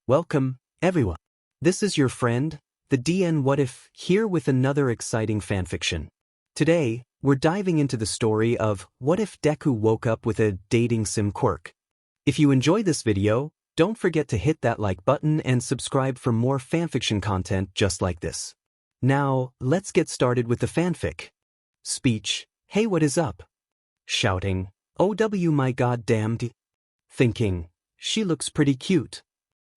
Welcome, everyone. This is your friend, the DN What If, here with another exciting fanfiction. Today, we're diving into the story of What If Deku Woke Up with a Dating Sim Quirk. If you enjoy this video, don't forget to hit that like button and subscribe for more fanfiction content just like this. Now, let's get started with the fanfic. Speech, hey what is up? Shouting, OW my goddamned. Thinking, she looks pretty cute.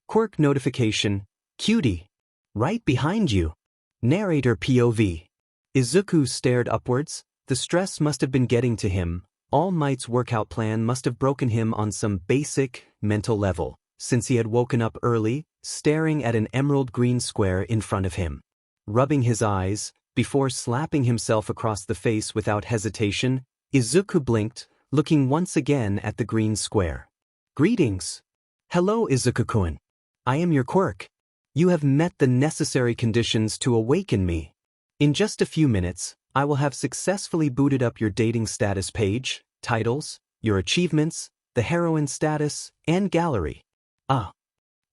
Quirk notification, cutie. Right behind you. Narrator POV. Izuku stared upwards. The stress must have been getting to him. All Might's workout plan must have broken him on some basic, mental level, since he had woken up early, staring at an emerald green square in front of him. Rubbing his eyes, before slapping himself across the face without hesitation, Izuku blinked, looking once again at the green square. Greetings. Hello Izuku-kun. I am your Quirk. You have met the necessary conditions to awaken me. In just a few minutes, I will have successfully booted up your dating status page, titles, your achievements, the heroine status, and gallery.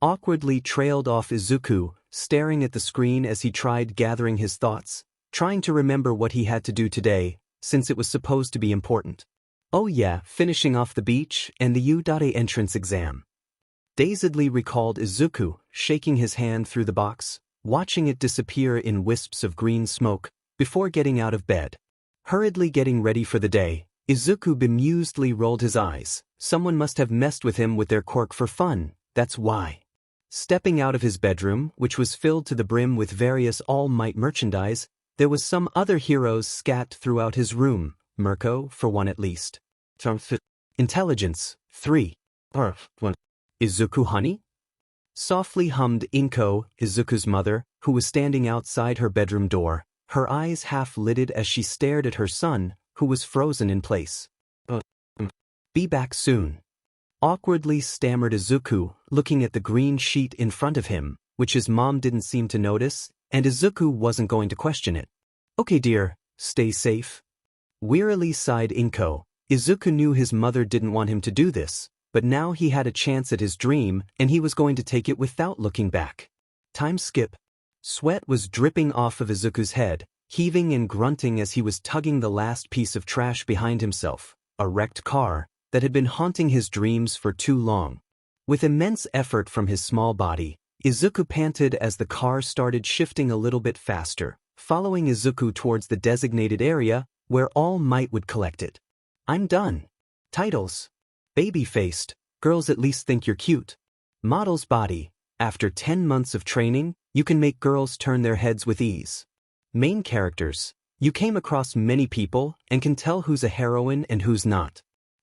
Awkwardly trailed off Izuku, staring at the screen as he tried gathering his thoughts, trying to remember what he had to do today, since it was supposed to be important. Oh yeah, finishing off the beach and the U.A entrance exam. Dazedly recalled Izuku, shaking his hand through the box, watching it disappear in wisps of green smoke, before getting out of bed. Hurriedly getting ready for the day, Izuku bemusedly rolled his eyes. Someone must have messed with him with their quirk for fun, that's why. Stepping out of his bedroom, which was filled to the brim with various All Might merchandise, there was some other heroes scat throughout his room, Mirko, for one at least. Intelligence, 3. 1. Izuku honey? Softly hummed Inko, Izuku's mother, who was standing outside her bedroom door, her eyes half-lidded as she stared at her son, who was frozen in place. Be back soon. Awkwardly stammered Izuku, looking at the green sheet in front of him, which his mom didn't seem to notice, and Izuku wasn't going to question it. Okay dear, stay safe. Wearily sighed Inko. Izuku knew his mother didn't want him to do this, but now he had a chance at his dream and he was going to take it without looking back. Time skip. Sweat was dripping off of Izuku's head, heaving and grunting as he was tugging the last piece of trash behind himself, a wrecked car that had been haunting his dreams for too long. With immense effort from his small body, Izuku panted as the car started shifting a little bit faster, following Izuku towards the designated area where All Might would collect it. I'm done. Titles. Baby-faced, girls at least think you're cute. Model's body, after 10 months of training, you can make girls turn their heads with ease. Main characters, you came across many people and can tell who's a heroine and who's not.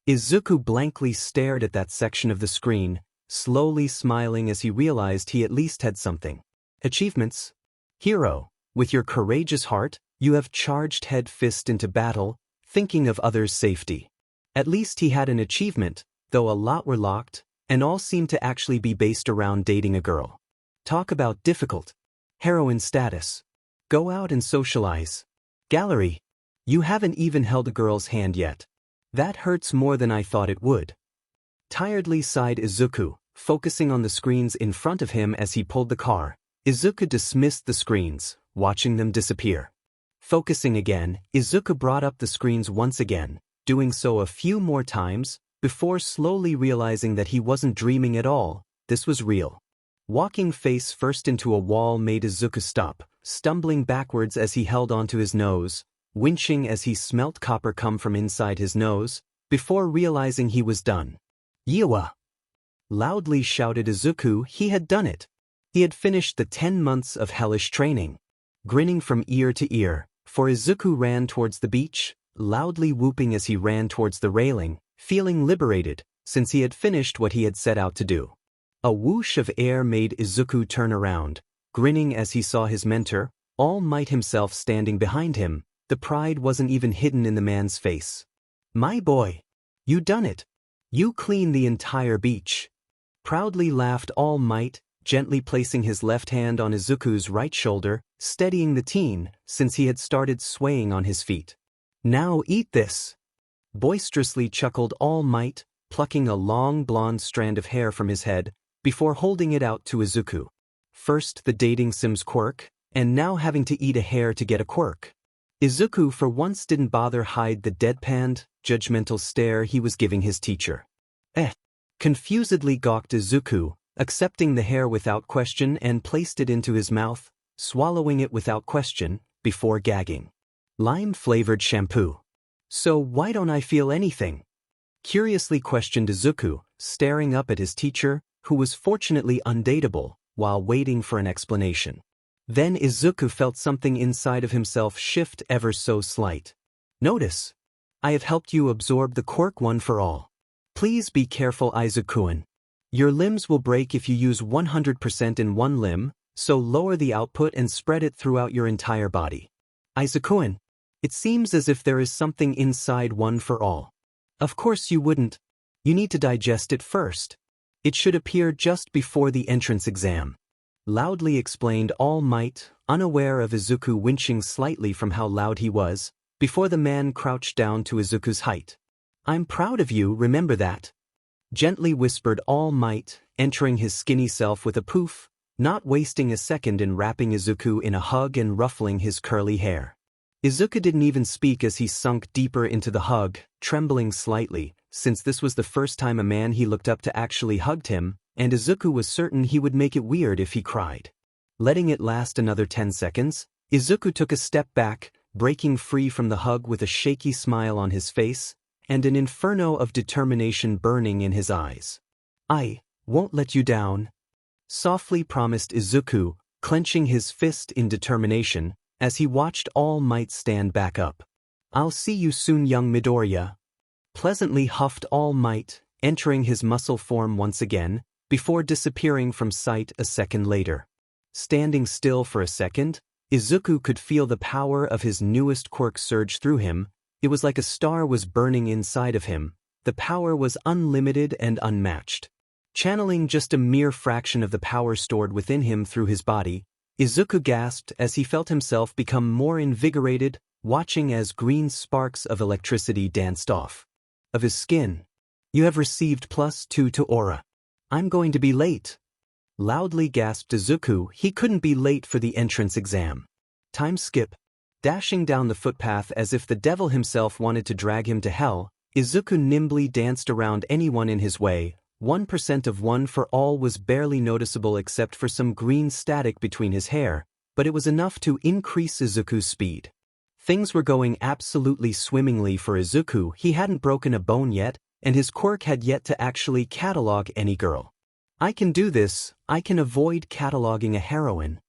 Izuku blankly stared at that section of the screen, slowly smiling as he realized he at least had something. Achievements. Hero, with your courageous heart, you have charged head fist into battle, thinking of others' safety. At least he had an achievement, though a lot were locked, and all seemed to actually be based around dating a girl. Talk about difficult. Heroine status. Go out and socialize. Gallery. You haven't even held a girl's hand yet. That hurts more than I thought it would. Tiredly sighed Izuku, focusing on the screens in front of him as he pulled the car. Izuku dismissed the screens, watching them disappear. Focusing again, Izuku brought up the screens once again, doing so a few more times, before slowly realizing that he wasn't dreaming at all, this was real. Walking face first into a wall made Izuku stop, stumbling backwards as he held onto his nose, winching as he smelt copper come from inside his nose, before realizing he was done. Yiwa! Loudly shouted Izuku, he had done it. He had finished the 10 months of hellish training. Grinning from ear to ear, for Izuku ran towards the beach, loudly whooping as he ran towards the railing, feeling liberated, since he had finished what he had set out to do. A whoosh of air made Izuku turn around, grinning as he saw his mentor, All Might himself standing behind him. The pride wasn't even hidden in the man's face. My boy! You done it! You cleaned the entire beach. Proudly laughed All Might, gently placing his left hand on Izuku's right shoulder, steadying the teen, since he had started swaying on his feet. Now eat this! Boisterously chuckled All Might, plucking a long blonde strand of hair from his head, before holding it out to Izuku. First the dating sim's quirk, and now having to eat a hair to get a quirk. Izuku for once didn't bother hide the deadpanned, judgmental stare he was giving his teacher. Confusedly gawked Izuku, accepting the hair without question and placed it into his mouth, swallowing it without question, before gagging. Lime-flavored shampoo. So why don't I feel anything? Curiously questioned Izuku, staring up at his teacher, who was fortunately undateable, while waiting for an explanation. Then Izuku felt something inside of himself shift ever so slight. Notice. I have helped you absorb the quirk one for all. Please be careful, Izuku-kun. Your limbs will break if you use 100% in one limb, so lower the output and spread it throughout your entire body. Izuku-kun, it seems as if there is something inside one for all. Of course you wouldn't. You need to digest it first. It should appear just before the entrance exam. Loudly explained All Might, unaware of Izuku winching slightly from how loud he was, before the man crouched down to Izuku's height. I'm proud of you, remember that. Gently whispered All Might, entering his skinny self with a poof, not wasting a second in wrapping Izuku in a hug and ruffling his curly hair. Izuku didn't even speak as he sunk deeper into the hug, trembling slightly, since this was the first time a man he looked up to actually hugged him, and Izuku was certain he would make it weird if he cried. Letting it last another 10 seconds, Izuku took a step back, breaking free from the hug with a shaky smile on his face, and an inferno of determination burning in his eyes. I won't let you down, softly promised Izuku, clenching his fist in determination, as he watched All Might stand back up. I'll see you soon, young Midoriya. Pleasantly huffed All Might, entering his muscle form once again, before disappearing from sight a second later. Standing still for a second, Izuku could feel the power of his newest quirk surge through him. It was like a star was burning inside of him. The power was unlimited and unmatched. Channeling just a mere fraction of the power stored within him through his body, Izuku gasped as he felt himself become more invigorated, watching as green sparks of electricity danced off of his skin. You have received +2 to aura. I'm going to be late. Loudly gasped Izuku. He couldn't be late for the entrance exam. Time skip. Dashing down the footpath as if the devil himself wanted to drag him to hell, Izuku nimbly danced around anyone in his way. 1% of 1 for all was barely noticeable except for some green static between his hair, but it was enough to increase Izuku's speed. Things were going absolutely swimmingly for Izuku. He hadn't broken a bone yet, and his quirk had yet to actually catalog any girl. I can do this. I can avoid cataloging a heroine.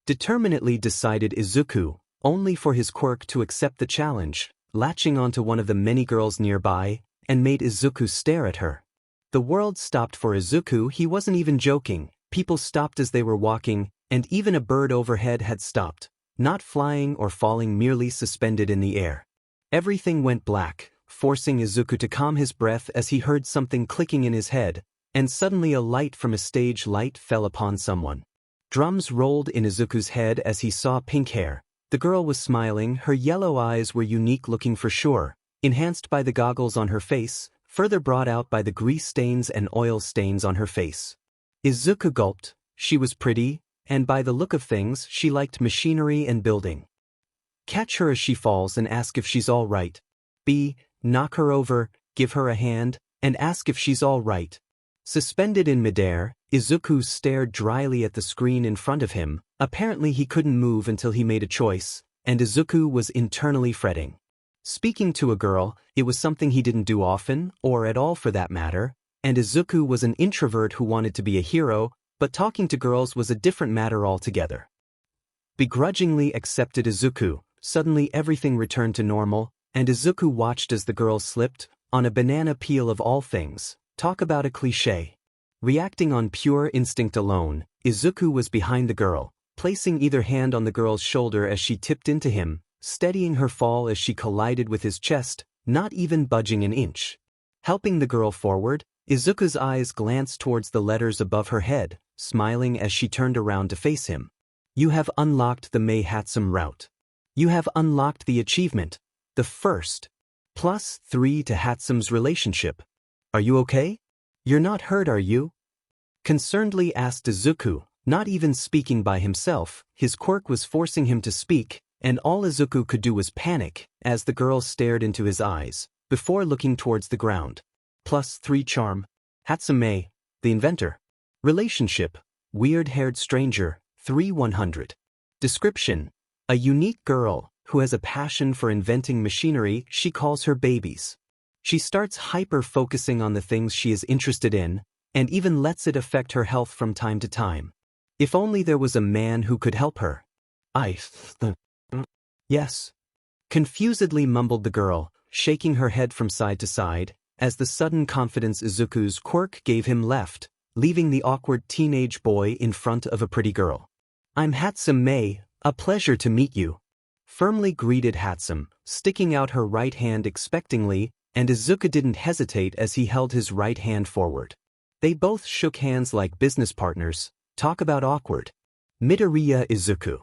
Determinedly decided Izuku, only for his quirk to accept the challenge, latching onto one of the many girls nearby, and made Izuku stare at her. The world stopped for Izuku. He wasn't even joking. People stopped as they were walking, and even a bird overhead had stopped, not flying or falling, merely suspended in the air. Everything went black, forcing Izuku to calm his breath as he heard something clicking in his head, and suddenly a light from a stage light fell upon someone. Drums rolled in Izuku's head as he saw pink hair. The girl was smiling. Her yellow eyes were unique looking for sure, enhanced by the goggles on her face, further brought out by the grease stains and oil stains on her face. Izuku gulped. She was pretty, and by the look of things, she liked machinery and building. Catch her as she falls and ask if she's all right. B. Knock her over, give her a hand, and ask if she's all right. Suspended in midair, Izuku stared dryly at the screen in front of him. Apparently he couldn't move until he made a choice, and Izuku was internally fretting. Speaking to a girl, it was something he didn't do often, or at all for that matter, and Izuku was an introvert who wanted to be a hero, but talking to girls was a different matter altogether. Begrudgingly accepted Izuku. Suddenly everything returned to normal, and Izuku watched as the girl slipped, on a banana peel of all things. Talk about a cliché. Reacting on pure instinct alone, Izuku was behind the girl, placing either hand on the girl's shoulder as she tipped into him, steadying her fall as she collided with his chest, not even budging an inch. Helping the girl forward, Izuku's eyes glanced towards the letters above her head, smiling as she turned around to face him. You have unlocked the May Hatsum route. You have unlocked the achievement, the first. +3 to Hatsum's relationship. Are you okay? You're not hurt, are you? Concernedly asked Izuku, not even speaking by himself. His quirk was forcing him to speak, and all Izuku could do was panic as the girl stared into his eyes, before looking towards the ground. +3 charm. Hatsume, the inventor. Relationship, weird-haired stranger, 3100. Description, a unique girl who has a passion for inventing machinery she calls her babies. She starts hyper-focusing on the things she is interested in, and even lets it affect her health from time to time. If only there was a man who could help her. Yes. Confusedly mumbled the girl, shaking her head from side to side, as the sudden confidence Izuku's quirk gave him left, leaving the awkward teenage boy in front of a pretty girl. I'm Hatsume, a pleasure to meet you. Firmly greeted Hatsum, sticking out her right hand expectingly, and Izuku didn't hesitate as he held his right hand forward. They both shook hands like business partners. Talk about awkward. Midoriya Izuku.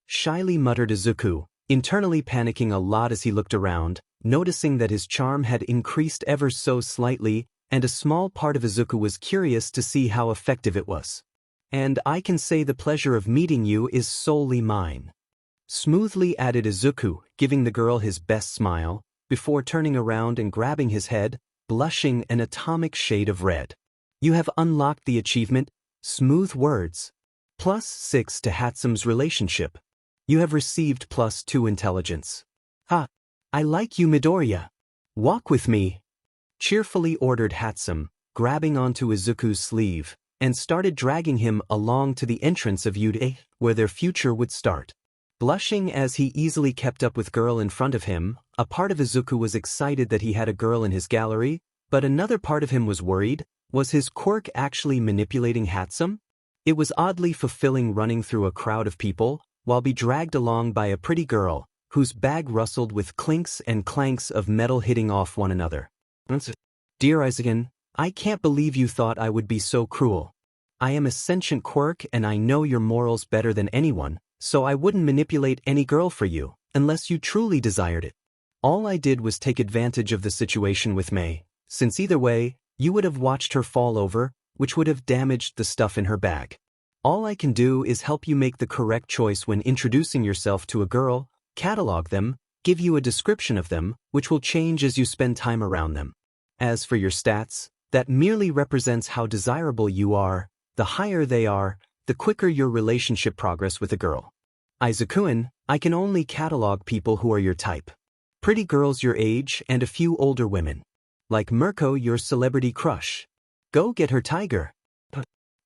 Shyly muttered Izuku, internally panicking a lot as he looked around, noticing that his charm had increased ever so slightly, and a small part of Izuku was curious to see how effective it was. And I can say the pleasure of meeting you is solely mine. Smoothly added Izuku, giving the girl his best smile, before turning around and grabbing his head, blushing an atomic shade of red. You have unlocked the achievement, Smooth Words. +6 to Hatsum's relationship. You have received +2 intelligence. Ha! I like you, Midoriya. Walk with me. Cheerfully ordered Hatsum, grabbing onto Izuku's sleeve, and started dragging him along to the entrance of Yude, where their future would start. Blushing as he easily kept up with girl in front of him, a part of Izuku was excited that he had a girl in his gallery, but another part of him was worried. Was his quirk actually manipulating Hatsum? It was oddly fulfilling running through a crowd of people, while be dragged along by a pretty girl, whose bag rustled with clinks and clanks of metal hitting off one another. Dear Isaacin, I can't believe you thought I would be so cruel. I am a sentient quirk and I know your morals better than anyone, so I wouldn't manipulate any girl for you, unless you truly desired it. All I did was take advantage of the situation with May, since either way, you would have watched her fall over, which would have damaged the stuff in her bag. All I can do is help you make the correct choice when introducing yourself to a girl, catalog them, give you a description of them, which will change as you spend time around them. As for your stats, that merely represents how desirable you are. The higher they are, the quicker your relationship progress with a girl. Izukuin, I can only catalog people who are your type. Pretty girls your age and a few older women. Like Mirko, your celebrity crush. Go get her, tiger.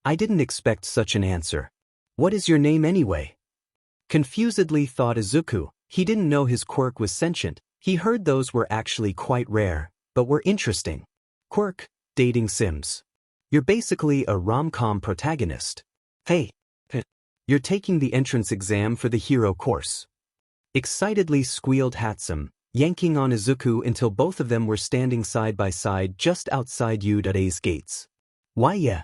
I didn't expect such an answer. What is your name anyway? Confusedly thought Izuku. He didn't know his quirk was sentient. He heard those were actually quite rare, but were interesting. Quirk, dating sims. You're basically a rom-com protagonist. Hey, you're taking the entrance exam for the hero course. Excitedly squealed Hatsum, yanking on Izuku until both of them were standing side by side just outside Yudare's gates. Why yeah?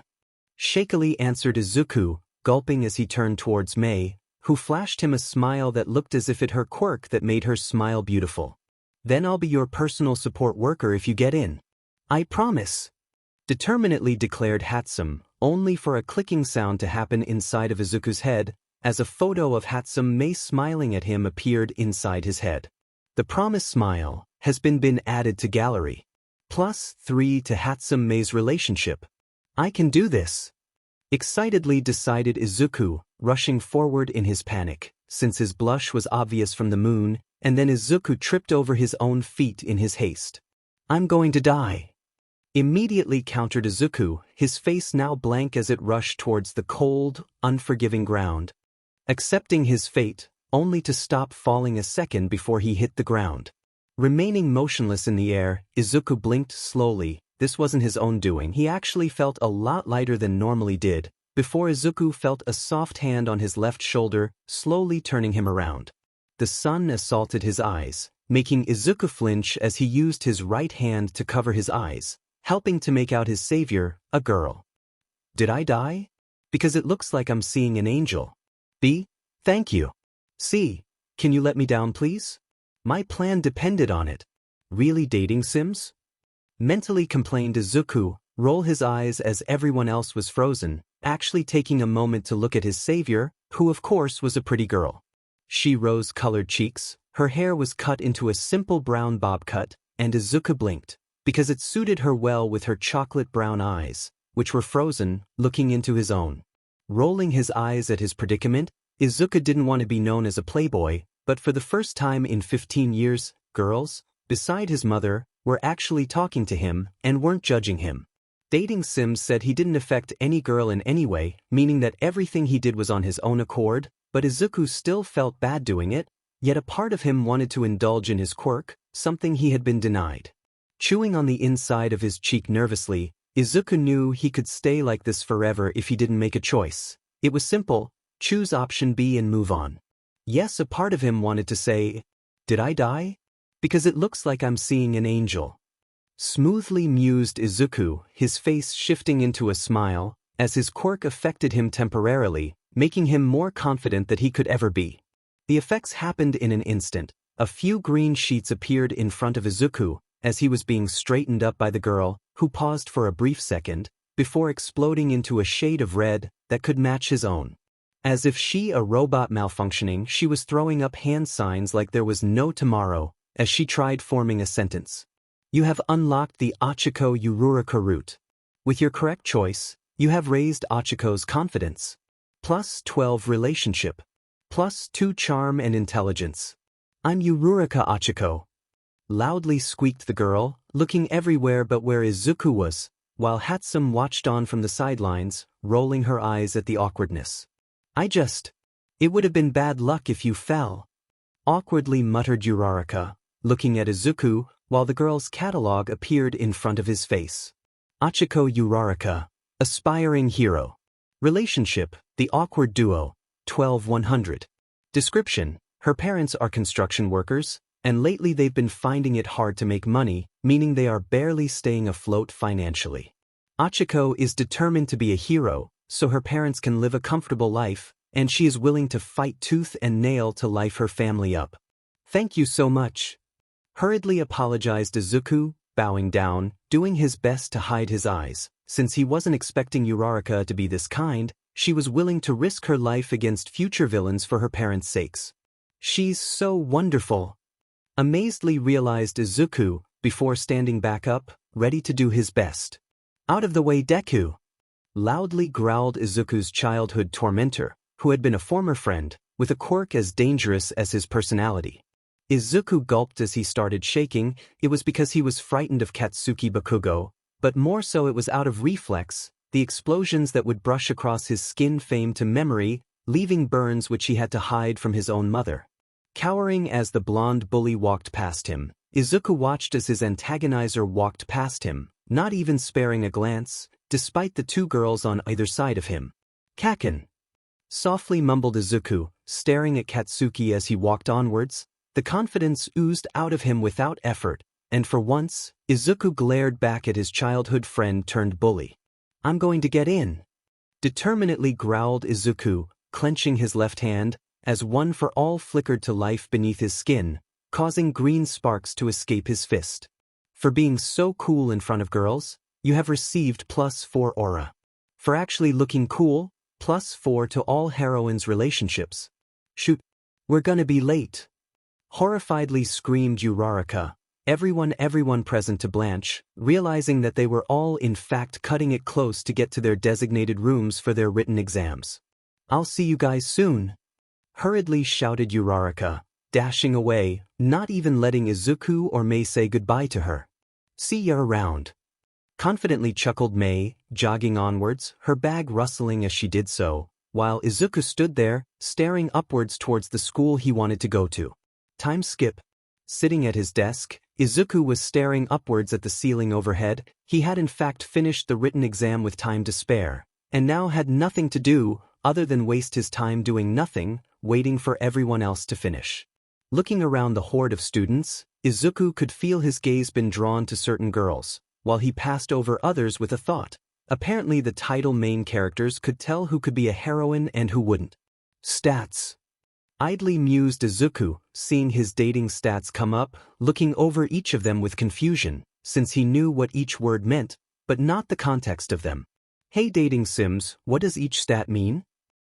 Shakily answered Izuku, gulping as he turned towards May, who flashed him a smile that looked as if it her quirk that made her smile beautiful. Then I'll be your personal support worker if you get in. I promise. Determinedly declared Hatsum, only for a clicking sound to happen inside of Izuku's head, as a photo of Hatsum May smiling at him appeared inside his head. The promise smile has been added to gallery. +3 to Hatsum May's relationship. I can do this. Excitedly decided Izuku, rushing forward in his panic, since his blush was obvious from the moon, and then Izuku tripped over his own feet in his haste. I'm going to die. Immediately countered Izuku, his face now blank as it rushed towards the cold, unforgiving ground. Accepting his fate, only to stop falling a second before he hit the ground. Remaining motionless in the air, Izuku blinked slowly. This wasn't his own doing. He actually felt a lot lighter than normally did, before Izuku felt a soft hand on his left shoulder, slowly turning him around. The sun assaulted his eyes, making Izuku flinch as he used his right hand to cover his eyes, helping to make out his savior, a girl. Did I die? Because it looks like I'm seeing an angel. B. Thank you. C. Can you let me down, please? My plan depended on it. Really dating sims? Mentally complained Izuku, roll his eyes as everyone else was frozen, actually taking a moment to look at his savior, who of course was a pretty girl. She rose-colored cheeks, her hair was cut into a simple brown bob cut, and Izuku blinked, because it suited her well with her chocolate brown eyes, which were frozen, looking into his own. Rolling his eyes at his predicament, Izuku didn't want to be known as a playboy, but for the first time in 15 years, girls, beside his mother, were actually talking to him and weren't judging him. Dating Sims said he didn't affect any girl in any way, meaning that everything he did was on his own accord, but Izuku still felt bad doing it, yet a part of him wanted to indulge in his quirk, something he had been denied. Chewing on the inside of his cheek nervously, Izuku knew he could stay like this forever if he didn't make a choice. It was simple, choose option B and move on. Yes, a part of him wanted to say, "Did I die? Because it looks like I'm seeing an angel." Smoothly mused Izuku, his face shifting into a smile, as his quirk affected him temporarily, making him more confident that he could ever be. The effects happened in an instant. A few green sheets appeared in front of Izuku, as he was being straightened up by the girl, who paused for a brief second, before exploding into a shade of red that could match his own. As if she a robot malfunctioning, she was throwing up hand signs like there was no tomorrow, as she tried forming a sentence. You have unlocked the Ochiko Ururaka route. With your correct choice, you have raised Ochiko's confidence. +12 relationship. +2 charm and intelligence. I'm Ururaka Ochiko. Loudly squeaked the girl, looking everywhere but where Izuku was, while Hatsum watched on from the sidelines, rolling her eyes at the awkwardness. It would have been bad luck if you fell. Awkwardly muttered Uraraka, looking at Izuku, while the girl's catalog appeared in front of his face. Ochiko Uraraka, aspiring hero. Relationship, the awkward duo, 12-100. Description, her parents are construction workers, and lately they've been finding it hard to make money, meaning they are barely staying afloat financially. Ochiko is determined to be a hero, so her parents can live a comfortable life, and she is willing to fight tooth and nail to life her family up. Thank you so much. Hurriedly apologized Izuku, bowing down, doing his best to hide his eyes. Since he wasn't expecting Uraraka to be this kind, she was willing to risk her life against future villains for her parents' sakes. She's so wonderful. Amazedly realized Izuku, before standing back up, ready to do his best. Out of the way, Deku! Loudly growled Izuku's childhood tormentor, who had been a former friend, with a quirk as dangerous as his personality. Izuku gulped as he started shaking. It was because he was frightened of Katsuki Bakugo, but more so it was out of reflex, the explosions that would brush across his skin fame to memory, leaving burns which he had to hide from his own mother. Cowering as the blonde bully walked past him, Izuku watched as his antagonizer walked past him, not even sparing a glance, despite the two girls on either side of him. Kaken! Softly mumbled Izuku, staring at Katsuki as he walked onwards. The confidence oozed out of him without effort, and for once, Izuku glared back at his childhood friend turned bully. I'm going to get in. Determinedly growled Izuku, clenching his left hand, as One for All flickered to life beneath his skin, causing green sparks to escape his fist. For being so cool in front of girls, you have received +4 aura. For actually looking cool, +4 to all heroines' relationships. Shoot, we're gonna be late. Horrifiedly screamed Uraraka, everyone present to blanch, realizing that they were all in fact cutting it close to get to their designated rooms for their written exams. I'll see you guys soon. Hurriedly shouted Uraraka, dashing away, not even letting Izuku or Mei say goodbye to her. See ya around. Confidently chuckled Mei, jogging onwards, her bag rustling as she did so, while Izuku stood there, staring upwards towards the school he wanted to go to. Time skip. Sitting at his desk, Izuku was staring upwards at the ceiling overhead. He had in fact finished the written exam with time to spare, and now had nothing to do other than waste his time doing nothing, waiting for everyone else to finish. Looking around the horde of students, Izuku could feel his gaze been drawn to certain girls, while he passed over others with a thought. Apparently the title main characters could tell who could be a heroine and who wouldn't. Stats. Idly mused Izuku, seeing his dating stats come up, looking over each of them with confusion, since he knew what each word meant, but not the context of them. Hey dating sims, what does each stat mean?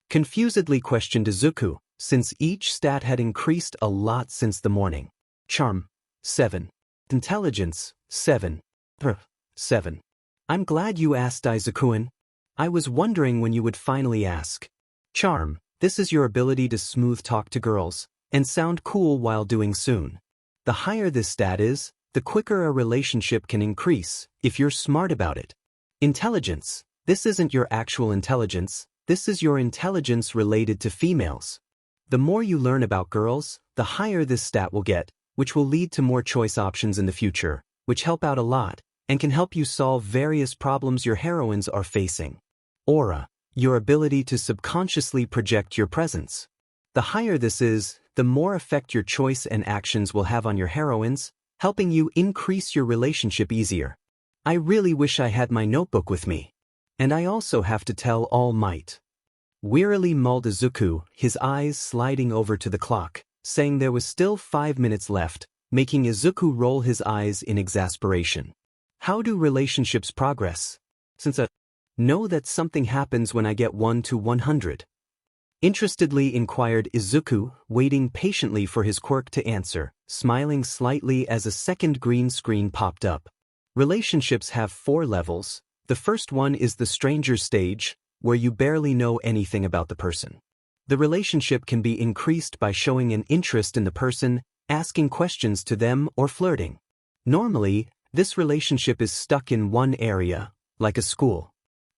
Confusedly questioned Izuku, since each stat had increased a lot since the morning. Charm, 7. Intelligence, 7. 7. I'm glad you asked, Izuku-an. I was wondering when you would finally ask. Charm, this is your ability to smooth talk to girls, and sound cool while doing soon. The higher this stat is, the quicker a relationship can increase, if you're smart about it. Intelligence, this isn't your actual intelligence, this is your intelligence related to females. The more you learn about girls, the higher this stat will get, which will lead to more choice options in the future, which help out a lot, and can help you solve various problems your heroines are facing. Aura, your ability to subconsciously project your presence. The higher this is, the more effect your choice and actions will have on your heroines, helping you increase your relationship easier. I really wish I had my notebook with me. And I also have to tell All Might. Wearily mulled Izuku, his eyes sliding over to the clock, saying there was still 5 minutes left, making Izuku roll his eyes in exasperation. How do relationships progress? Since I know that something happens when I get 1 to 100. Interestedly inquired Izuku, waiting patiently for his Quirk to answer, smiling slightly as a second green screen popped up. Relationships have 4 levels. The first one is the stranger stage, where you barely know anything about the person. The relationship can be increased by showing an interest in the person, asking questions to them, or flirting. Normally, this relationship is stuck in one area, like a school.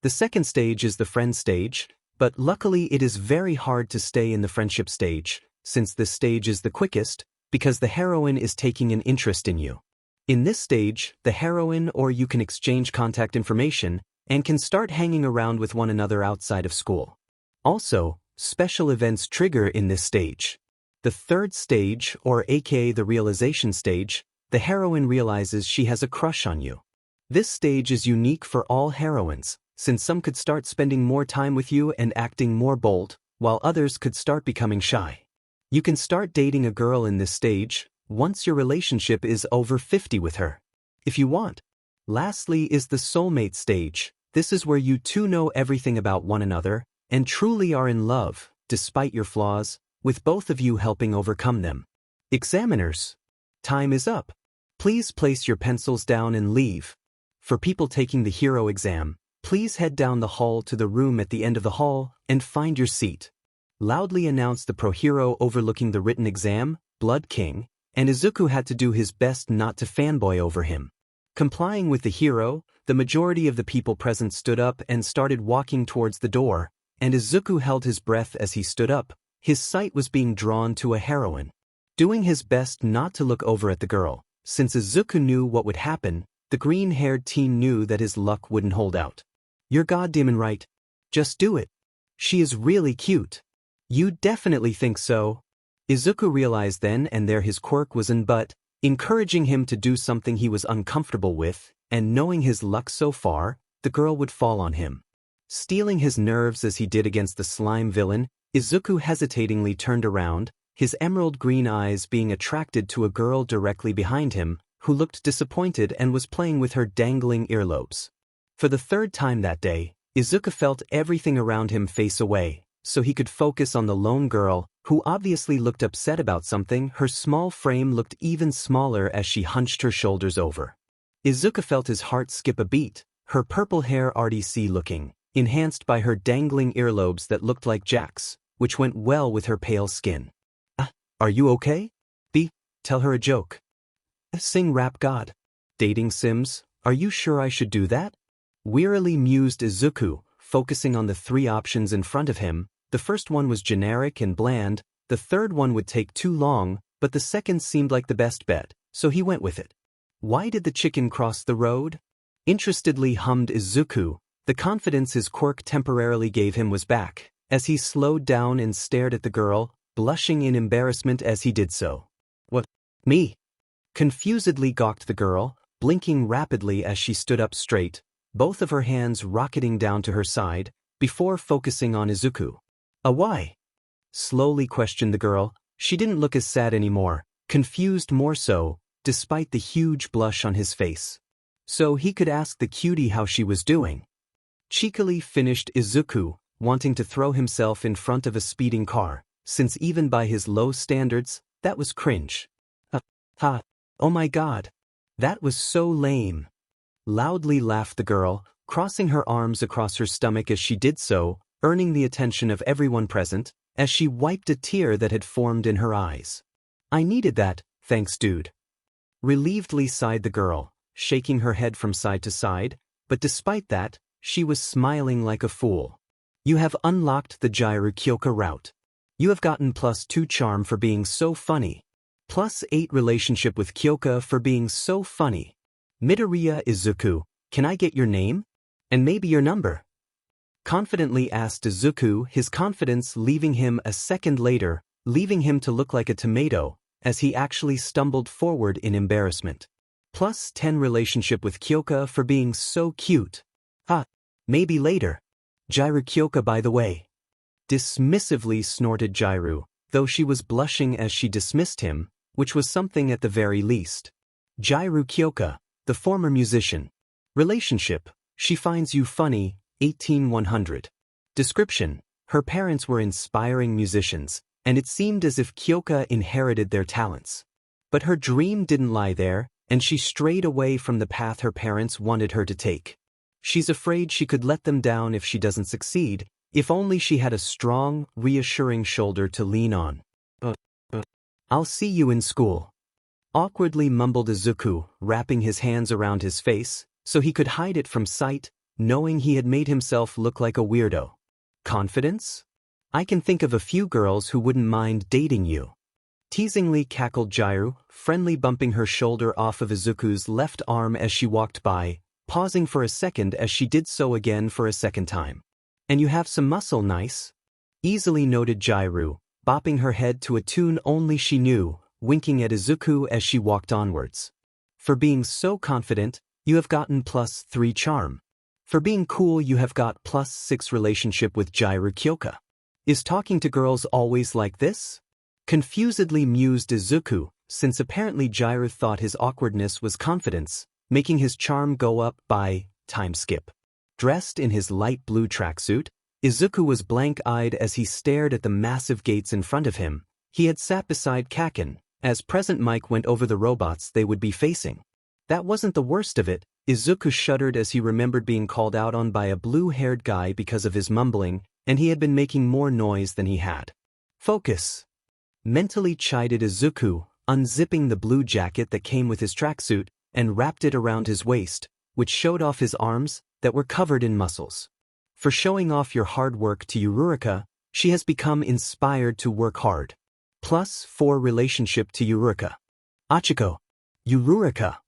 The second stage is the friend stage, but luckily it is very hard to stay in the friendship stage, since this stage is the quickest, because the heroine is taking an interest in you. In this stage, the heroine or you can exchange contact information and can start hanging around with one another outside of school. Also, special events trigger in this stage. The third stage, or aka the realization stage, the heroine realizes she has a crush on you. This stage is unique for all heroines, since some could start spending more time with you and acting more bold, while others could start becoming shy. You can start dating a girl in this stage once your relationship is over 50 with her, if you want. Lastly is the soulmate stage. This is where you two know everything about one another and truly are in love, despite your flaws, with both of you helping overcome them. Examiners, time is up. Please place your pencils down and leave. For people taking the hero exam, please head down the hall to the room at the end of the hall and find your seat. Loudly announced the pro-hero overlooking the written exam, Blood King, and Izuku had to do his best not to fanboy over him. Complying with the hero, the majority of the people present stood up and started walking towards the door, and Izuku held his breath as he stood up. His sight was being drawn to a heroine. Doing his best not to look over at the girl, since Izuku knew what would happen, the green-haired teen knew that his luck wouldn't hold out. You're goddamn right. Just do it. She is really cute. You definitely think so. Izuku realized then and there his Quirk was in but, encouraging him to do something he was uncomfortable with, and knowing his luck so far, the girl would fall on him. Stealing his nerves as he did against the slime villain, Izuku hesitatingly turned around, his emerald green eyes being attracted to a girl directly behind him, who looked disappointed and was playing with her dangling earlobes. For the third time that day, Izuku felt everything around him face away, so he could focus on the lone girl, who obviously looked upset about something. Her small frame looked even smaller as she hunched her shoulders over. Izuku felt his heart skip a beat, her purple hair RDC looking, enhanced by her dangling earlobes that looked like jacks, which went well with her pale skin. Are you okay? B, tell her a joke. Sing rap god. Dating sims, are you sure I should do that? Wearily mused Izuku, focusing on the 3 options in front of him. The first one was generic and bland, the third one would take too long, but the second seemed like the best bet, so he went with it. Why did the chicken cross the road? Interestedly hummed Izuku. The confidence his Quirk temporarily gave him was back, as he slowed down and stared at the girl, blushing in embarrassment as he did so. What? Me? Confusedly gawked the girl, blinking rapidly as she stood up straight, both of her hands rocketing down to her side, before focusing on Izuku. Why? Slowly questioned the girl. She didn't look as sad anymore, confused more so, despite the huge blush on his face. so he could ask the cutie how she was doing. Cheekily finished Izuku, wanting to throw himself in front of a speeding car, since even by his low standards, that was cringe. Oh my god. That was so lame. Loudly laughed the girl, crossing her arms across her stomach as she did so, earning the attention of everyone present, as she wiped a tear that had formed in her eyes. I needed that, thanks dude. Relievedly sighed the girl, shaking her head from side to side, but despite that, she was smiling like a fool. You have unlocked the Jiru Kyoka route. You have gotten +2 charm for being so funny. +8 relationship with Kyoka for being so funny. Midoriya Izuku, can I get your name? And maybe your number? Confidently asked Izuku, his confidence leaving him a second later, leaving him to look like a tomato, as he actually stumbled forward in embarrassment. +10 relationship with Kyoka for being so cute. Maybe later. Jiru Kyoka by the way. Dismissively snorted Jiru, though she was blushing as she dismissed him, which was something at the very least. Jiru Kyoka, the former musician. Relationship, she finds you funny, 18100. Description, her parents were inspiring musicians, and it seemed as if Kyoka inherited their talents. But her dream didn't lie there, and she strayed away from the path her parents wanted her to take. She's afraid she could let them down if she doesn't succeed, if only she had a strong, reassuring shoulder to lean on. I'll see you in school. Awkwardly mumbled Izuku, wrapping his hands around his face, so he could hide it from sight, knowing he had made himself look like a weirdo. Confidence? I can think of a few girls who wouldn't mind dating you. Teasingly cackled Jiru, friendly bumping her shoulder off of Izuku's left arm as she walked by, pausing for a second as she did so again for a second time. And you have some muscle, nice? Easily noted Jiru, bopping her head to a tune only she knew, winking at Izuku as she walked onwards. For being so confident, you have gotten +3 charm. For being cool you have got +6 relationship with Jiru Kyoka. Is talking to girls always like this? Confusedly mused Izuku, since apparently Jiru thought his awkwardness was confidence, making his charm go up by time skip. Dressed in his light blue tracksuit, Izuku was blank-eyed as he stared at the massive gates in front of him. He had sat beside Kaken, as Present Mike went over the robots they would be facing. That wasn't the worst of it. Izuku shuddered as he remembered being called out on by a blue-haired guy because of his mumbling, and he had been making more noise than he had. Focus! Mentally chided Izuku, unzipping the blue jacket that came with his tracksuit, and wrapped it around his waist, which showed off his arms, that were covered in muscles. For showing off your hard work to Eureka, she has become inspired to work hard. +4 relationship to Eureka. Achiko. Eureka.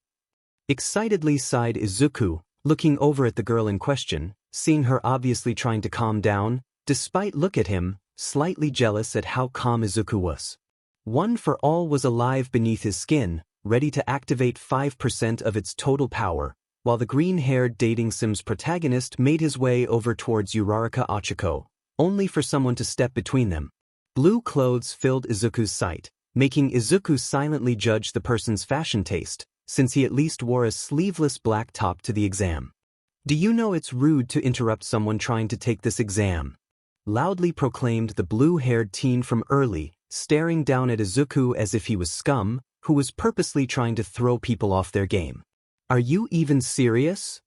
Excitedly sighed Izuku, looking over at the girl in question, seeing her obviously trying to calm down, despite look at him, slightly jealous at how calm Izuku was. One for all was alive beneath his skin, ready to activate 5% of its total power, while the green-haired dating sims protagonist made his way over towards Uraraka Achiko, only for someone to step between them. Blue clothes filled Izuku's sight, making Izuku silently judge the person's fashion taste, since he at least wore a sleeveless black top to the exam. Do you know it's rude to interrupt someone trying to take this exam? Loudly proclaimed the blue-haired teen from early, staring down at Izuku as if he was scum, who was purposely trying to throw people off their game. Are you even serious?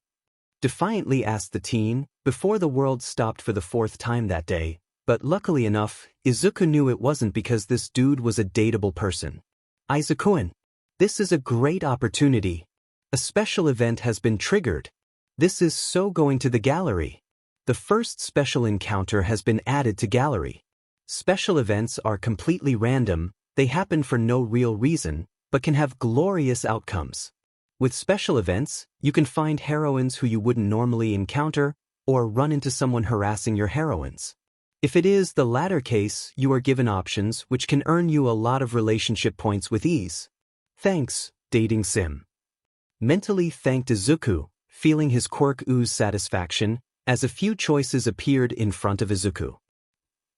Defiantly asked the teen, before the world stopped for the 4th time that day, but luckily enough, Izuku knew it wasn't because this dude was a dateable person. Izuku-en, this is a great opportunity. A special event has been triggered. This is so going to the gallery. The first special encounter has been added to gallery. Special events are completely random, they happen for no real reason, but can have glorious outcomes. With special events, you can find heroines who you wouldn't normally encounter, or run into someone harassing your heroines. If it is the latter case, you are given options which can earn you a lot of relationship points with ease. Thanks, dating sim. Mentally thanked Izuku, feeling his quirk ooze satisfaction, as a few choices appeared in front of Izuku.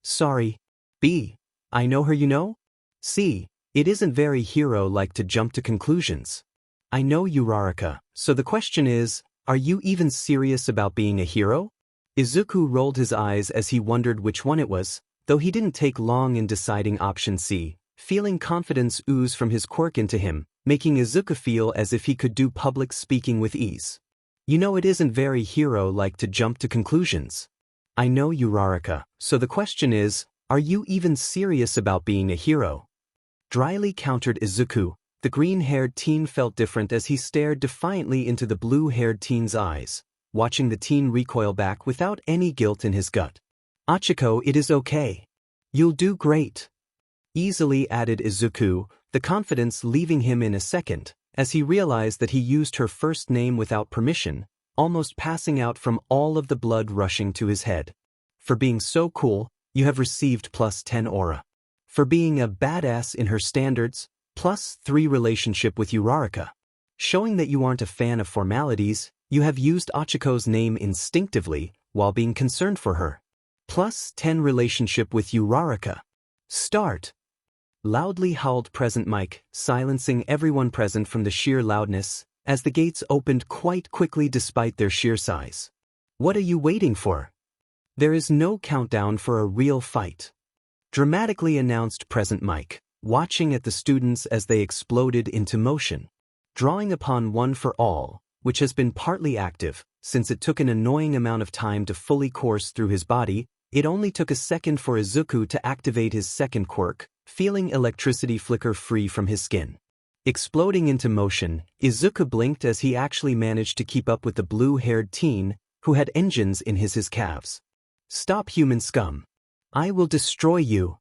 Sorry. B. I know her you know? C. It isn't very hero-like to jump to conclusions. I know Uraraka, so the question is, are you even serious about being a hero? Izuku rolled his eyes as he wondered which one it was, though he didn't take long in deciding option C, feeling confidence ooze from his quirk into him, making Izuku feel as if he could do public speaking with ease. You know it isn't very hero-like to jump to conclusions. I know Uraraka, so the question is, are you even serious about being a hero? Dryly countered Izuku. The green-haired teen felt different as he stared defiantly into the blue-haired teen's eyes, watching the teen recoil back without any guilt in his gut. Achiko, it is okay. You'll do great. Easily added Izuku, the confidence leaving him in a second, as he realized that he used her first name without permission, almost passing out from all of the blood rushing to his head. For being so cool, you have received +10 aura. For being a badass in her standards, +3 relationship with Uraraka. Showing that you aren't a fan of formalities, you have used Achiko's name instinctively while being concerned for her. +10 relationship with Uraraka. Start. Loudly howled present Mike, silencing everyone present from the sheer loudness, as the gates opened quite quickly despite their sheer size. What are you waiting for? There is no countdown for a real fight. Dramatically announced present Mike, watching at the students as they exploded into motion. Drawing upon One for All, which has been partly active, since it took an annoying amount of time to fully course through his body, it only took a second for Izuku to activate his second quirk, feeling electricity flicker free from his skin. Exploding into motion, Izuku blinked as he actually managed to keep up with the blue-haired teen, who had engines in his calves. Stop, human scum. I will destroy you.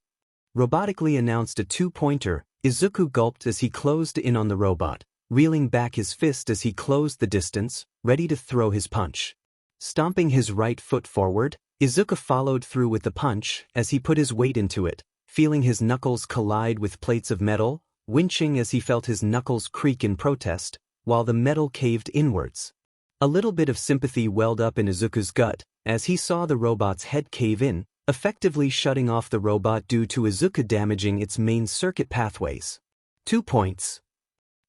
Robotically announced a two-pointer. Izuku gulped as he closed in on the robot, reeling back his fist as he closed the distance, ready to throw his punch. Stomping his right foot forward, Izuku followed through with the punch as he put his weight into it, feeling his knuckles collide with plates of metal, winching as he felt his knuckles creak in protest, while the metal caved inwards. A little bit of sympathy welled up in Izuku's gut as he saw the robot's head cave in, effectively shutting off the robot due to Izuku damaging its main circuit pathways. 2 points.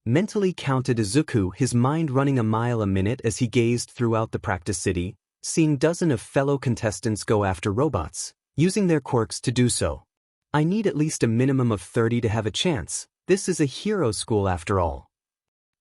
Mentally counted Izuku, his mind running a mile a minute as he gazed throughout the practice city, seeing dozens of fellow contestants go after robots, using their quirks to do so. I need at least a minimum of 30 to have a chance. This is a hero school after all.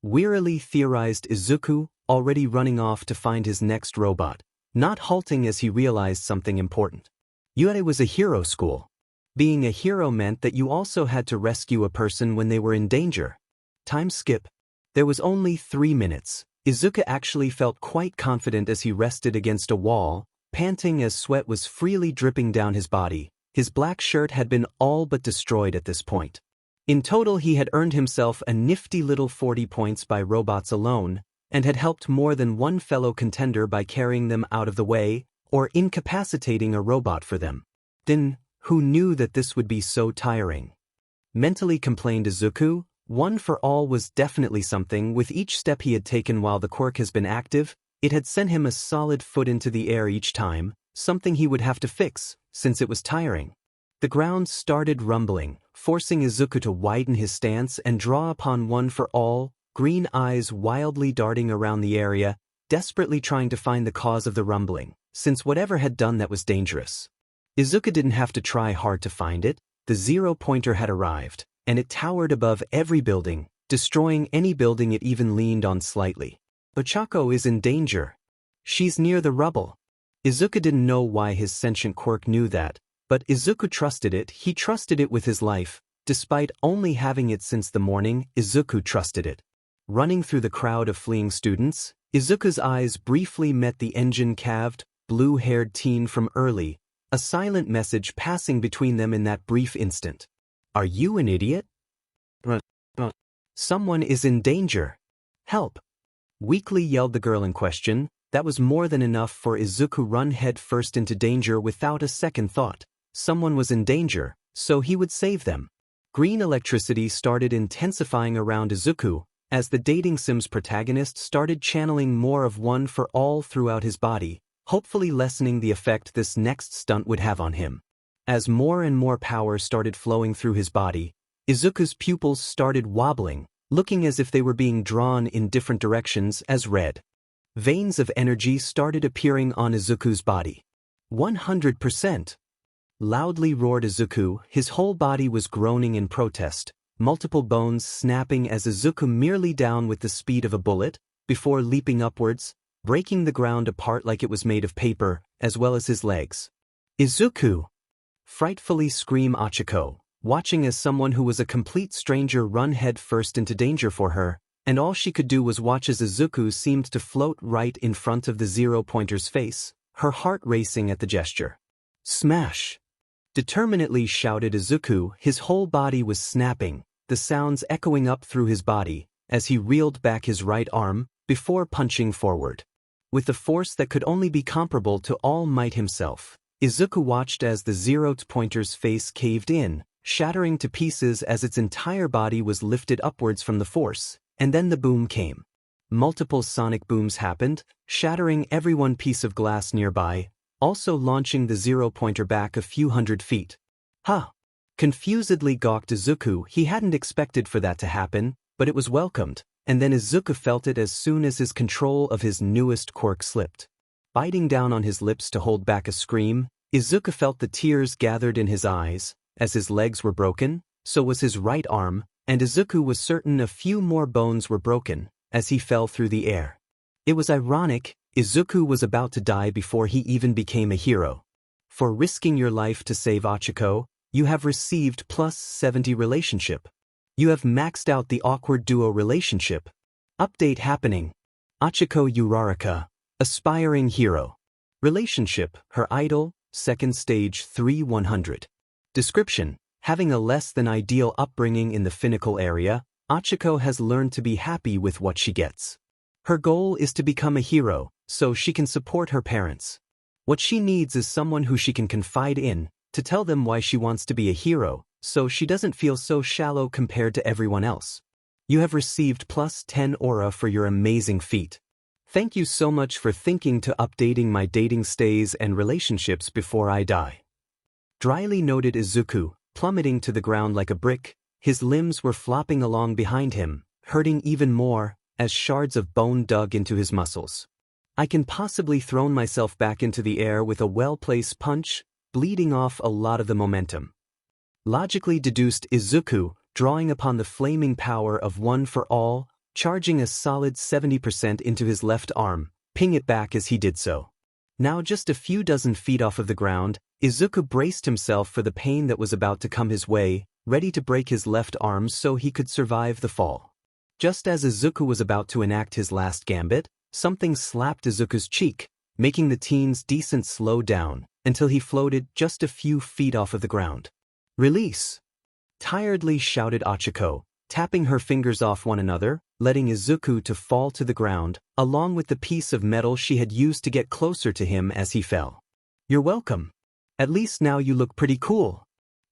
Wearily theorized Izuku, already running off to find his next robot, not halting as he realized something important. It was a hero school. Being a hero meant that you also had to rescue a person when they were in danger. Time skip. There was only 3 minutes. Izuku actually felt quite confident as he rested against a wall, panting as sweat was freely dripping down his body. His black shirt had been all but destroyed at this point. In total, he had earned himself a nifty little 40 points by robots alone, and had helped more than one fellow contender by carrying them out of the way, or incapacitating a robot for them. Then, who knew that this would be so tiring? Mentally complained Izuku. One for All was definitely something. With each step he had taken while the quirk has been active, it had sent him a solid foot into the air each time, something he would have to fix, since it was tiring. The ground started rumbling, forcing Izuku to widen his stance and draw upon One for All, green eyes wildly darting around the area, desperately trying to find the cause of the rumbling, since whatever had done that was dangerous. Izuku didn't have to try hard to find it. The zero-pointer had arrived, and it towered above every building, destroying any building it even leaned on slightly. Ochako is in danger. She's near the rubble. Izuku didn't know why his sentient quirk knew that, but Izuku trusted it. He trusted it with his life. Despite only having it since the morning, Izuku trusted it. Running through the crowd of fleeing students, Izuku's eyes briefly met the engine-calved, blue-haired teen from early, a silent message passing between them in that brief instant. Are you an idiot? Someone is in danger. Help! Weakly yelled the girl in question. That was more than enough for Izuku run head first into danger without a second thought. Someone was in danger, so he would save them. Green electricity started intensifying around Izuku, as the dating sim's protagonist started channeling more of One for All throughout his body, hopefully lessening the effect this next stunt would have on him. As more and more power started flowing through his body, Izuku's pupils started wobbling, looking as if they were being drawn in different directions as red veins of energy started appearing on Izuku's body. 100%! Loudly roared Izuku, his whole body was groaning in protest, multiple bones snapping as Izuku merely down with the speed of a bullet, before leaping upwards, breaking the ground apart like it was made of paper, as well as his legs. Izuku! Frightfully screamed Ochako, watching as someone who was a complete stranger run head first into danger for her, and all she could do was watch as Izuku seemed to float right in front of the zero-pointer's face, her heart racing at the gesture. Smash! Determinedly shouted Izuku, his whole body was snapping, the sounds echoing up through his body, as he reeled back his right arm, before punching forward. With a force that could only be comparable to All Might himself, Izuku watched as the zero-pointer's face caved in, shattering to pieces as its entire body was lifted upwards from the force, and then the boom came. Multiple sonic booms happened, shattering every one piece of glass nearby, also launching the zero-pointer back a few hundred feet. Huh! Confusedly gawked Izuku. He hadn't expected for that to happen, but it was welcomed, and then Izuku felt it as soon as his control of his newest quirk slipped. Biting down on his lips to hold back a scream, Izuku felt the tears gathered in his eyes, as his legs were broken, so was his right arm, and Izuku was certain a few more bones were broken, as he fell through the air. It was ironic, Izuku was about to die before he even became a hero. For risking your life to save Ochako, you have received plus 70 relationship. You have maxed out the awkward duo relationship. Update happening. Ochako Uraraka, aspiring hero. Relationship, her idol, second stage 3-100. Description: having a less than ideal upbringing in the Finnical area, Ochako has learned to be happy with what she gets. Her goal is to become a hero, so she can support her parents. What she needs is someone who she can confide in, to tell them why she wants to be a hero, so she doesn't feel so shallow compared to everyone else. You have received plus 10 aura for your amazing feat. Thank you so much for thinking to updating my dating stays and relationships before I die. Dryly noted Izuku, plummeting to the ground like a brick, his limbs were flopping along behind him, hurting even more, as shards of bone dug into his muscles. I can possibly thrown myself back into the air with a well-placed punch, bleeding off a lot of the momentum. Logically deduced Izuku, drawing upon the flaming power of One for All, charging a solid 70% into his left arm, ping it back as he did so. Now just a few dozen feet off of the ground, Izuku braced himself for the pain that was about to come his way, ready to break his left arm so he could survive the fall. Just as Izuku was about to enact his last gambit, something slapped Izuku's cheek, making the teen's descent slow down, until he floated just a few feet off of the ground. Release! Tiredly shouted Ochako, tapping her fingers off one another, letting Izuku to fall to the ground, along with the piece of metal she had used to get closer to him as he fell. You're welcome. At least now you look pretty cool.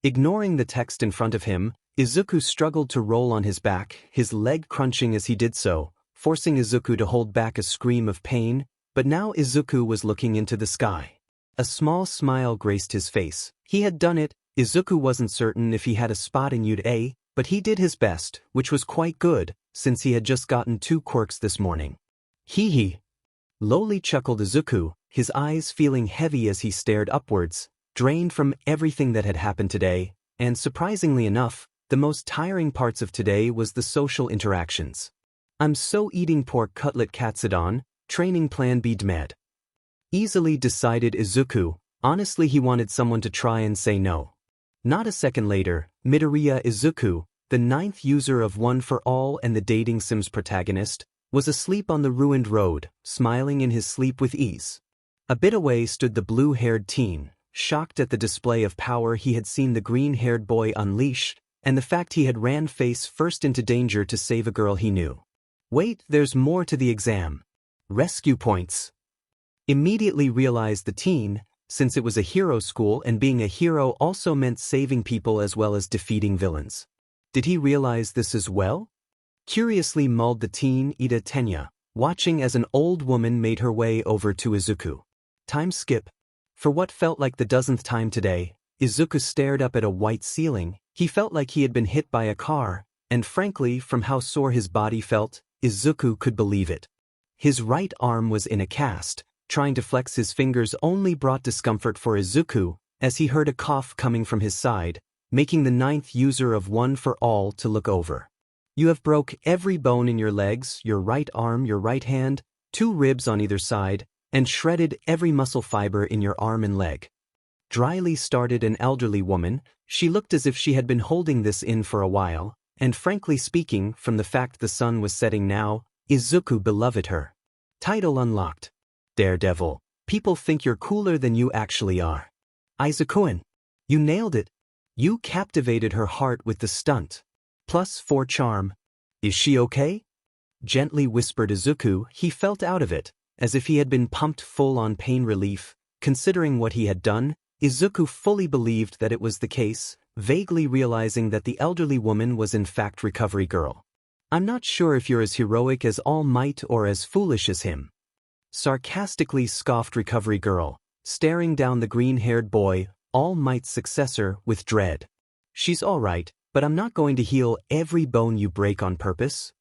Ignoring the text in front of him, Izuku struggled to roll on his back, his leg crunching as he did so, forcing Izuku to hold back a scream of pain, but now Izuku was looking into the sky. A small smile graced his face. He had done it. Izuku wasn't certain if he had a spot in UA, but he did his best, which was quite good, since he had just gotten 2 quirks this morning. Hee hee. Lowly chuckled Izuku, his eyes feeling heavy as he stared upwards, drained from everything that had happened today, and surprisingly enough, the most tiring parts of today was the social interactions. I'm so eating pork cutlet katsudon, training plan B dmed. Easily decided Izuku, honestly he wanted someone to try and say no. Not a second later, Midoriya Izuku, the 9th user of One for All and the dating sims protagonist, was asleep on the ruined road, smiling in his sleep with ease. A bit away stood the blue-haired teen, shocked at the display of power he had seen the green-haired boy unleash, and the fact he had ran face first into danger to save a girl he knew. Wait, there's more to the exam. Rescue points. Immediately realized the teen, since it was a hero school and being a hero also meant saving people as well as defeating villains. Did he realize this as well? Curiously mulled the teen Ida Tenya, watching as an old woman made her way over to Izuku. Time skip. For what felt like the dozenth time today, Izuku stared up at a white ceiling. He felt like he had been hit by a car, and frankly, from how sore his body felt, Izuku could believe it. His right arm was in a cast. Trying to flex his fingers only brought discomfort for Izuku, as he heard a cough coming from his side, making the 9th user of One for All to look over. You have broke every bone in your legs, your right arm, your right hand, 2 ribs on either side, and shredded every muscle fiber in your arm and leg. Dryly started an elderly woman. She looked as if she had been holding this in for a while, and frankly speaking, from the fact the sun was setting now, Izuku beloved her. Title unlocked. Daredevil. People think you're cooler than you actually are. Izukuin. You nailed it. You captivated her heart with the stunt. +4 charm. Is she okay? Gently whispered Izuku. He felt out of it, as if he had been pumped full on pain relief. Considering what he had done, Izuku fully believed that it was the case, vaguely realizing that the elderly woman was in fact Recovery Girl. I'm not sure if you're as heroic as All Might or as foolish as him. Sarcastically scoffed Recovery Girl, staring down the green-haired boy, All Might's successor, with dread. She's all right, but I'm not going to heal every bone you break on purpose.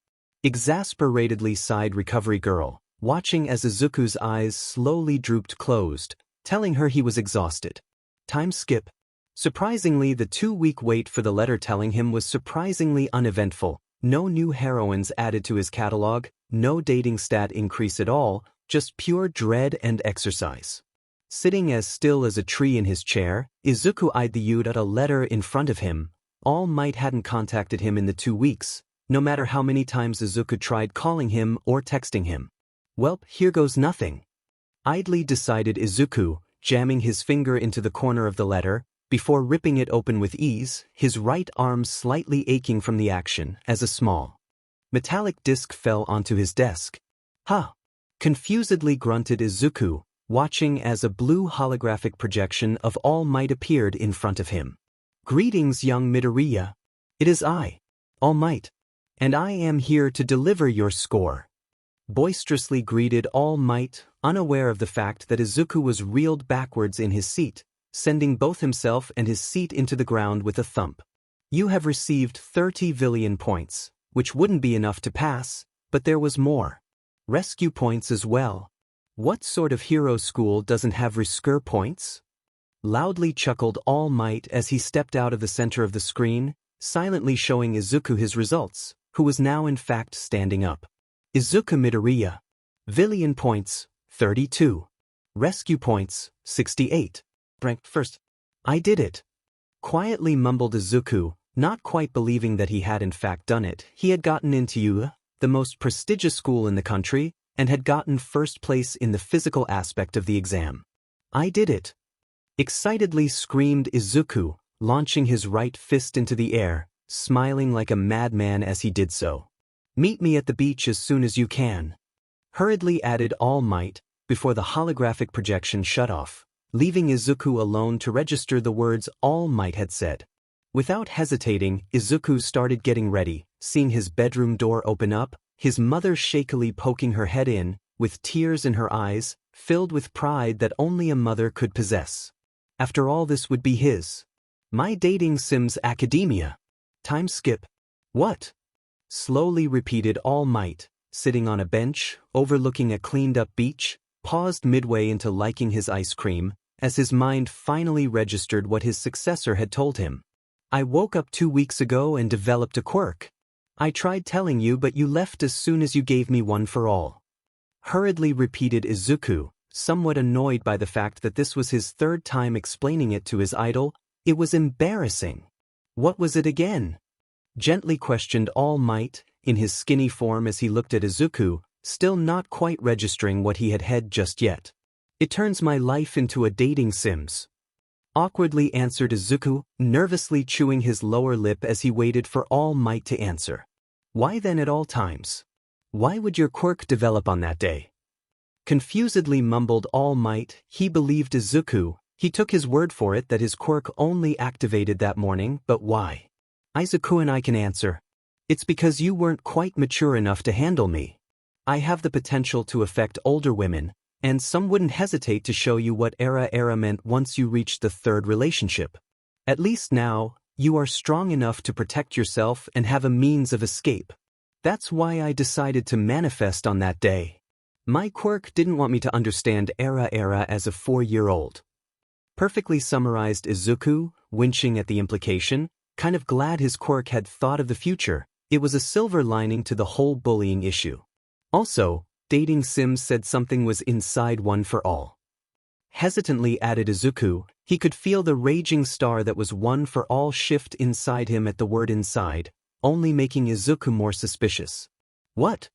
Exasperatedly sighed Recovery Girl, watching as Izuku's eyes slowly drooped closed, telling her he was exhausted. Time skip. Surprisingly, the 2-week wait for the letter telling him was surprisingly uneventful. No new heroines added to his catalog, no dating stat increase at all, just pure dread and exercise. Sitting as still as a tree in his chair, Izuku eyed the youth at a letter in front of him. All Might hadn't contacted him in the 2 weeks, no matter how many times Izuku tried calling him or texting him. Welp, here goes nothing. Idly decided Izuku, jamming his finger into the corner of the letter, before ripping it open with ease, his right arm slightly aching from the action, as a small metallic disc fell onto his desk. Huh! Confusedly grunted Izuku, watching as a blue holographic projection of All Might appeared in front of him. Greetings, young Midoriya. It is I, All Might, and I am here to deliver your score. Boisterously greeted All Might, unaware of the fact that Izuku was reeled backwards in his seat, sending both himself and his seat into the ground with a thump. You have received 30 villion points, which wouldn't be enough to pass, but there was more. Rescue points as well. What sort of hero school doesn't have rescue points? Loudly chuckled All Might as he stepped out of the center of the screen, silently showing Izuku his results, who was now in fact standing up. Izuku Midoriya. Villion points, 32. Rescue points, 68. Ranked first. I did it. Quietly mumbled Izuku, not quite believing that he had in fact done it. He had gotten into the most prestigious school in the country, and had gotten first place in the physical aspect of the exam. I did it. Excitedly screamed Izuku, launching his right fist into the air, smiling like a madman as he did so. Meet me at the beach as soon as you can. Hurriedly added All Might, before the holographic projection shut off, leaving Izuku alone to register the words All Might had said. Without hesitating, Izuku started getting ready, seeing his bedroom door open up, his mother shakily poking her head in, with tears in her eyes, filled with pride that only a mother could possess. After all, this would be his. My dating Sims Academia. Time skip. What? Slowly repeated All Might, sitting on a bench, overlooking a cleaned-up beach, paused midway into liking his ice cream, as his mind finally registered what his successor had told him. I woke up 2 weeks ago and developed a quirk. I tried telling you, but you left as soon as you gave me One for All. Hurriedly repeated Izuku, somewhat annoyed by the fact that this was his 3rd time explaining it to his idol. It was embarrassing. What was it again? Gently questioned All Might, in his skinny form as he looked at Izuku, still not quite registering what he had had just yet. It turns my life into a dating Sims. Awkwardly answered Izuku, nervously chewing his lower lip as he waited for All Might to answer. Why then at all times? Why would your quirk develop on that day? Confusedly mumbled All Might. He believed Izuku. He took his word for it that his quirk only activated that morning, but why? Izuku and I can answer. It's because you weren't quite mature enough to handle me. I have the potential to affect older women, and some wouldn't hesitate to show you what era meant once you reached the 3rd relationship. At least now, you are strong enough to protect yourself and have a means of escape. That's why I decided to manifest on that day. My quirk didn't want me to understand era as a 4-year-old. Perfectly summarized Izuku, winching at the implication, kind of glad his quirk had thought of the future. It was a silver lining to the whole bullying issue. Also, Dating Sims said something was inside one for all. Hesitantly added Izuku, he could feel the raging star that was one for all shift inside him at the word inside, only making Izuku more suspicious. What?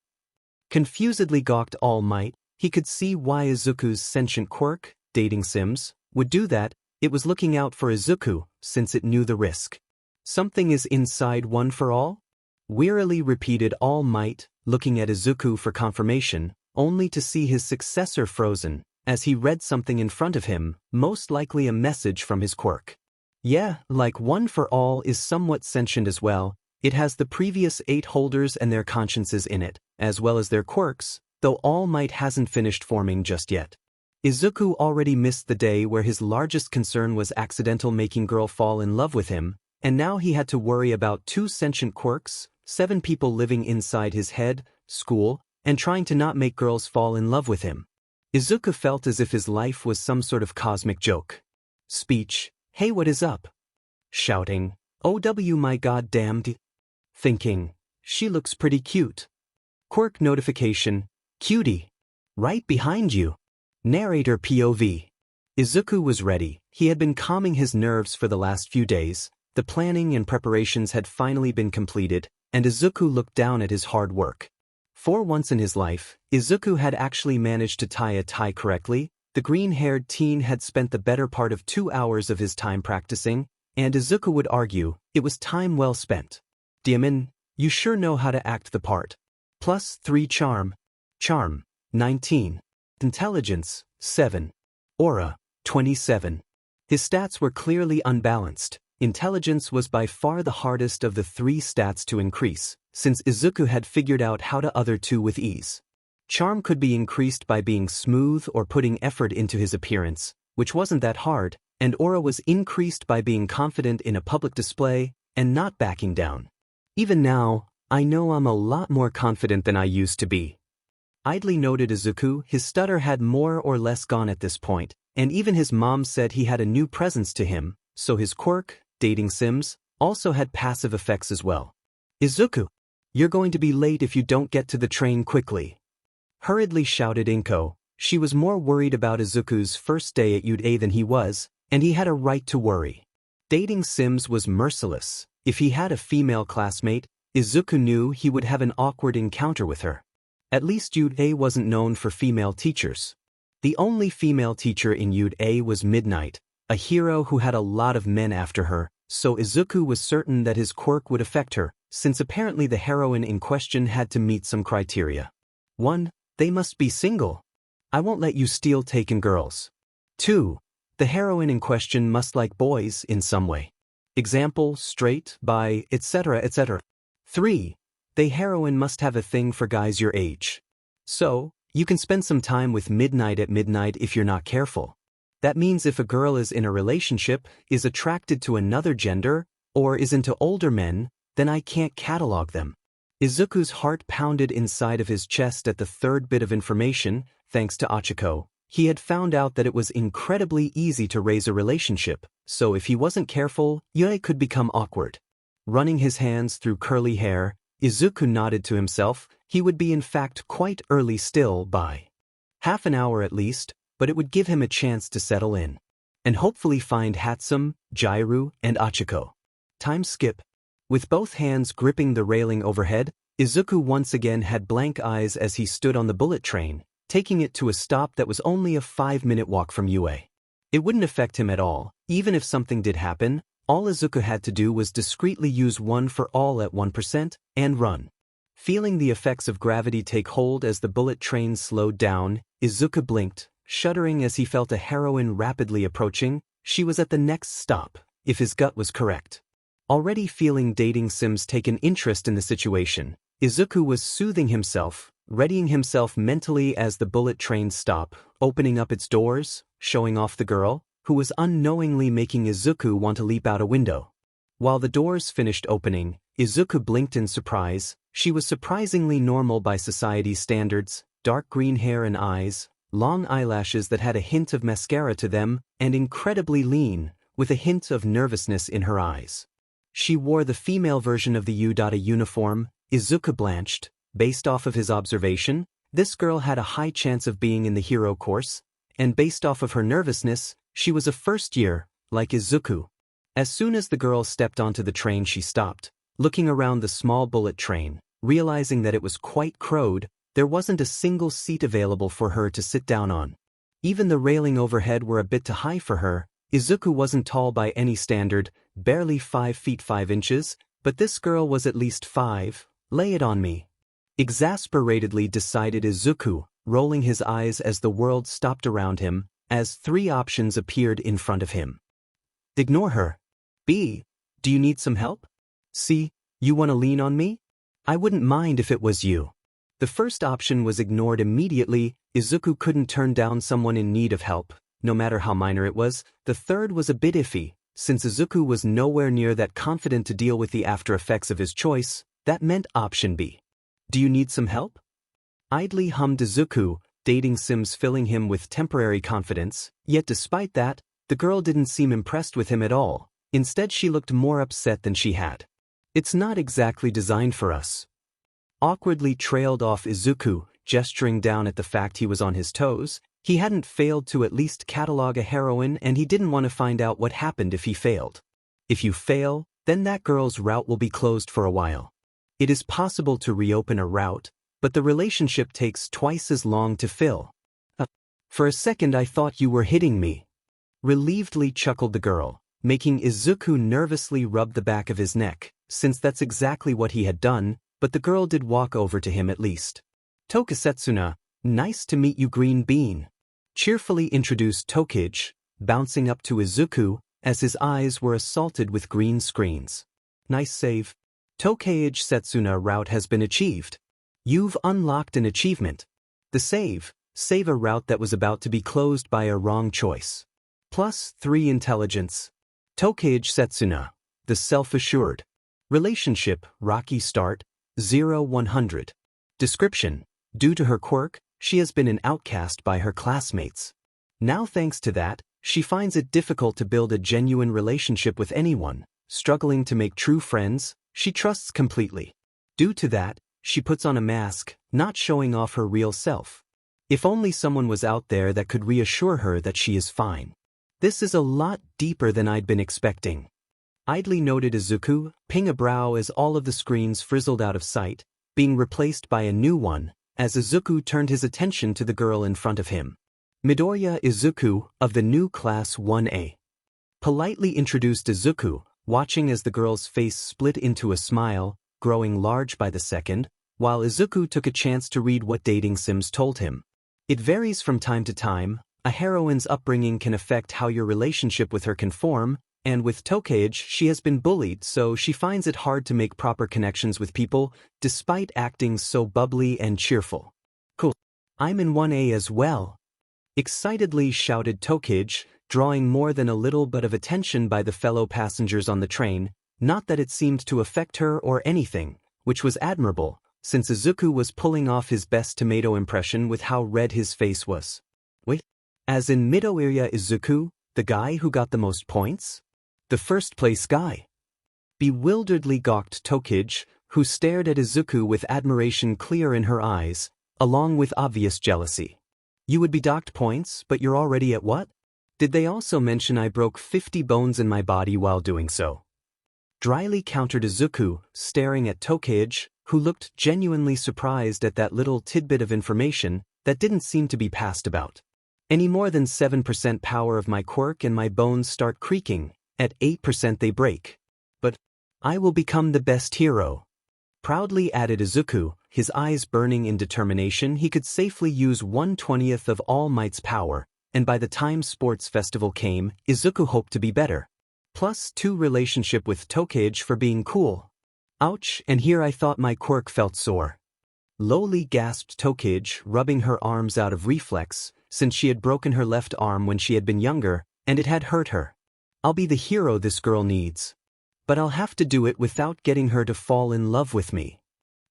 Confusedly gawked All Might. He could see why Izuku's sentient quirk, Dating Sims, would do that. It was looking out for Izuku, since it knew the risk. Something is inside one for all? Wearily repeated All Might, looking at Izuku for confirmation, only to see his successor frozen, as he read something in front of him, most likely a message from his quirk. Yeah, like one for all is somewhat sentient as well. It has the previous 8 holders and their consciences in it, as well as their quirks, though All Might hasn't finished forming just yet. Izuku already missed the day where his largest concern was accidental making girl fall in love with him, and now he had to worry about 2 sentient quirks, 7 people living inside his head, school, and trying to not make girls fall in love with him. Izuku felt as if his life was some sort of cosmic joke. Speech, hey, what is up? Shouting, OW my god damned. Thinking, she looks pretty cute. Quirk notification, cutie. Right behind you. Narrator POV. Izuku was ready. He had been calming his nerves for the last few days. The planning and preparations had finally been completed, and Izuku looked down at his hard work. For once in his life, Izuku had actually managed to tie a tie correctly. The green-haired teen had spent the better part of 2 hours of his time practicing, and Izuku would argue, it was time well spent. Diamond, you sure know how to act the part. +3 charm. Charm, 19. Intelligence, 7. Aura, 27. His stats were clearly unbalanced. Intelligence was by far the hardest of the 3 stats to increase, since Izuku had figured out how to other 2 with ease. Charm could be increased by being smooth or putting effort into his appearance, which wasn't that hard, and Aura was increased by being confident in a public display and not backing down. Even now, I know I'm a lot more confident than I used to be. Idly noted Izuku, his stutter had more or less gone at this point, and even his mom said he had a new presence to him, so his quirk, Dating Sims, also had passive effects as well. Izuku, you're going to be late if you don't get to the train quickly. Hurriedly shouted Inko. She was more worried about Izuku's first day at UA than he was, and he had a right to worry. Dating Sims was merciless. If he had a female classmate, Izuku knew he would have an awkward encounter with her. At least UA wasn't known for female teachers. The only female teacher in UA was Midnight, a hero who had a lot of men after her, so Izuku was certain that his quirk would affect her, since apparently the heroine in question had to meet some criteria. 1. They must be single. I won't let you steal taken girls. 2. The heroine in question must like boys in some way. Example, straight, bi, etc., etc. 3. The heroine must have a thing for guys your age. So, you can spend some time with Midnight at midnight if you're not careful. That means if a girl is in a relationship, is attracted to another gender, or is into older men, then I can't catalog them. Izuku's heart pounded inside of his chest at the 3rd bit of information. Thanks to Achiko, he had found out that it was incredibly easy to raise a relationship, so if he wasn't careful, it could become awkward. Running his hands through curly hair, Izuku nodded to himself. He would be in fact quite early still by half an hour at least, but it would give him a chance to settle in. And hopefully find Hatsum, Jairu, and Achiko. Time skip. With both hands gripping the railing overhead, Izuku once again had blank eyes as he stood on the bullet train, taking it to a stop that was only a 5-minute walk from UA. It wouldn't affect him at all. Even if something did happen, all Izuku had to do was discreetly use one for all at 1% and run. Feeling the effects of gravity take hold as the bullet train slowed down, Izuku blinked, shuddering as he felt a heroine rapidly approaching. She was at the next stop, if his gut was correct. Already feeling Dating Sims take an interest in the situation, Izuku was soothing himself, readying himself mentally as the bullet train stopped, opening up its doors, showing off the girl, who was unknowingly making Izuku want to leap out a window. While the doors finished opening, Izuku blinked in surprise. She was surprisingly normal by society's standards, dark green hair and eyes, long eyelashes that had a hint of mascara to them, and incredibly lean, with a hint of nervousness in her eyes. She wore the female version of the Uda uniform. Izuku blanched. Based off of his observation, this girl had a high chance of being in the hero course, and based off of her nervousness, she was a first year, like Izuku. As soon as the girl stepped onto the train, she stopped, looking around the small bullet train, realizing that it was quite crowded. There wasn't a single seat available for her to sit down on. Even the railing overhead were a bit too high for her. Izuku wasn't tall by any standard, barely 5 feet 5 inches, but this girl was at least 5. Lay it on me. Exasperatedly decided Izuku, rolling his eyes as the world stopped around him, as 3 options appeared in front of him. Ignore her. B. Do you need some help? C. You want to lean on me? I wouldn't mind if it was you. The first option was ignored immediately. Izuku couldn't turn down someone in need of help, no matter how minor it was. The third was a bit iffy. Since Izuku was nowhere near that confident to deal with the after effects of his choice, that meant option B. Do you need some help? Idly hummed Izuku, dating sims filling him with temporary confidence, yet despite that, the girl didn't seem impressed with him at all. Instead, she looked more upset than she had. It's not exactly designed for us. Awkwardly trailed off Izuku, gesturing down at the fact he was on his toes. He hadn't failed to at least catalog a heroine, and he didn't want to find out what happened if he failed. If you fail, then that girl's route will be closed for a while. It is possible to reopen a route, but the relationship takes twice as long to fill. For a second I thought you were hitting me. Relievedly chuckled the girl, making Izuku nervously rub the back of his neck, since that's exactly what he had done, but the girl did walk over to him at least. Tokisetsuna, nice to meet you, Green Bean. Cheerfully introduced Tokage, bouncing up to Izuku, as his eyes were assaulted with green screens. Nice save. Tokage Setsuna route has been achieved. You've unlocked an achievement. The save a route that was about to be closed by a wrong choice. +3 intelligence. Tokage Setsuna, the self-assured. Relationship, rocky start, 0-100. Description, due to her quirk, she has been an outcast by her classmates. Now thanks to that, she finds it difficult to build a genuine relationship with anyone, struggling to make true friends. She trusts completely. Due to that, she puts on a mask, not showing off her real self. If only someone was out there that could reassure her that she is fine. This is a lot deeper than I'd been expecting. Idly noted Izuku, ping a brow as all of the screens frizzled out of sight, being replaced by a new one, as Izuku turned his attention to the girl in front of him. Midoriya Izuku, of the new Class 1A. Politely introduced Izuku, watching as the girl's face split into a smile, growing large by the second, while Izuku took a chance to read what dating sims told him. It varies from time to time. A heroine's upbringing can affect how your relationship with her can form, and with Tokage, she has been bullied, so she finds it hard to make proper connections with people, despite acting so bubbly and cheerful. Cool. I'm in 1A as well. Excitedly shouted Tokage, drawing more than a little bit of attention by the fellow passengers on the train, not that it seemed to affect her or anything, which was admirable, since Izuku was pulling off his best tomato impression with how red his face was. Wait, as in Midoriya Izuku, the guy who got the most points? The first place guy. Bewilderedly gawked Tokage, who stared at Izuku with admiration clear in her eyes, along with obvious jealousy. You would be docked points, but you're already at what? Did they also mention I broke 50 bones in my body while doing so? Dryly countered Izuku, staring at Tokage, who looked genuinely surprised at that little tidbit of information that didn't seem to be passed about. Any more than 7% power of my quirk and my bones start creaking, at 8% they break. But I will become the best hero. Proudly added Izuku, his eyes burning in determination. He could safely use 1/20th of All Might's power, and by the time sports festival came, Izuku hoped to be better. +2 relationship with Tokage for being cool. Ouch, and here I thought my quirk felt sore. Lowly gasped Tokage, rubbing her arms out of reflex, since she had broken her left arm when she had been younger, and it had hurt her. I'll be the hero this girl needs. but I'll have to do it without getting her to fall in love with me.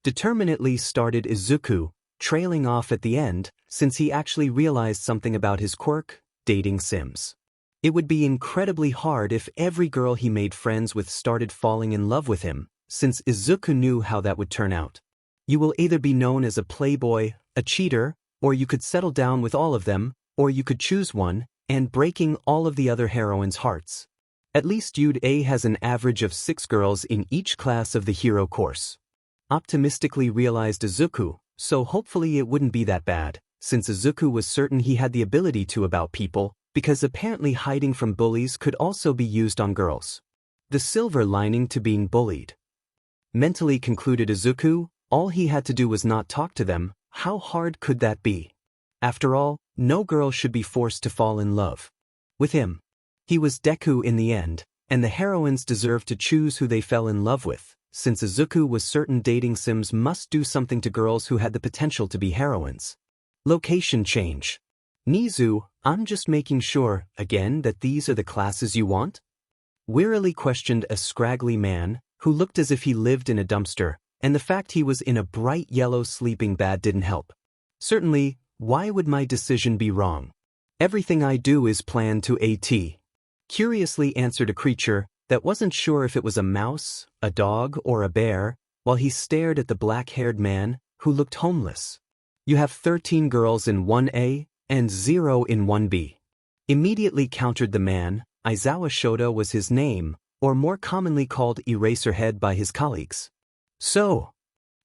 Determinedly started Izuku, trailing off at the end, since he actually realized something about his quirk, dating sims. It would be incredibly hard if every girl he made friends with started falling in love with him, since Izuku knew how that would turn out. You will either be known as a playboy, a cheater, or you could settle down with all of them, or you could choose one, and breaking all of the other heroines' hearts. At least Yude A has an average of 6 girls in each class of the hero course. Optimistically realized Izuku, so hopefully it wouldn't be that bad, since Izuku was certain he had the ability to about people, because apparently hiding from bullies could also be used on girls. The silver lining to being bullied. Mentally concluded Izuku, all he had to do was not talk to them. How hard could that be? After all, no girl should be forced to fall in love with him. He was Deku in the end, and the heroines deserved to choose who they fell in love with, since Izuku was certain dating sims must do something to girls who had the potential to be heroines. Location change. Nizu, I'm just making sure, again, that these are the classes you want? Wearily questioned a scraggly man, who looked as if he lived in a dumpster, and the fact he was in a bright yellow sleeping bag didn't help. Certainly, why would my decision be wrong? Everything I do is planned to a T. Curiously answered a creature that wasn't sure if it was a mouse, a dog, or a bear, while he stared at the black-haired man, who looked homeless. You have 13 girls in 1A, and 0 in 1B. Immediately countered the man. Aizawa Shoda was his name, or more commonly called Eraserhead by his colleagues. So?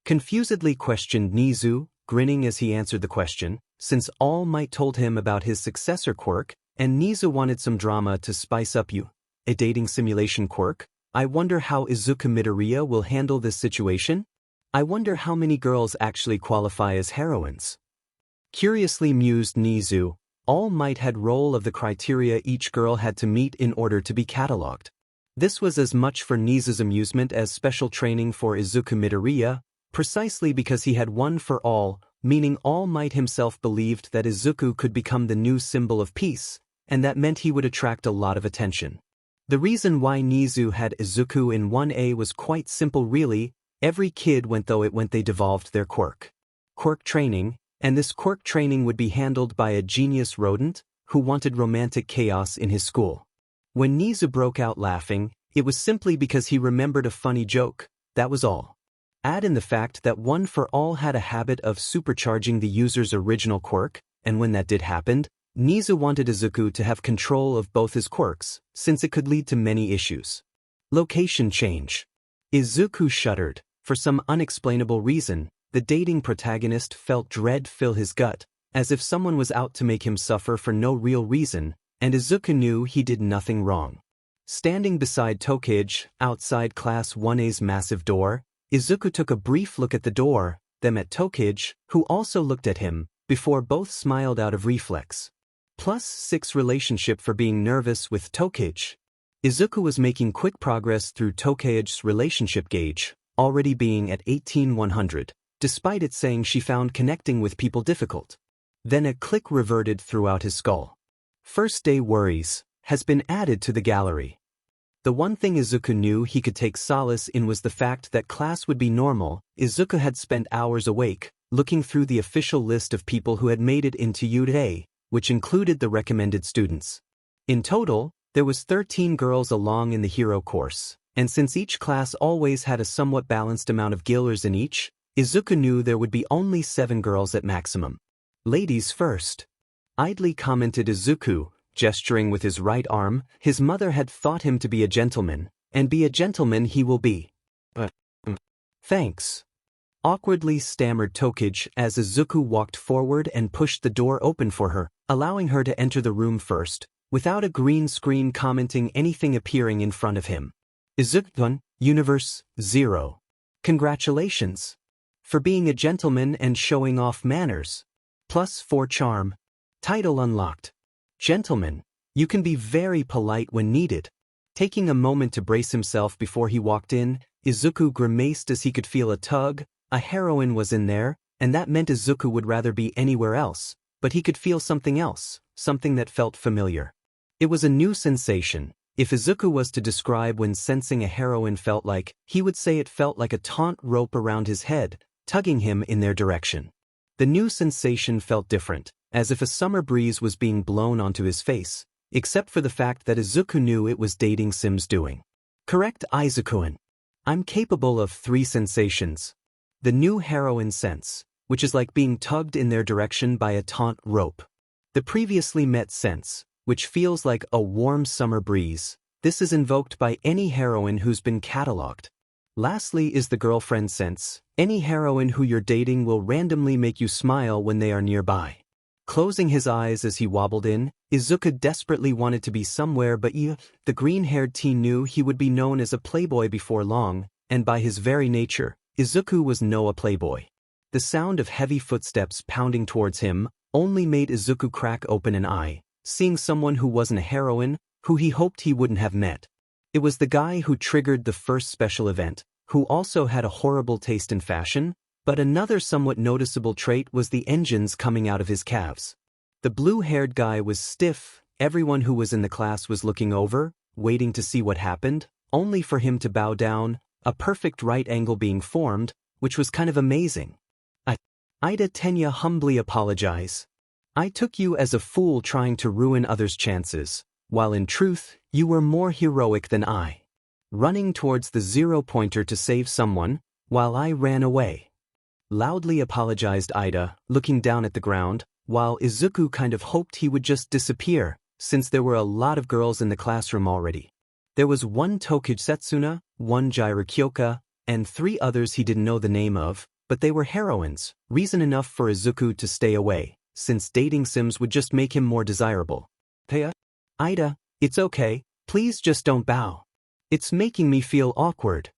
Confusedly questioned Nizu, grinning as he answered the question, since All Might told him about his successor quirk, and Nizu wanted some drama to spice up a dating simulation quirk. I wonder how Izuku Midoriya will handle this situation? I wonder how many girls actually qualify as heroines. Curiously mused Nizu, All Might had role of the criteria each girl had to meet in order to be catalogued. This was as much for Nizu's amusement as special training for Izuku Midoriya, precisely because he had one for all, meaning All Might himself believed that Izuku could become the new symbol of peace, and that meant he would attract a lot of attention. The reason why Nizu had Izuku in 1A was quite simple really. Every kid went they devolved their quirk. Quirk training, and this quirk training would be handled by a genius rodent who wanted romantic chaos in his school. When Nizu broke out laughing, it was simply because he remembered a funny joke, that was all. Add in the fact that One for All had a habit of supercharging the user's original quirk, and when that did happen, Nizu wanted Izuku to have control of both his quirks, since it could lead to many issues. Location change. Izuku shuddered. For some unexplainable reason, the dating protagonist felt dread fill his gut, as if someone was out to make him suffer for no real reason, and Izuku knew he did nothing wrong. Standing beside Tokage, outside Class 1A's massive door, Izuku took a brief look at the door, then at Tokage, who also looked at him, before both smiled out of reflex. +6 relationship for being nervous with Tokage. Izuku was making quick progress through Tokage's relationship gauge, already being at 18,100, despite it saying she found connecting with people difficult. Then a click reverted throughout his skull. First day worries has been added to the gallery. The one thing Izuku knew he could take solace in was the fact that class would be normal. Izuku had spent hours awake, looking through the official list of people who had made it into Yude A, which included the recommended students. In total, there was 13 girls along in the hero course, and since each class always had a somewhat balanced amount of gillers in each, Izuku knew there would be only 7 girls at maximum. Ladies first. Idly commented Izuku, gesturing with his right arm. His mother had thought him to be a gentleman, and be a gentleman he will be. Thanks. Awkwardly stammered Tokage as Izuku walked forward and pushed the door open for her, allowing her to enter the room first, without a green screen commenting anything appearing in front of him. Izuku, Universe 0. Congratulations. For being a gentleman and showing off manners. +4 charm. Title unlocked. Gentleman. You can be very polite when needed. Taking a moment to brace himself before he walked in, Izuku grimaced as he could feel a tug. A heroine was in there, and that meant Izuku would rather be anywhere else, but he could feel something else, something that felt familiar. It was a new sensation. If Izuku was to describe when sensing a heroine felt like, he would say it felt like a taut rope around his head, tugging him in their direction. The new sensation felt different, as if a summer breeze was being blown onto his face, except for the fact that Izuku knew it was dating Sim's doing. Correct, Izuku-an. I'm capable of 3 sensations. The new heroine sense, which is like being tugged in their direction by a taut rope. The previously met sense, which feels like a warm summer breeze. This is invoked by any heroine who's been catalogued. Lastly is the girlfriend sense. Any heroine who you're dating will randomly make you smile when they are nearby. Closing his eyes as he wobbled in, Izuku desperately wanted to be somewhere but the green-haired teen knew he would be known as a playboy before long, and by his very nature, Izuku was a playboy. The sound of heavy footsteps pounding towards him only made Izuku crack open an eye, seeing someone who wasn't a heroine, who he hoped he wouldn't have met. It was the guy who triggered the first special event, who also had a horrible taste in fashion, but another somewhat noticeable trait was the engines coming out of his calves. The blue-haired guy was stiff, everyone who was in the class was looking over, waiting to see what happened, only for him to bow down, a perfect right angle being formed, which was kind of amazing. Ida Tenya humbly apologize. I took you as a fool trying to ruin others' chances, while in truth, you were more heroic than I. Running towards the 0-pointer to save someone, while I ran away. Loudly apologized Ida, looking down at the ground, while Izuku kind of hoped he would just disappear, since there were a lot of girls in the classroom already. There was 1 Tokage Setsuna, 1 Jirokyoka, and 3 others he didn't know the name of, but they were heroines, reason enough for Izuku to stay away, since dating Sims would just make him more desirable. Ida, it's okay, please just don't bow. It's making me feel awkward.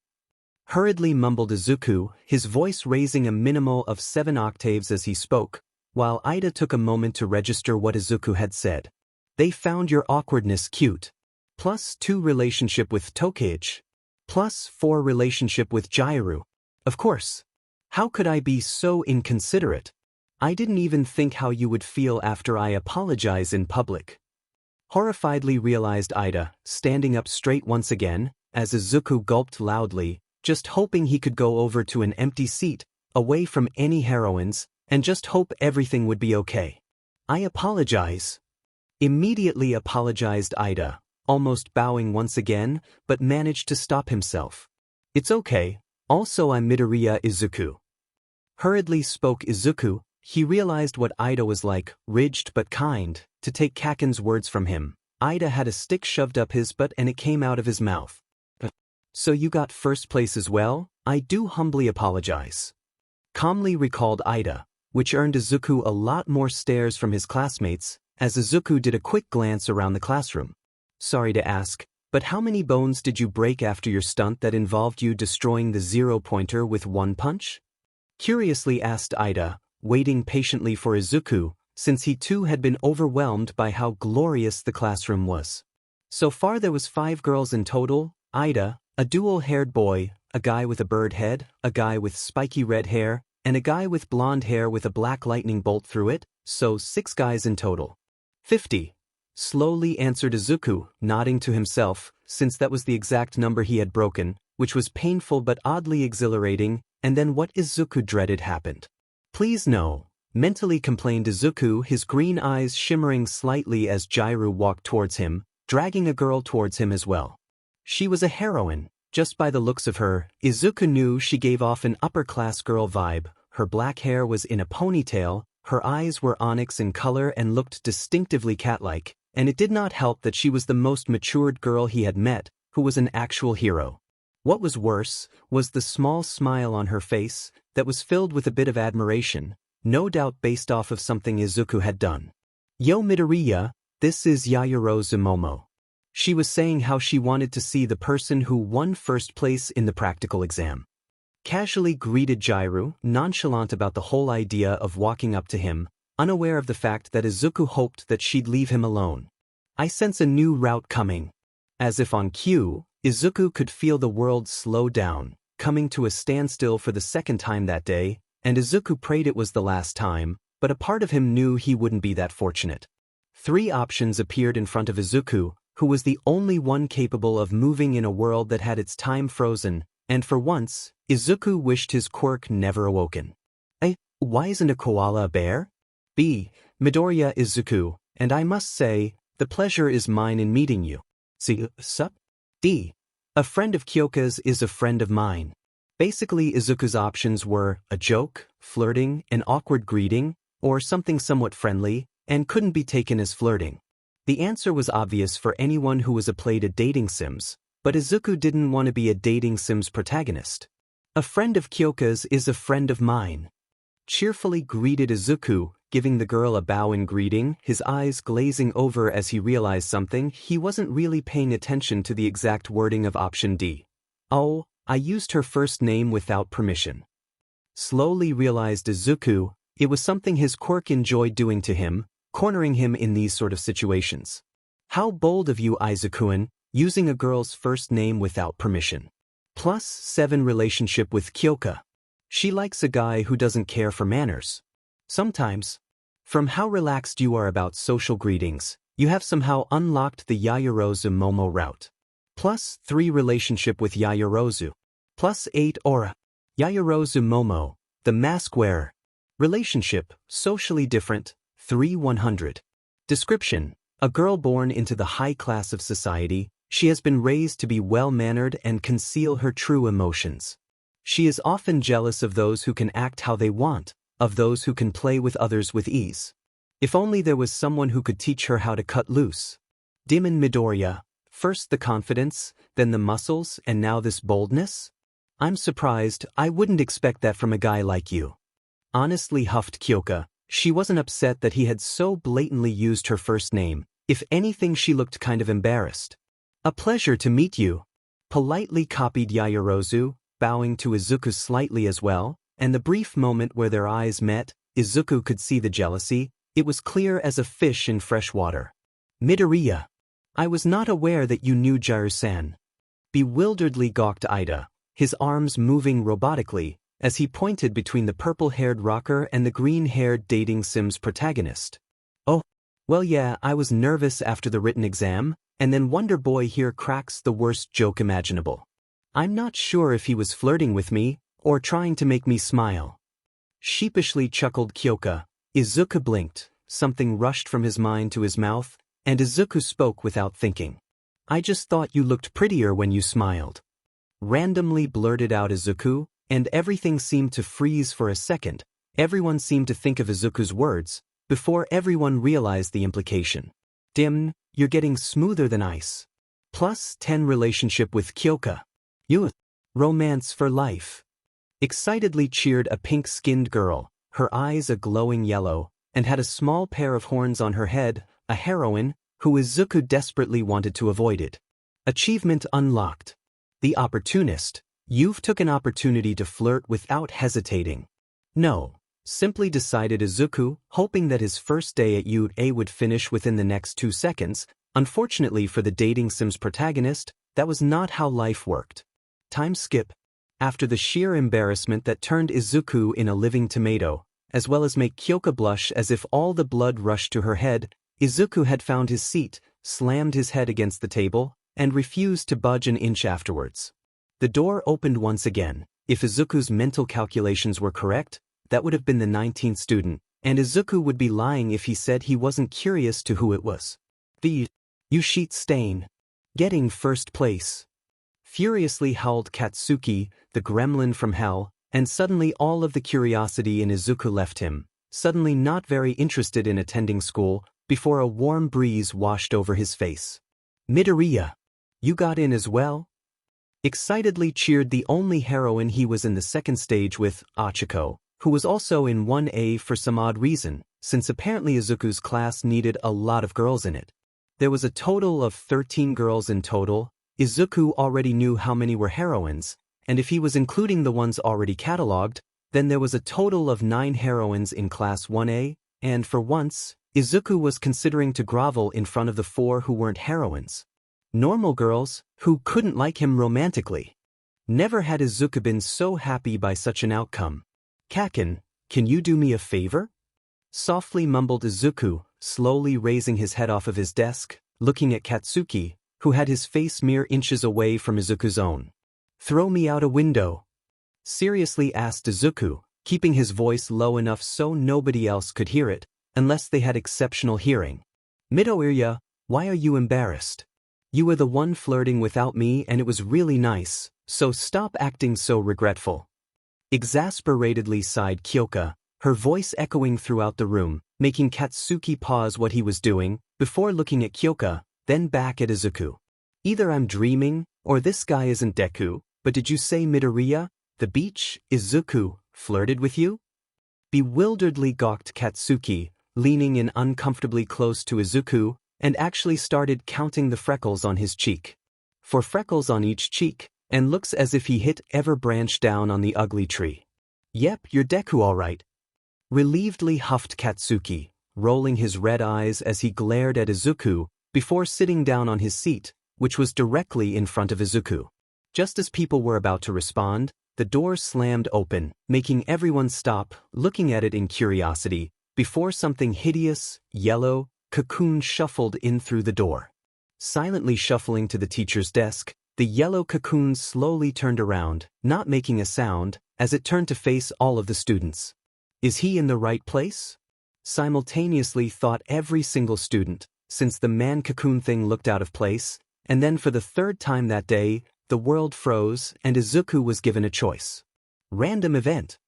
Hurriedly mumbled Izuku, his voice raising a minimal of 7 octaves as he spoke, while Ida took a moment to register what Izuku had said. They found your awkwardness cute. +2 relationship with Tokage. +4 relationship with Jiru. Of course. How could I be so inconsiderate? I didn't even think how you would feel after I apologize in public. Horrifiedly realized Ida, standing up straight once again, as Izuku gulped loudly, just hoping he could go over to an empty seat, away from any heroines, and just hope everything would be okay. I apologize. Immediately apologized Ida, almost bowing once again, but managed to stop himself. It's okay, also I'm Midoriya Izuku. Hurriedly spoke Izuku. He realized what Ida was like, ridged but kind, to take Kaken's words from him. Ida had a stick shoved up his butt and it came out of his mouth. So you got first place as well? I do humbly apologize. Calmly recalled Ida, which earned Izuku a lot more stares from his classmates, as Izuku did a quick glance around the classroom. Sorry to ask, but how many bones did you break after your stunt that involved you destroying the 0-pointer with 1 punch? Curiously asked Ida, waiting patiently for Izuku, since he too had been overwhelmed by how glorious the classroom was. So far there was 5 girls in total, Ida, a dual-haired boy, a guy with a bird head, a guy with spiky red hair, and a guy with blonde hair with a black lightning bolt through it, so 6 guys in total. 50. Slowly answered Izuku, nodding to himself, since that was the exact number he had broken, which was painful but oddly exhilarating, and then what Izuku dreaded happened. Please no, mentally complained Izuku, his green eyes shimmering slightly as Jiru walked towards him, dragging a girl towards him as well. She was a heroine. Just by the looks of her, Izuku knew she gave off an upper-class girl vibe. Her black hair was in a ponytail, her eyes were onyx in color and looked distinctively cat-like, and it did not help that she was the most matured girl he had met, who was an actual hero. What was worse was the small smile on her face that was filled with a bit of admiration, no doubt based off of something Izuku had done. Yo Midoriya, this is Yayoro Zumomo. She was saying how she wanted to see the person who won first place in the practical exam. Casually greeted Jiru, nonchalant about the whole idea of walking up to him, unaware of the fact that Izuku hoped that she'd leave him alone. I sense a new route coming. As if on cue, Izuku could feel the world slow down, coming to a standstill for the second time that day, and Izuku prayed it was the last time, but a part of him knew he wouldn't be that fortunate. 3 options appeared in front of Izuku, who was the only one capable of moving in a world that had its time frozen, and for once, Izuku wished his quirk never awoken. A. Why isn't a koala a bear? B. Midoriya Izuku, and I must say, the pleasure is mine in meeting you. See, sup? D. A friend of Kyoka's is a friend of mine. Basically, Izuku's options were a joke, flirting, an awkward greeting, or something somewhat friendly, and couldn't be taken as flirting. The answer was obvious for anyone who was played a dating sims, but Izuku didn't want to be a dating sims protagonist. A friend of Kyoka's is a friend of mine. Cheerfully greeted Izuku, giving the girl a bow in greeting, his eyes glazing over as he realized something. He wasn't really paying attention to the exact wording of option D. Oh, I used her first name without permission. Slowly realized Izuku, it was something his quirk enjoyed doing to him, cornering him in these sort of situations. How bold of you, Izuku-an, using a girl's first name without permission. +7 relationship with Kyoka. She likes a guy who doesn't care for manners. Sometimes. From how relaxed you are about social greetings, you have somehow unlocked the Yaoyorozu Momo route. +3 relationship with Yaoyorozu. +8 aura. Yaoyorozu Momo, the mask wearer. Relationship, socially different, 3-100. Description, a girl born into the high class of society, she has been raised to be well-mannered and conceal her true emotions. She is often jealous of those who can act how they want, of those who can play with others with ease. If only there was someone who could teach her how to cut loose. Demon Midoriya, first the confidence, then the muscles, and now this boldness? I'm surprised, I wouldn't expect that from a guy like you. Honestly, huffed Kyoka. She wasn't upset that he had so blatantly used her first name. If anything, she looked kind of embarrassed. A pleasure to meet you. Politely copied Yaoyorozu, bowing to Izuku slightly as well, and the brief moment where their eyes met, Izuku could see the jealousy. It was clear as a fish in fresh water. Midoriya. I was not aware that you knew Jiru-san. Bewilderedly gawked Ida, his arms moving robotically, as he pointed between the purple-haired rocker and the green-haired dating sims protagonist. Oh, well yeah, I was nervous after the written exam, and then Wonder Boy here cracks the worst joke imaginable. I'm not sure if he was flirting with me, or trying to make me smile. Sheepishly chuckled Kyoka. Izuku blinked, something rushed from his mind to his mouth, and Izuku spoke without thinking. I just thought you looked prettier when you smiled. Randomly blurted out Izuku, and everything seemed to freeze for a second. Everyone seemed to think of Izuku's words, before everyone realized the implication. Dim, you're getting smoother than ice. +10 relationship with Kyoka. You. Romance for life. Excitedly cheered a pink-skinned girl, her eyes a glowing yellow, and had a small pair of horns on her head, a heroine, who Izuku desperately wanted to avoid it. Achievement unlocked. The opportunist. You've took an opportunity to flirt without hesitating. No, simply decided Izuku, hoping that his first day at UA would finish within the next 2 seconds. Unfortunately for the dating sims protagonist, that was not how life worked. Time skip. After the sheer embarrassment that turned Izuku in a living tomato, as well as make Kyoka blush as if all the blood rushed to her head, Izuku had found his seat, slammed his head against the table, and refused to budge an inch afterwards. The door opened once again. If Izuku's mental calculations were correct, that would have been the 19th student, and Izuku would be lying if he said he wasn't curious to who it was. The Yushite stain. Getting first place. Furiously howled Katsuki, the gremlin from hell, and suddenly all of the curiosity in Izuku left him, suddenly not very interested in attending school, before a warm breeze washed over his face. Midoriya. You got in as well? Excitedly cheered the only heroine he was in the second stage with, Achiko, who was also in 1A for some odd reason, since apparently Izuku's class needed a lot of girls in it. There was a total of 13 girls in total. Izuku already knew how many were heroines, and if he was including the ones already catalogued, then there was a total of 9 heroines in Class 1A, and for once, Izuku was considering to grovel in front of the 4 who weren't heroines. Normal girls, who couldn't like him romantically. Never had Izuku been so happy by such an outcome. Kaken, can you do me a favor? Softly mumbled Izuku, slowly raising his head off of his desk. looking at Katsuki, who had his face mere inches away from Izuku's own. "Throw me out a window?" seriously asked Izuku, keeping his voice low enough so nobody else could hear it, unless they had exceptional hearing. "Midoriya, why are you embarrassed? You were the one flirting without me and it was really nice, so stop acting so regretful." Exasperatedly sighed Kyoka, her voice echoing throughout the room, making Katsuki pause what he was doing, before looking at Kyoka, then back at Izuku. "Either I'm dreaming, or this guy isn't Deku, but did you say Midoriya, the beach, Izuku, flirted with you?" Bewilderedly gawked Katsuki, leaning in uncomfortably close to Izuku, and actually started counting the freckles on his cheek. 4 freckles on each cheek, and looks as if he hit every branch down on the ugly tree. "Yep, you're Deku all right." Relievedly huffed Katsuki, rolling his red eyes as he glared at Izuku, before sitting down on his seat, which was directly in front of Izuku. Just as people were about to respond, the door slammed open, making everyone stop, looking at it in curiosity, before something hideous, yellow, cocoon shuffled in through the door. Silently shuffling to the teacher's desk, the yellow cocoon slowly turned around, not making a sound, as it turned to face all of the students. "Is he in the right place?" simultaneously thought every single student, since the man cocoon thing looked out of place, and then for the 3rd time that day, the world froze and Izuku was given a choice. Random event.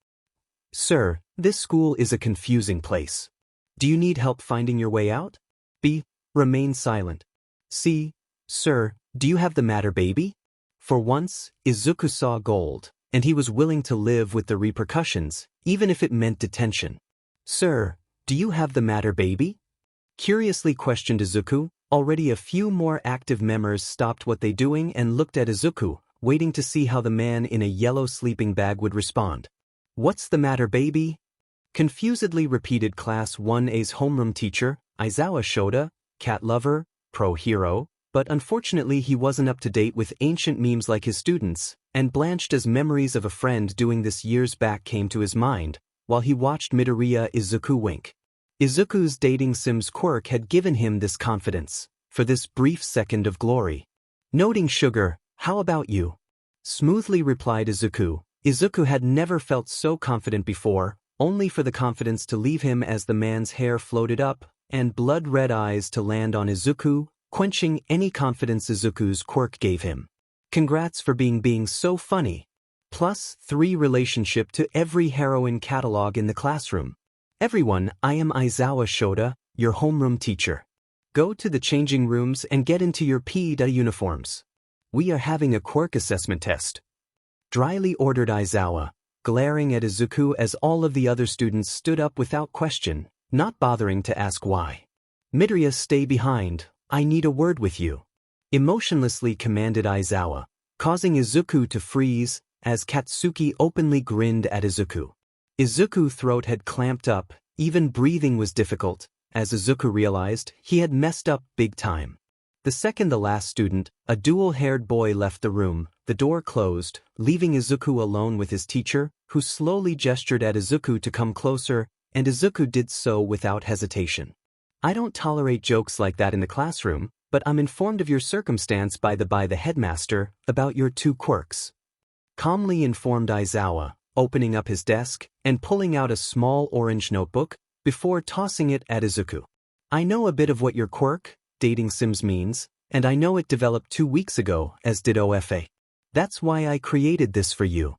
"Sir, this school is a confusing place. Do you need help finding your way out?" B. Remain silent. C. "Sir, do you have the matter baby?" For once, Izuku saw gold, and he was willing to live with the repercussions, even if it meant detention. "Sir, do you have the matter baby?" curiously questioned Izuku. Already a few more active members stopped what they doing and looked at Izuku, waiting to see how the man in a yellow sleeping bag would respond. "What's the matter baby?" confusedly repeated Class 1A's homeroom teacher, Aizawa Shoda, cat lover, pro-hero, but unfortunately he wasn't up to date with ancient memes like his students, and blanched as memories of a friend doing this years back came to his mind, while he watched Midoriya Izuku wink. Izuku's dating Sim's Quirk had given him this confidence, for this brief second of glory. Noting sugar, "How about you?" smoothly replied Izuku. Izuku had never felt so confident before, only for the confidence to leave him as the man's hair floated up, and blood-red eyes to land on Izuku, quenching any confidence Izuku's Quirk gave him. "Congrats for being so funny. +3 relationship to every heroine catalog in the classroom. Everyone, I am Aizawa Shoda, your homeroom teacher. Go to the changing rooms and get into your PE uniforms. We are having a Quirk assessment test." Dryly ordered Aizawa, glaring at Izuku as all of the other students stood up without question, not bothering to ask why. "Midoriya, stay behind, I need a word with you," emotionlessly commanded Aizawa, causing Izuku to freeze, as Katsuki openly grinned at Izuku. Izuku's throat had clamped up, even breathing was difficult, as Izuku realized he had messed up big time. The second the last student, a dual-haired boy, left the room, the door closed, leaving Izuku alone with his teacher, who slowly gestured at Izuku to come closer, and Izuku did so without hesitation. "I don't tolerate jokes like that in the classroom, but I'm informed of your circumstance by the headmaster about your 2 quirks," calmly informed Aizawa, opening up his desk and pulling out a small orange notebook before tossing it at Izuku. "I know a bit of what your quirk, dating Sims, means, and I know it developed 2 weeks ago, as did OFA. That's why I created this for you,"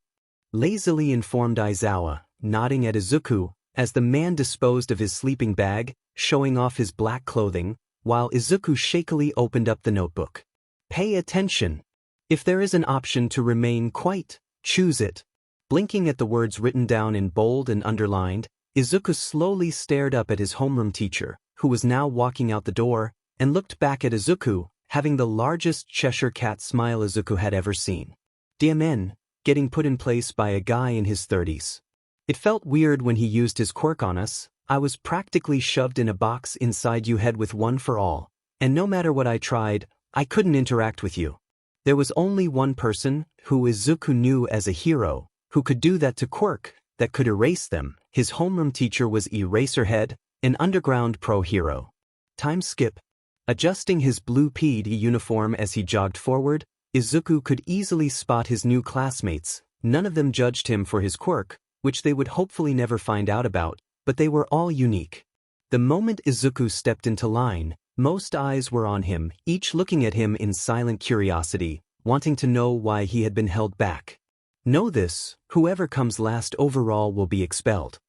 lazily informed Aizawa, nodding at Izuku, as the man disposed of his sleeping bag, showing off his black clothing, while Izuku shakily opened up the notebook. "Pay attention. If there is an option to remain quiet, choose it." Blinking at the words written down in bold and underlined, Izuku slowly stared up at his homeroom teacher, who was now walking out the door, and looked back at Izuku, having the largest Cheshire cat smile Izuku had ever seen. "DMN, getting put in place by a guy in his 30s. It felt weird when he used his quirk on us. I was practically shoved in a box inside you head with one for all, and no matter what I tried, I couldn't interact with you. There was only one person, who Izuku knew as a hero, who could do that to Quirk, that could erase them. His homeroom teacher was Eraserhead, an underground pro-hero. Time skip. Adjusting his blue PD uniform as he jogged forward, Izuku could easily spot his new classmates. None of them judged him for his quirk, which they would hopefully never find out about, but they were all unique. The moment Izuku stepped into line, most eyes were on him, each looking at him in silent curiosity, wanting to know why he had been held back. Know this, whoever comes last overall will be expelled.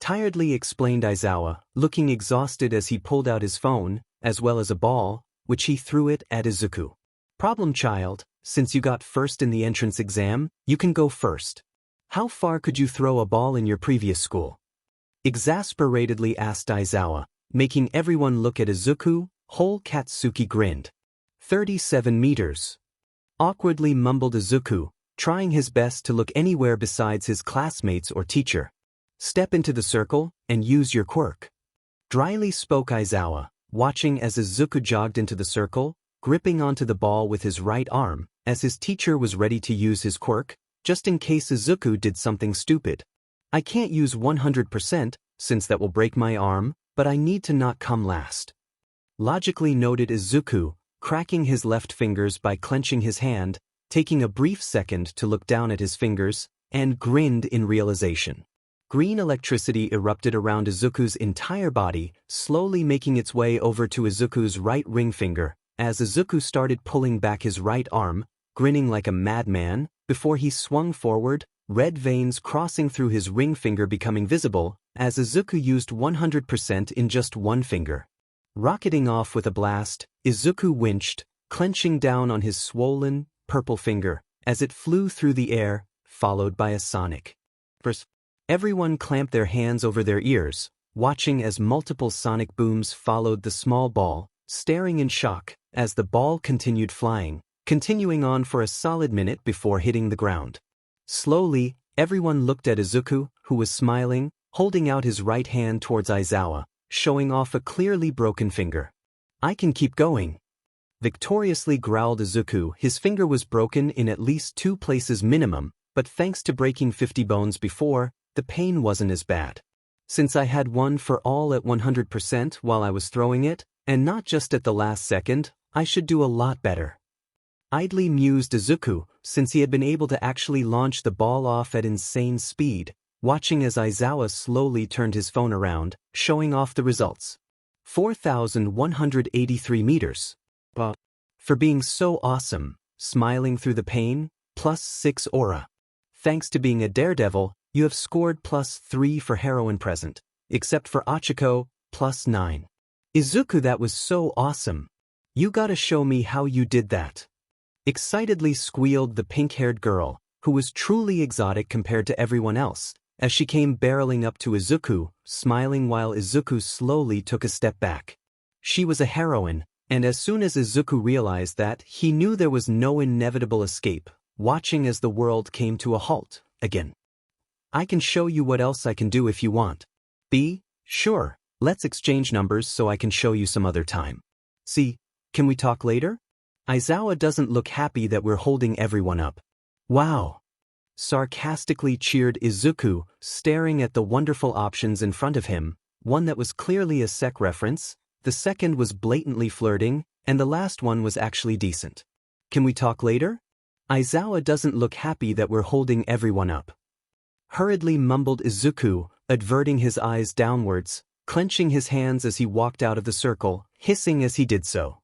Tiredly explained Aizawa, looking exhausted as he pulled out his phone, as well as a ball, which he threw it at Izuku. Problem child, since you got first in the entrance exam, you can go first. How far could you throw a ball in your previous school? Exasperatedly asked Aizawa, making everyone look at Izuku. Whole Katsuki grinned. 37 meters. Awkwardly mumbled Izuku, trying his best to look anywhere besides his classmates or teacher. Step into the circle, and use your quirk. Dryly spoke Aizawa, watching as Izuku jogged into the circle, gripping onto the ball with his right arm, as his teacher was ready to use his quirk, just in case Izuku did something stupid. I can't use 100%, since that will break my arm, but I need to not come last. Logically noted Izuku, cracking his left fingers by clenching his hand, taking a brief second to look down at his fingers, and grinned in realization. Green electricity erupted around Izuku's entire body, slowly making its way over to Izuku's right ring finger, as Izuku started pulling back his right arm, grinning like a madman, before he swung forward, red veins crossing through his ring finger becoming visible, as Izuku used 100% in just one finger. Rocketing off with a blast, Izuku winched, clenching down on his swollen, purple finger, as it flew through the air, followed by a sonic burst. Everyone clamped their hands over their ears, watching as multiple sonic booms followed the small ball, staring in shock, as the ball continued flying, continuing on for a solid minute before hitting the ground. Slowly, everyone looked at Izuku, who was smiling, holding out his right hand towards Aizawa, showing off a clearly broken finger. I can keep going. Victoriously growled Izuku. His finger was broken in at least 2 places minimum, but thanks to breaking 50 bones before, the pain wasn't as bad. Since I had one for all at 100% while I was throwing it, and not just at the last second, I should do a lot better. Idly mused Izuku, since he had been able to actually launch the ball off at insane speed, watching as Aizawa slowly turned his phone around, showing off the results. 4,183 meters. But for being so awesome, smiling through the pain, +6 aura. Thanks to being a daredevil, you have scored +3 for heroine present, except for Achiko, +9. Izuku, that was so awesome. You gotta show me how you did that. Excitedly squealed the pink-haired girl, who was truly exotic compared to everyone else, as she came barreling up to Izuku, smiling while Izuku slowly took a step back. She was a heroine, and as soon as Izuku realized that, he knew there was no inevitable escape, watching as the world came to a halt, again. I can show you what else I can do if you want. Sure, let's exchange numbers so I can show you some other time. See, can we talk later? Aizawa doesn't look happy that we're holding everyone up. Wow! Sarcastically cheered Izuku, staring at the wonderful options in front of him, one that was clearly a sec reference, the second was blatantly flirting, and the last one was actually decent. Can we talk later? Aizawa doesn't look happy that we're holding everyone up. Hurriedly mumbled Izuku, averting his eyes downwards, clenching his hands as he walked out of the circle, hissing as he did so.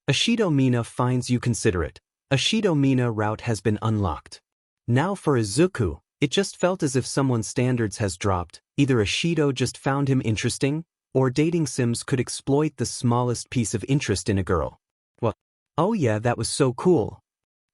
Ashido Mina finds you considerate. Ashido Mina route has been unlocked. Now for Izuku, it just felt as if someone's standards has dropped. Either Ashido just found him interesting, or dating sims could exploit the smallest piece of interest in a girl. What? Oh yeah, that was so cool.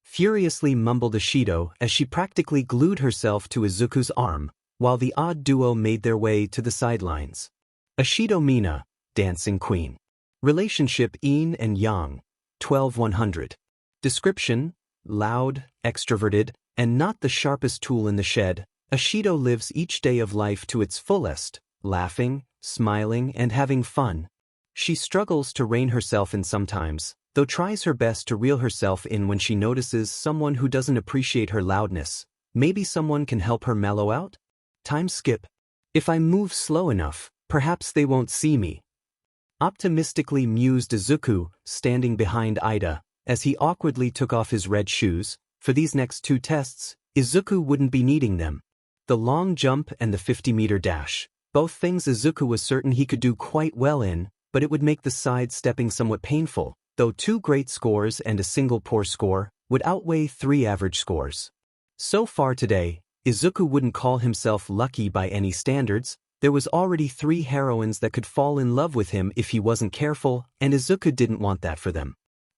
Furiously mumbled Ashido as she practically glued herself to Izuku's arm, while the odd duo made their way to the sidelines. Ashido Mina, Dancing Queen. Relationship Yin and Yang, 12-100. Description: loud, extroverted, and not the sharpest tool in the shed, Ashido lives each day of life to its fullest, laughing, smiling, and having fun. She struggles to rein herself in sometimes, though tries her best to reel herself in when she notices someone who doesn't appreciate her loudness. Maybe someone can help her mellow out? Time skip. If I move slow enough, perhaps they won't see me. Optimistically mused Izuku, standing behind Ida, as he awkwardly took off his red shoes. For these next 2 tests, Izuku wouldn't be needing them. The long jump and the 50-meter dash, both things Izuku was certain he could do quite well in, but it would make the sidestepping somewhat painful, though 2 great scores and a single poor score would outweigh 3 average scores. So far today, Izuku wouldn't call himself lucky by any standards. There was already 3 heroines that could fall in love with him if he wasn't careful, and Izuku didn't want that for them.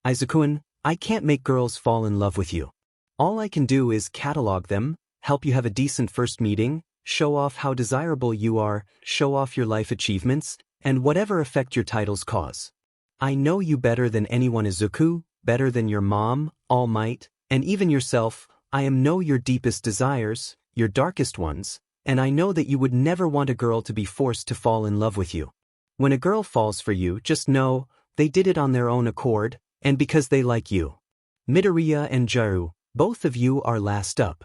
Izuku-kun, I can't make girls fall in love with you. All I can do is catalog them, help you have a decent first meeting, show off how desirable you are, show off your life achievements, and whatever effect your titles cause. I know you better than anyone, Izuku, better than your mom, All Might, and even yourself. I know your deepest desires, your darkest ones, and I know that you would never want a girl to be forced to fall in love with you. When a girl falls for you, just know, they did it on their own accord, and because they like you. Midoriya and Jaru, both of you are last up.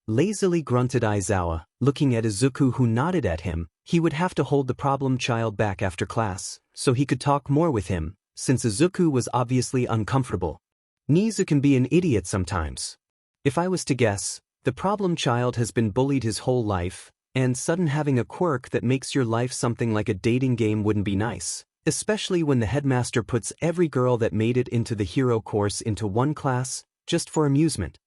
Lazily grunted Aizawa, looking at Izuku, who nodded at him. He would have to hold the problem child back after class, so he could talk more with him, since Izuku was obviously uncomfortable. Nizu can be an idiot sometimes. If I was to guess, the problem child has been bullied his whole life, and sudden having a quirk that makes your life something like a dating game wouldn't be nice, especially when the headmaster puts every girl that made it into the hero course into one class, just for amusement.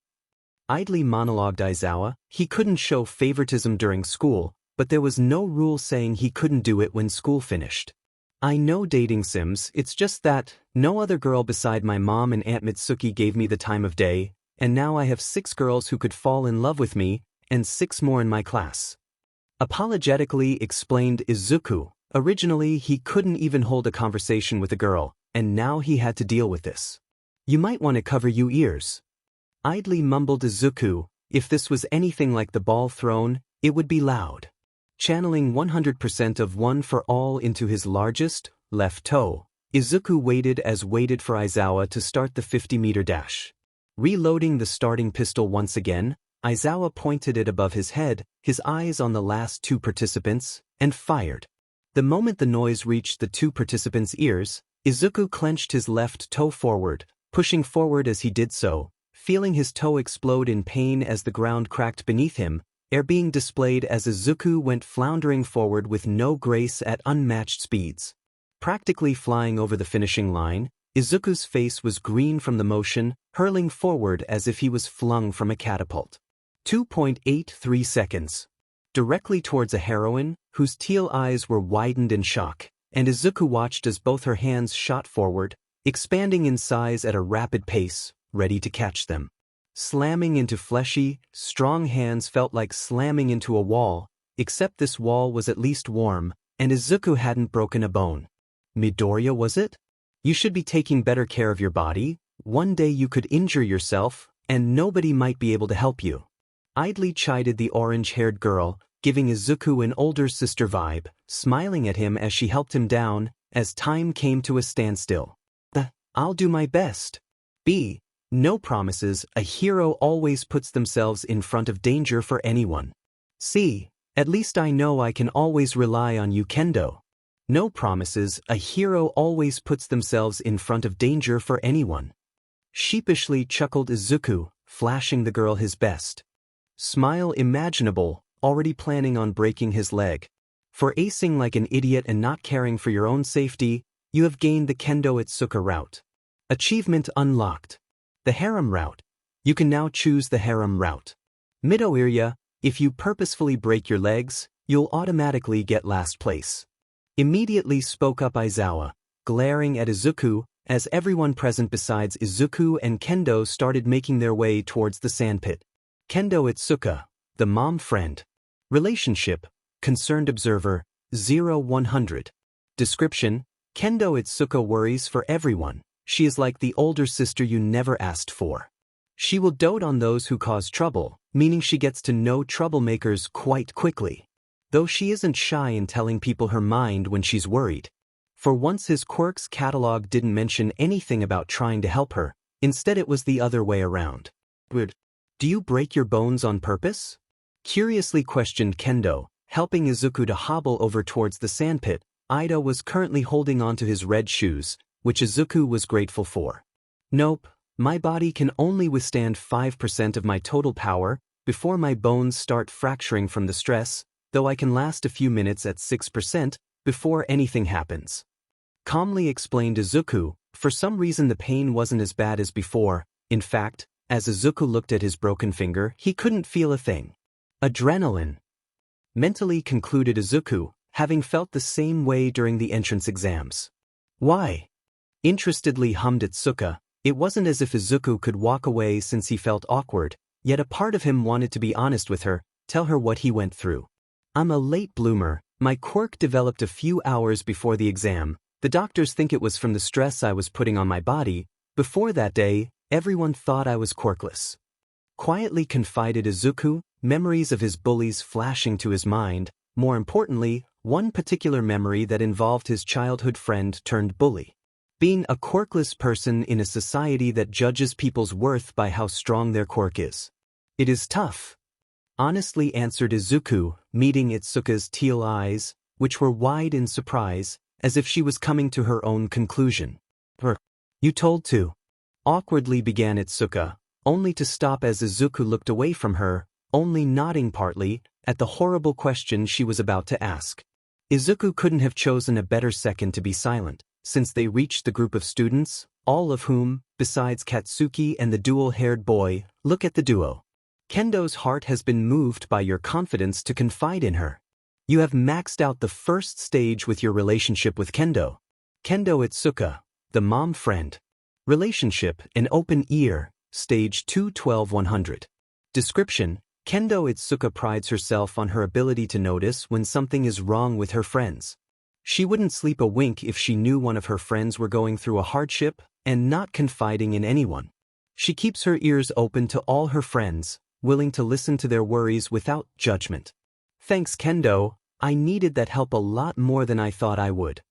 Idly monologued Aizawa. He couldn't show favoritism during school, but there was no rule saying he couldn't do it when school finished. I know dating sims, it's just that no other girl beside my mom and Aunt Mitsuki gave me the time of day, and now I have 6 girls who could fall in love with me, and 6 more in my class. Apologetically explained Izuku. Originally he couldn't even hold a conversation with a girl, and now he had to deal with this. You might want to cover your ears. Idly mumbled Izuku. If this was anything like the ball thrown, it would be loud. Channeling 100% of One for All into his largest, left toe, Izuku waited for Aizawa to start the 50-meter dash. Reloading the starting pistol once again, Aizawa pointed it above his head, his eyes on the last 2 participants, and fired. The moment the noise reached the 2 participants' ears, Izuku clenched his left toe forward, pushing forward as he did so, feeling his toe explode in pain as the ground cracked beneath him, air being displayed as Izuku went floundering forward with no grace at unmatched speeds. Practically flying over the finishing line, Izuku's face was green from the motion, hurling forward as if he was flung from a catapult. 2.83 seconds. Directly towards a heroine, whose teal eyes were widened in shock, and Izuku watched as both her hands shot forward, expanding in size at a rapid pace, ready to catch them. Slamming into fleshy, strong hands felt like slamming into a wall, except this wall was at least warm, and Izuku hadn't broken a bone. Midoriya, was it? You should be taking better care of your body. One day you could injure yourself, and nobody might be able to help you. Idly chided the orange-haired girl, giving Izuku an older sister vibe, smiling at him as she helped him down, as time came to a standstill. I'll do my best. B. No promises. A hero always puts themselves in front of danger for anyone. C. At least I know I can always rely on you, Kendo. No promises. A hero always puts themselves in front of danger for anyone. Sheepishly chuckled Izuku, flashing the girl his best smile imaginable, already planning on breaking his leg. For acing like an idiot and not caring for your own safety, you have gained the Kendo Itsuka route. Achievement unlocked. The harem route. You can now choose the harem route. Midoriya, if you purposefully break your legs, you'll automatically get last place. Immediately spoke up Aizawa, glaring at Izuku, as everyone present besides Izuku and Kendo started making their way towards the sandpit. Kendo Itsuka, the mom friend. Relationship, concerned observer, 0-100. Description, Kendo Itsuka worries for everyone. She is like the older sister you never asked for. She will dote on those who cause trouble, meaning she gets to know troublemakers quite quickly. Though she isn't shy in telling people her mind when she's worried. For once his quirks catalog didn't mention anything about trying to help her, instead it was the other way around. Do you break your bones on purpose? Curiously questioned Kendo, helping Izuku to hobble over towards the sandpit, Ida was currently holding onto his red shoes, which Izuku was grateful for. Nope, my body can only withstand 5% of my total power before my bones start fracturing from the stress, though I can last a few minutes at 6% before anything happens. Calmly explained Izuku. For some reason the pain wasn't as bad as before. In fact, as Izuku looked at his broken finger, he couldn't feel a thing. Adrenaline. Mentally concluded Izuku, having felt the same way during the entrance exams. Why? Interestedly hummed Itsuka. It wasn't as if Izuku could walk away since he felt awkward, yet a part of him wanted to be honest with her, tell her what he went through. I'm a late bloomer. My quirk developed a few hours before the exam. The doctors think it was from the stress I was putting on my body. Before that day, everyone thought I was quirkless. Quietly confided Izuku, memories of his bullies flashing to his mind, more importantly, one particular memory that involved his childhood friend turned bully. Being a quirkless person in a society that judges people's worth by how strong their quirk is. It is tough. Honestly answered Izuku, meeting Itsuka's teal eyes, which were wide in surprise, as if she was coming to her own conclusion. You told to. Awkwardly began Itsuka, only to stop as Izuku looked away from her, only nodding partly, at the horrible question she was about to ask. Izuku couldn't have chosen a better second to be silent, since they reached the group of students, all of whom, besides Katsuki and the dual-haired boy, look at the duo. Kendo's heart has been moved by your confidence to confide in her. You have maxed out the first stage with your relationship with Kendo. Kendo Itsuka, the mom friend. Relationship, an open ear, stage 212-100. Description: Kendo Itsuka prides herself on her ability to notice when something is wrong with her friends. She wouldn't sleep a wink if she knew one of her friends were going through a hardship and not confiding in anyone. She keeps her ears open to all her friends, willing to listen to their worries without judgment. Thanks, Kendo, I needed that help a lot more than I thought I would.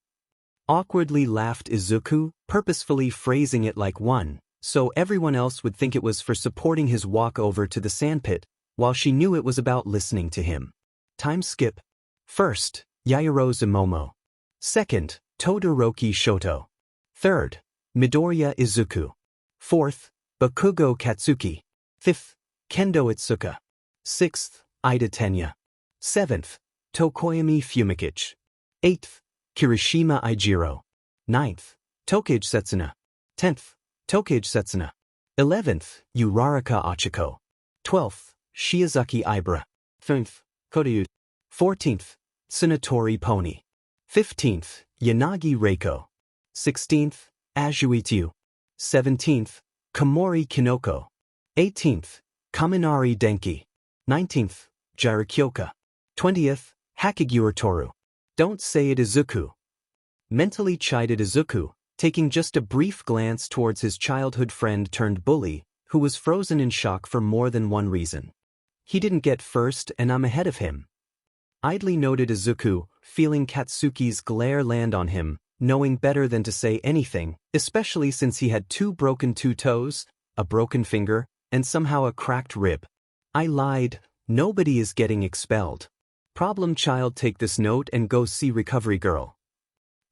Awkwardly laughed Izuku, purposefully phrasing it like one, so everyone else would think it was for supporting his walk over to the sandpit, while she knew it was about listening to him. Time skip. First, Yairo Momo. Second, Todoroki Shoto. Third, Midoriya Izuku. Fourth, Bakugo Katsuki. Fifth, Kendo Itsuka. Sixth, Ida Tenya. Seventh, Tokoyami Fumikichi. Eighth, Kirishima Ijiro. Ninth, Tokage Setsuna. 10th, Tokage Setsuna. 11th, Uraraka Achiko. 12th, Shiozaki Ibara. 13th, Koryu. 14th, Tsunatori Pony. 15th, Yanagi Reiko. 16th, Azuityu. 17th, Komori Kinoko. 18th, Kaminari Denki. 19th, Jirokyoka. 20th, Hakigure Toru. Don't say it, Izuku. Mentally chided Izuku, taking just a brief glance towards his childhood friend turned bully, who was frozen in shock for more than one reason. He didn't get first and I'm ahead of him. Idly noted Izuku, feeling Katsuki's glare land on him, knowing better than to say anything, especially since he had two toes, a broken finger, and somehow a cracked rib. I lied, nobody is getting expelled. Problem child, take this note and go see Recovery Girl.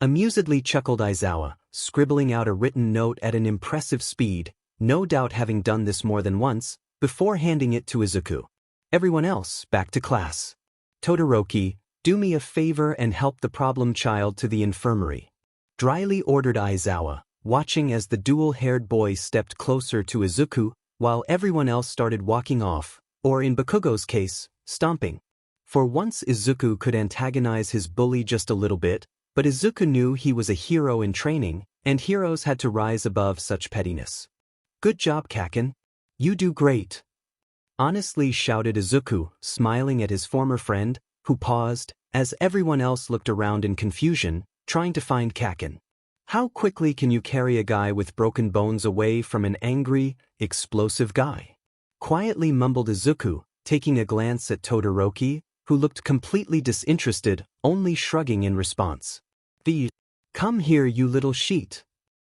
Amusedly chuckled Aizawa, scribbling out a written note at an impressive speed, no doubt having done this more than once, before handing it to Izuku. Everyone else, back to class. Todoroki, do me a favor and help the problem child to the infirmary. Dryly ordered Aizawa, watching as the dual-haired boy stepped closer to Izuku, while everyone else started walking off, or in Bakugo's case, stomping. For once Izuku could antagonize his bully just a little bit, but Izuku knew he was a hero in training, and heroes had to rise above such pettiness. Good job, Kaken. You do great. Honestly shouted Izuku, smiling at his former friend, who paused, as everyone else looked around in confusion, trying to find Kaken. How quickly can you carry a guy with broken bones away from an angry, explosive guy? Quietly mumbled Izuku, taking a glance at Todoroki, who looked completely disinterested, only shrugging in response. Come here, you little sheet.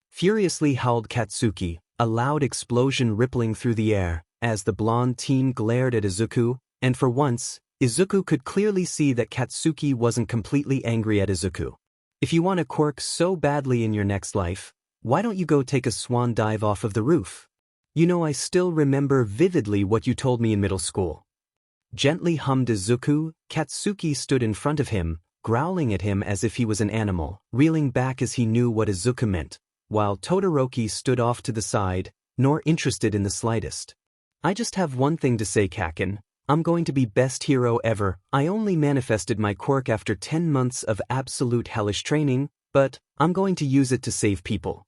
Furiously howled Katsuki, a loud explosion rippling through the air, as the blonde teen glared at Izuku, and for once, Izuku could clearly see that Katsuki wasn't completely angry at Izuku. If you want a quirk so badly in your next life, why don't you go take a swan dive off of the roof? You know, I still remember vividly what you told me in middle school. Gently hummed Izuku. Katsuki stood in front of him, growling at him as if he was an animal, reeling back as he knew what Izuku meant, while Todoroki stood off to the side, nor interested in the slightest. I just have one thing to say, Kaken. I'm going to be best hero ever. I only manifested my quirk after 10 months of absolute hellish training, but I'm going to use it to save people.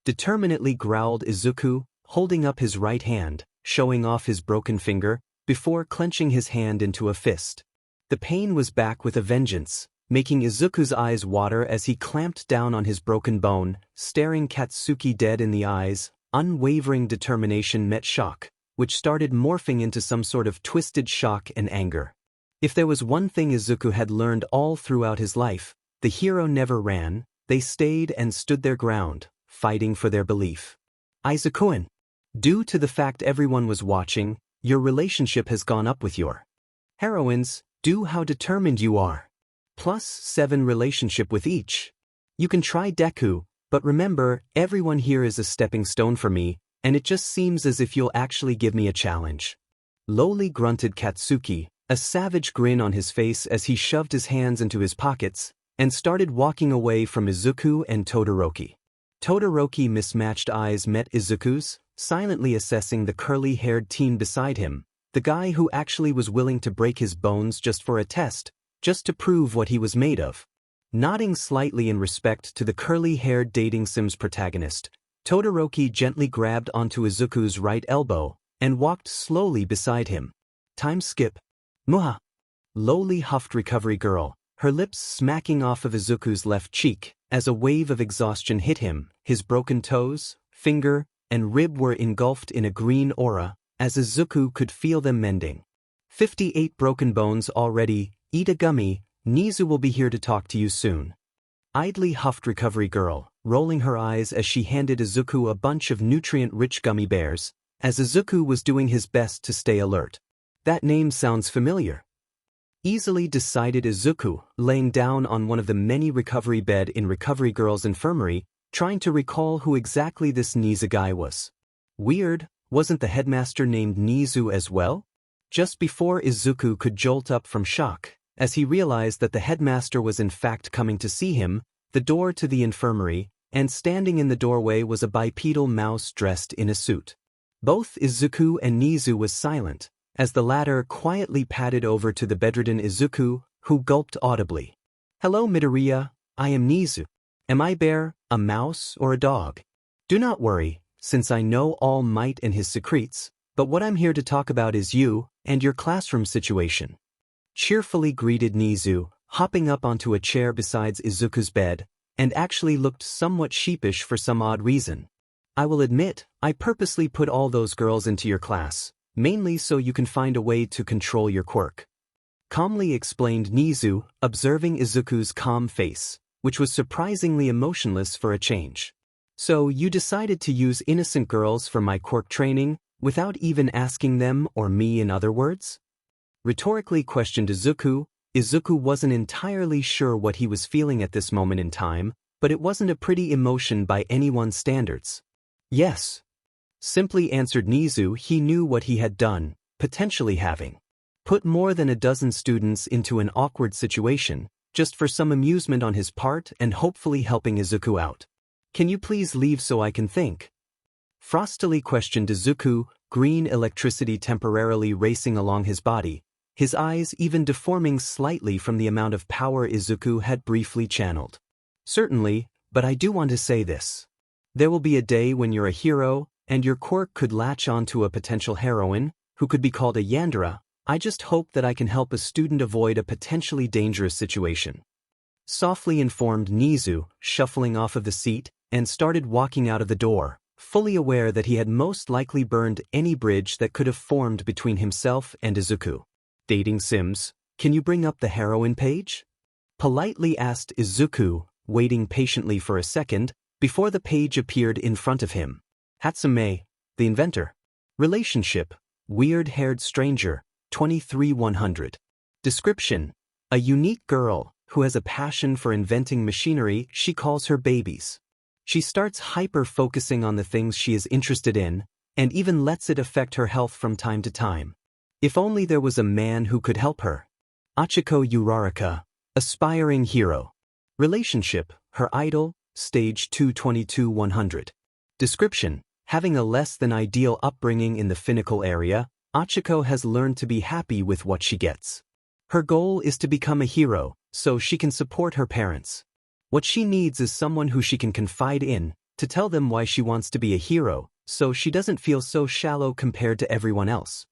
Determinedly growled Izuku, holding up his right hand, showing off his broken finger, before clenching his hand into a fist. The pain was back with a vengeance, making Izuku's eyes water as he clamped down on his broken bone, staring Katsuki dead in the eyes. Unwavering determination met shock, which started morphing into some sort of twisted shock and anger. If there was one thing Izuku had learned all throughout his life, the hero never ran, they stayed and stood their ground, fighting for their belief. Izuku-an, due to the fact everyone was watching, your relationship has gone up with your heroines, due how determined you are. +7 relationship with each. You can try Deku, but remember, everyone here is a stepping stone for me, and it just seems as if you'll actually give me a challenge. Lowly grunted Katsuki, a savage grin on his face as he shoved his hands into his pockets, and started walking away from Izuku and Todoroki. Todoroki mismatched eyes met Izuku's, silently assessing the curly-haired teen beside him, the guy who actually was willing to break his bones just for a test, just to prove what he was made of. Nodding slightly in respect to the curly-haired dating Sims protagonist, Todoroki gently grabbed onto Izuku's right elbow and walked slowly beside him. Time skip. Muha. Lowly huffed recovery girl, her lips smacking off of Izuku's left cheek as a wave of exhaustion hit him. His broken toes, finger, and rib were engulfed in a green aura, as Izuku could feel them mending. 58 broken bones already. Eat a gummy. Nizu will be here to talk to you soon. Idly huffed recovery girl, rolling her eyes as she handed Izuku a bunch of nutrient-rich gummy bears, as Izuku was doing his best to stay alert. That name sounds familiar. Easily decided Izuku, laying down on one of the many recovery bed in recovery girl's infirmary, trying to recall who exactly this Nizu guy was. Weird, wasn't the headmaster named Nizu as well? Just before Izuku could jolt up from shock, as he realized that the headmaster was in fact coming to see him, the door to the infirmary, and standing in the doorway was a bipedal mouse dressed in a suit. Both Izuku and Nizu was silent, as the latter quietly padded over to the bedridden Izuku, who gulped audibly. Hello Midoriya, I am Nizu. Am I bear, a mouse, or a dog? Do not worry, since I know All Might and his secrets, but what I'm here to talk about is you, and your classroom situation. Cheerfully greeted Nizu, hopping up onto a chair beside Izuku's bed, and actually looked somewhat sheepish for some odd reason. I will admit, I purposely put all those girls into your class, mainly so you can find a way to control your quirk. Calmly explained Nizu, observing Izuku's calm face, which was surprisingly emotionless for a change. So you decided to use innocent girls for my quirk training, without even asking them or me, in other words? Rhetorically questioned Izuku. Izuku wasn't entirely sure what he was feeling at this moment in time, but it wasn't a pretty emotion by anyone's standards. Yes. Simply answered Nizu. He knew what he had done, potentially having put more than a dozen students into an awkward situation, just for some amusement on his part and hopefully helping Izuku out. Can you please leave so I can think? Frostily questioned Izuku, green electricity temporarily racing along his body, his eyes even deforming slightly from the amount of power Izuku had briefly channeled. Certainly, but I do want to say this. There will be a day when you're a hero, and your quirk could latch onto a potential heroine, who could be called a Yandere. I just hope that I can help a student avoid a potentially dangerous situation. Softly informed Nizu, shuffling off of the seat, and started walking out of the door, fully aware that he had most likely burned any bridge that could have formed between himself and Izuku. Dating Sims, can you bring up the heroine page? Politely asked Izuku, waiting patiently for a second, before the page appeared in front of him. Hatsume, the inventor. Relationship, weird-haired stranger, 23-100. Description, a unique girl who has a passion for inventing machinery she calls her babies. She starts hyper-focusing on the things she is interested in, and even lets it affect her health from time to time. If only there was a man who could help her. Achiko Uraraka, aspiring hero. Relationship, her idol, stage 222-100. Description: having a less than ideal upbringing in the Finnical area, Achiko has learned to be happy with what she gets. Her goal is to become a hero, so she can support her parents. What she needs is someone who she can confide in, to tell them why she wants to be a hero, so she doesn't feel so shallow compared to everyone else.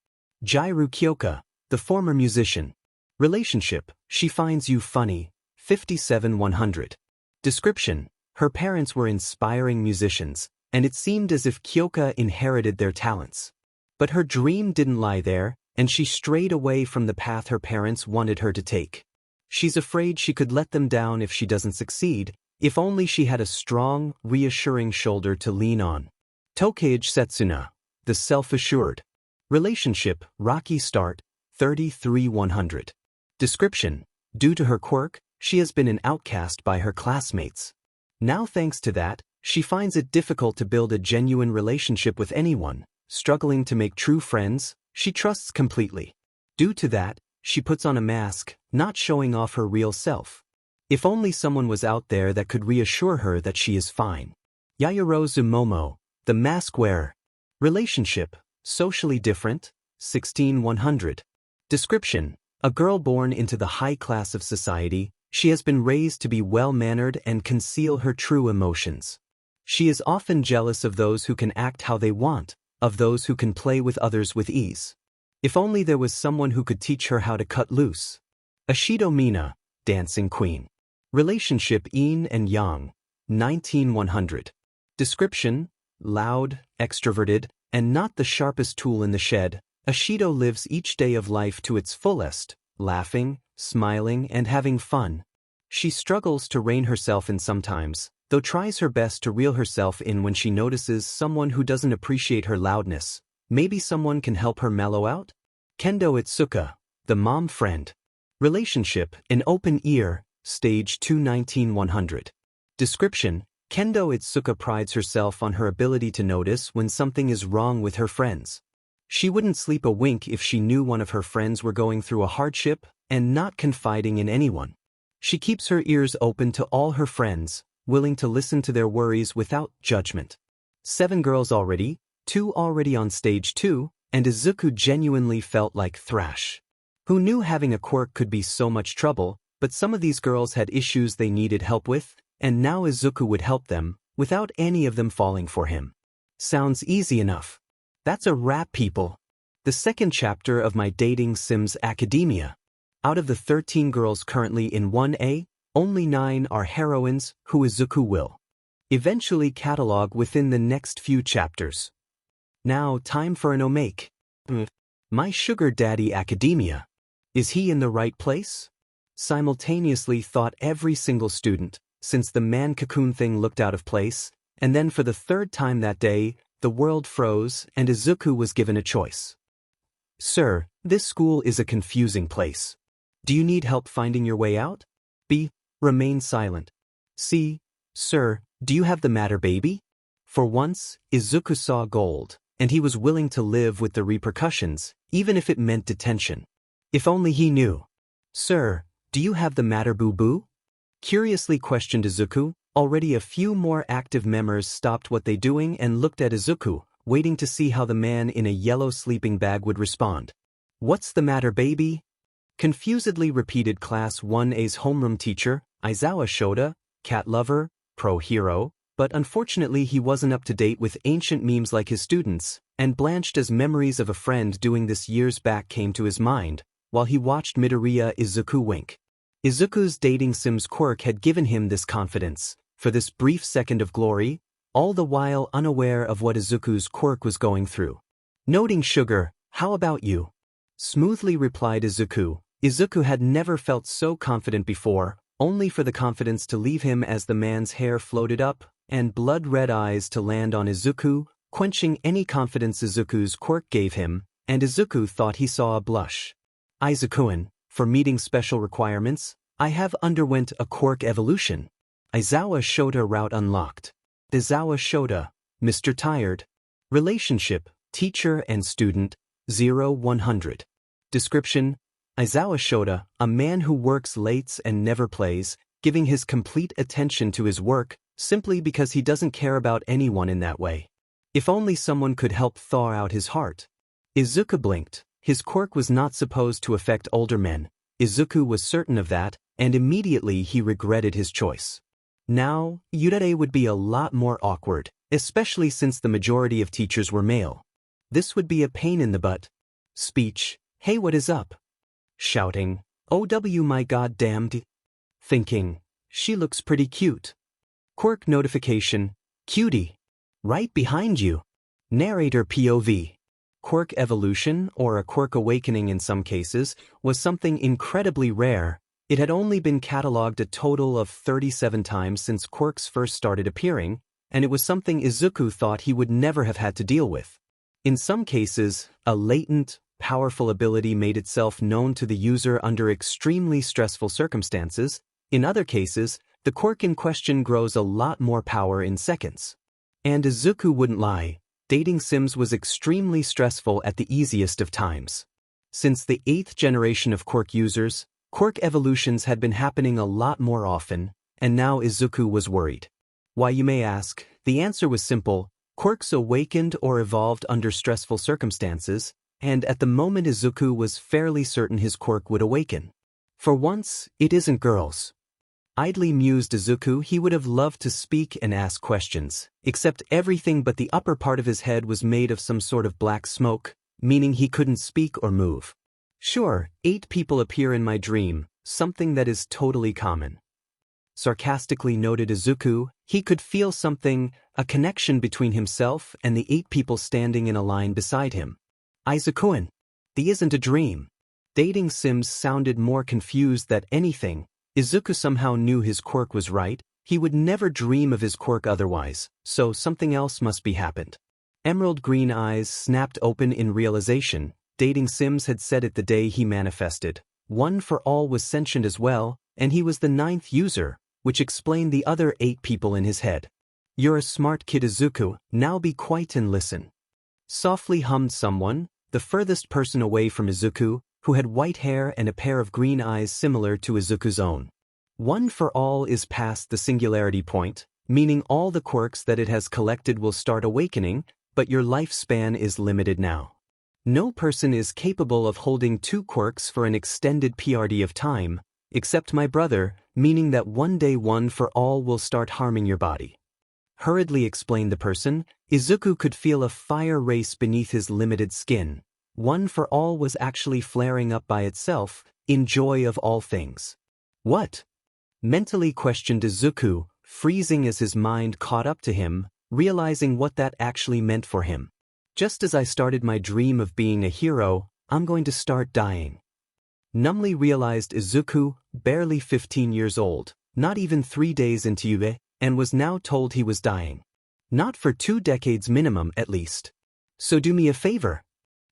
Jairu Kyoka, the former musician. Relationship: she finds you funny, 57-100. Description: her parents were inspiring musicians, and it seemed as if Kyoka inherited their talents. But her dream didn't lie there, and she strayed away from the path her parents wanted her to take. She's afraid she could let them down if she doesn't succeed, if only she had a strong, reassuring shoulder to lean on. Tokage Setsuna, the self-assured. Relationship: rocky start, 33-100. Description: due to her quirk, she has been an outcast by her classmates. Now thanks to that, she finds it difficult to build a genuine relationship with anyone, struggling to make true friends. She trusts completely. Due to that, she puts on a mask, not showing off her real self. If only someone was out there that could reassure her that she is fine. Yayoro Zumomo, the mask wearer. Relationship: socially different, 16-100. Description: a girl born into the high class of society, she has been raised to be well-mannered and conceal her true emotions. She is often jealous of those who can act how they want, of those who can play with others with ease. If only there was someone who could teach her how to cut loose. Ashido Mina, dancing queen. Relationship: yin and yang, 19-100. Description: loud, extroverted, and not the sharpest tool in the shed, Ashido lives each day of life to its fullest, laughing, smiling, and having fun. She struggles to rein herself in sometimes, though tries her best to reel herself in when she notices someone who doesn't appreciate her loudness. Maybe someone can help her mellow out? Kendo Itsuka, the mom friend. Relationship: an open ear, stage 219-100. Description: Kendo Itsuka prides herself on her ability to notice when something is wrong with her friends. She wouldn't sleep a wink if she knew one of her friends were going through a hardship, and not confiding in anyone. She keeps her ears open to all her friends, willing to listen to their worries without judgment. 7 girls already, 2 already on stage 2, and Izuku genuinely felt like thrash. Who knew having a quirk could be so much trouble, but some of these girls had issues they needed help with, and now Izuku would help them, without any of them falling for him. Sounds easy enough. That's a wrap, people. The second chapter of my dating Sims Academia. Out of the 13 girls currently in 1A, only 9 are heroines who Izuku will eventually catalog within the next few chapters. Now time for an omake. My sugar daddy Academia. Is he in the right place? Simultaneously thought every single student, since the man cocoon thing looked out of place, and then for the third time that day, the world froze and Izuku was given a choice. Sir, this school is a confusing place. Do you need help finding your way out? B. Remain silent. C. Sir, do you have the matter, baby? For once, Izuku saw gold, and he was willing to live with the repercussions, even if it meant detention. If only he knew. Sir, do you have the matter, boo-boo? Curiously questioned Izuku. Already a few more active members stopped what they doing and looked at Izuku, waiting to see how the man in a yellow sleeping bag would respond. What's the matter, baby? Confusedly repeated Class 1A's homeroom teacher, Aizawa Shoda, cat lover, pro-hero, but unfortunately he wasn't up to date with ancient memes like his students, and blanched as memories of a friend doing this years back came to his mind, while he watched Midoriya Izuku wink. Izuku's dating Sims quirk had given him this confidence, for this brief second of glory, all the while unaware of what Izuku's quirk was going through. Noting sugar, how about you? Smoothly replied Izuku. Izuku had never felt so confident before, only for the confidence to leave him as the man's hair floated up, and blood-red eyes to land on Izuku, quenching any confidence Izuku's quirk gave him, and Izuku thought he saw a blush. Izukuin, for meeting special requirements, I have underwent a Quirk evolution. Aizawa Shota route unlocked. Aizawa Shota, Mr. Tired. Relationship, teacher and student, 0-100. Description: Aizawa Shota, a man who works late and never plays, giving his complete attention to his work, simply because he doesn't care about anyone in that way. If only someone could help thaw out his heart. Izuku blinked. His quirk was not supposed to affect older men. Izuku was certain of that, and immediately he regretted his choice. Now, Yurare would be a lot more awkward, especially since the majority of teachers were male. This would be a pain in the butt. Speech: hey, what is up? Shouting: OW my god damned. Thinking: she looks pretty cute. Quirk notification: cutie. Right behind you. Narrator POV. Quirk evolution, or a quirk awakening in some cases, was something incredibly rare. It had only been catalogued a total of 37 times since quirks first started appearing, and it was something Izuku thought he would never have had to deal with. In some cases, a latent, powerful ability made itself known to the user under extremely stressful circumstances. In other cases, the quirk in question grows a lot more power in seconds. And Izuku wouldn't lie, dating sims was extremely stressful at the easiest of times. Since the 8th generation of quirk users, quirk evolutions had been happening a lot more often, and now Izuku was worried. Why, you may ask? The answer was simple: quirks awakened or evolved under stressful circumstances, and at the moment Izuku was fairly certain his quirk would awaken. For once, it isn't girls. Idly mused Izuku, he would have loved to speak and ask questions, except everything but the upper part of his head was made of some sort of black smoke, meaning he couldn't speak or move. Sure, 8 people appear in my dream, something that is totally common. Sarcastically noted Izuku, he could feel something, a connection between himself and the 8 people standing in a line beside him. Izuku-an, the isn't a dream. Dating sims sounded more confused than anything. Izuku somehow knew his quirk was right. He would never dream of his quirk otherwise, so something else must be happened. Emerald green eyes snapped open in realization. Dating sims had said it the day he manifested. One for all was sentient as well, and he was the 9th user, which explained the other 8 people in his head. You're a smart kid, Izuku, now be quiet and listen. Softly hummed someone, the furthest person away from Izuku, who had white hair and a pair of green eyes similar to Izuku's own. One for all is past the singularity point, meaning all the quirks that it has collected will start awakening, but your lifespan is limited now. No person is capable of holding 2 quirks for an extended PRD of time, except my brother, meaning that one day one for all will start harming your body. Hurriedly explained the person. Izuku could feel a fire race beneath his limited skin. One for all was actually flaring up by itself, in joy of all things. What? Mentally questioned Izuku, freezing as his mind caught up to him, realizing what that actually meant for him. Just as I started my dream of being a hero, I'm going to start dying. Numbly realized Izuku, barely 15 years old, not even 3 days into Yue, and was now told he was dying. Not for 2 decades minimum, at least. So do me a favor.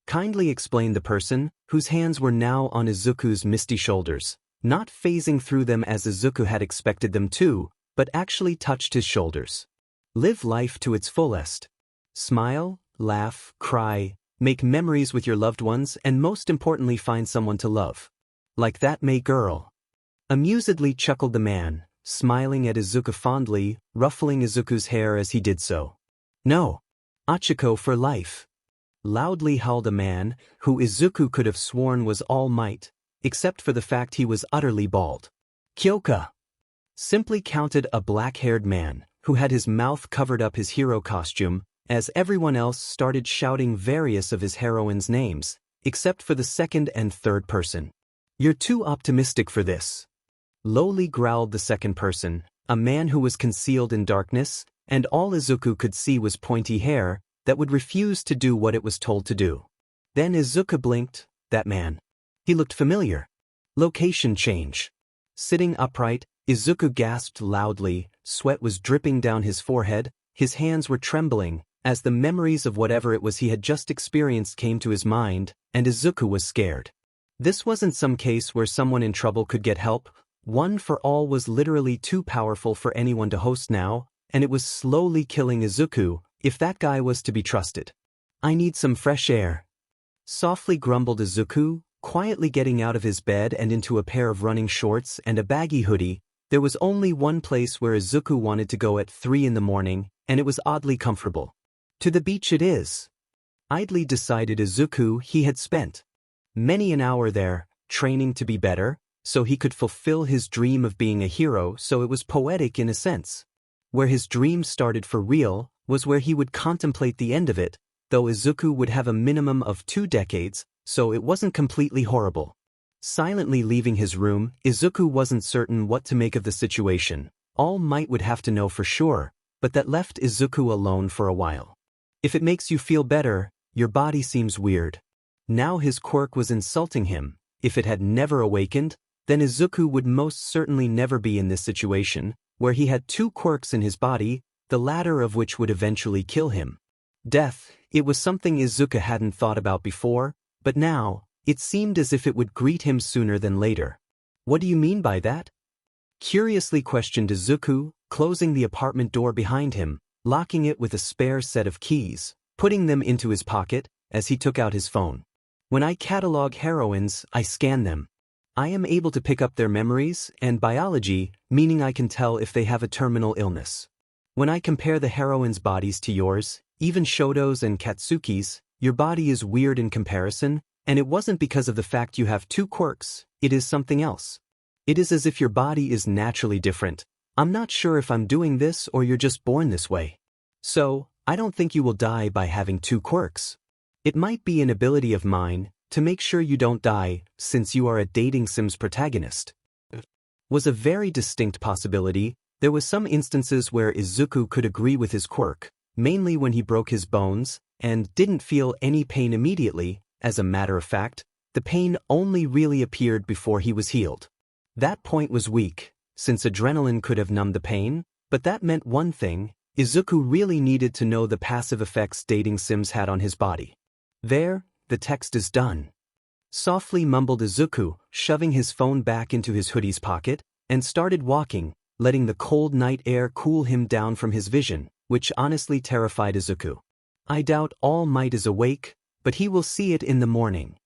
Kindly explained the person, whose hands were now on Izuku's misty shoulders, not phasing through them as Izuku had expected them to, but actually touched his shoulders. Live life to its fullest. Smile, laugh, cry, make memories with your loved ones, and most importantly find someone to love. Like that May girl. Amusedly chuckled the man, smiling at Izuku fondly, ruffling Izuku's hair as he did so. No. Achiko for life. Loudly howled a man, who Izuku could have sworn was all might, except for the fact he was utterly bald. Kyoka. Simply counted a black-haired man, who had his mouth covered up his hero costume, as everyone else started shouting various of his heroines' names, except for the second and third person. You're too optimistic for this. Lowly growled the second person, a man who was concealed in darkness, and all Izuku could see was pointy hair that would refuse to do what it was told to do. Then Izuku blinked. That man. He looked familiar. Location change. Sitting upright, Izuku gasped loudly, sweat was dripping down his forehead, his hands were trembling, as the memories of whatever it was he had just experienced came to his mind, and Izuku was scared. This wasn't some case where someone in trouble could get help. One for All was literally too powerful for anyone to host now, and it was slowly killing Izuku, if that guy was to be trusted. I need some fresh air. Softly grumbled Izuku, quietly getting out of his bed and into a pair of running shorts and a baggy hoodie. There was only one place where Izuku wanted to go at 3 in the morning, and it was oddly comfortable. To the beach it is. Idly decided Izuku. He had spent many an hour there, training to be better, so he could fulfill his dream of being a hero, so it was poetic in a sense. Where his dream started for real was where he would contemplate the end of it, though Izuku would have a minimum of 2 decades, so it wasn't completely horrible. Silently leaving his room, Izuku wasn't certain what to make of the situation. All Might would have to know for sure, but that left Izuku alone for a while. If it makes you feel better, your body seems weird. Now his quirk was insulting him. If it had never awakened, then Izuku would most certainly never be in this situation, where he had 2 quirks in his body, the latter of which would eventually kill him. Death, it was something Izuku hadn't thought about before, but now, it seemed as if it would greet him sooner than later. What do you mean by that? Curiously questioned Izuku, closing the apartment door behind him, locking it with a spare set of keys, putting them into his pocket, as he took out his phone. When I catalog heroines, I scan them. I am able to pick up their memories and biology, meaning I can tell if they have a terminal illness. When I compare the heroines' bodies to yours, even Shoto's and Katsuki's, your body is weird in comparison, and it wasn't because of the fact you have 2 quirks, it is something else. It is as if your body is naturally different. I'm not sure if I'm doing this or you're just born this way. So, I don't think you will die by having 2 quirks. It might be an ability of mine to make sure you don't die, since you are a dating Sims protagonist. Was a very distinct possibility. There was some instances where Izuku could agree with his quirk, mainly when he broke his bones, and didn't feel any pain immediately. As a matter of fact, the pain only really appeared before he was healed. That point was weak, since adrenaline could have numbed the pain, but that meant one thing: Izuku really needed to know the passive effects dating Sims had on his body. There, the text is done. Softly mumbled Izuku, shoving his phone back into his hoodie's pocket, and started walking, letting the cold night air cool him down from his vision, which honestly terrified Izuku. I doubt All Might is awake, but he will see it in the morning.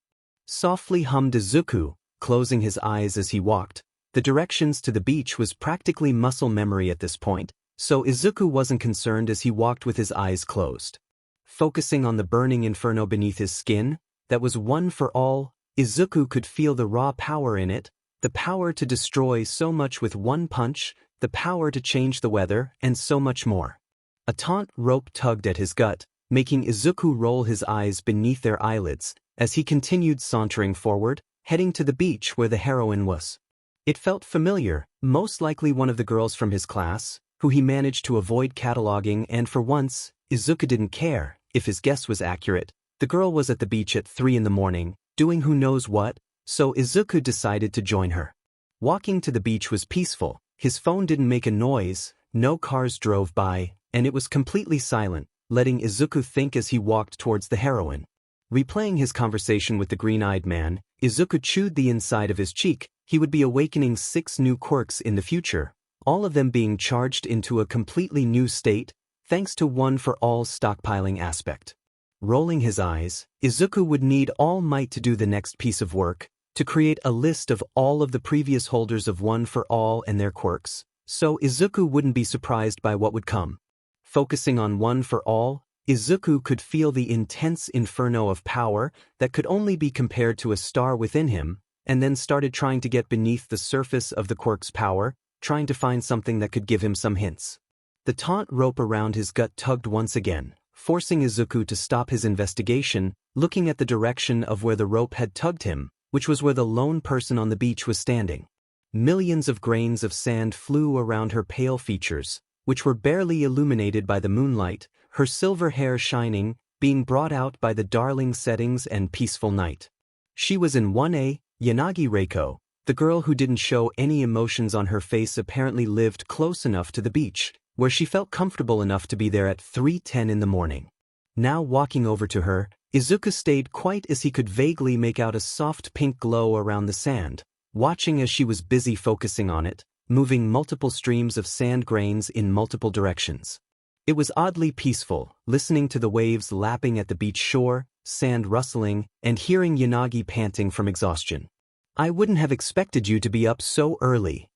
Softly hummed Izuku, closing his eyes as he walked. The directions to the beach was practically muscle memory at this point, so Izuku wasn't concerned as he walked with his eyes closed. Focusing on the burning inferno beneath his skin, that was one for all, Izuku could feel the raw power in it, the power to destroy so much with one punch, the power to change the weather, and so much more. A taut rope tugged at his gut, making Izuku roll his eyes beneath their eyelids, as he continued sauntering forward, heading to the beach where the heroine was. It felt familiar, most likely one of the girls from his class, who he managed to avoid cataloging, and for once, Izuku didn't care if his guess was accurate. The girl was at the beach at 3 in the morning, doing who knows what, so Izuku decided to join her. Walking to the beach was peaceful, his phone didn't make a noise, no cars drove by, and it was completely silent, letting Izuku think as he walked towards the heroine. Replaying his conversation with the green-eyed man, Izuku chewed the inside of his cheek. He would be awakening 6 new quirks in the future, all of them being charged into a completely new state, thanks to One for All's stockpiling aspect. Rolling his eyes, Izuku would need All Might to do the next piece of work, to create a list of all of the previous holders of One for All and their quirks, so Izuku wouldn't be surprised by what would come. Focusing on One for All, Izuku could feel the intense inferno of power that could only be compared to a star within him, and then started trying to get beneath the surface of the quirk's power, trying to find something that could give him some hints. The taut rope around his gut tugged once again, forcing Izuku to stop his investigation, looking at the direction of where the rope had tugged him, which was where the lone person on the beach was standing. Millions of grains of sand flew around her pale features, which were barely illuminated by the moonlight, her silver hair shining, being brought out by the darling settings and peaceful night. She was in 1A, Yanagi Reiko, the girl who didn't show any emotions on her face, apparently lived close enough to the beach, where she felt comfortable enough to be there at 3:10 in the morning. Now walking over to her, Izuku stayed quiet as he could vaguely make out a soft pink glow around the sand, watching as she was busy focusing on it, moving multiple streams of sand grains in multiple directions. It was oddly peaceful, listening to the waves lapping at the beach shore, sand rustling, and hearing Yanagi panting from exhaustion. "I wouldn't have expected you to be up so early,"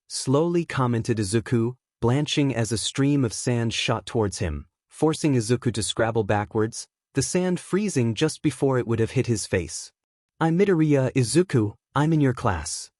slowly commented Izuku, blanching as a stream of sand shot towards him, forcing Izuku to scrabble backwards, the sand freezing just before it would have hit his face. "I'm Midoriya Izuku, I'm in your class."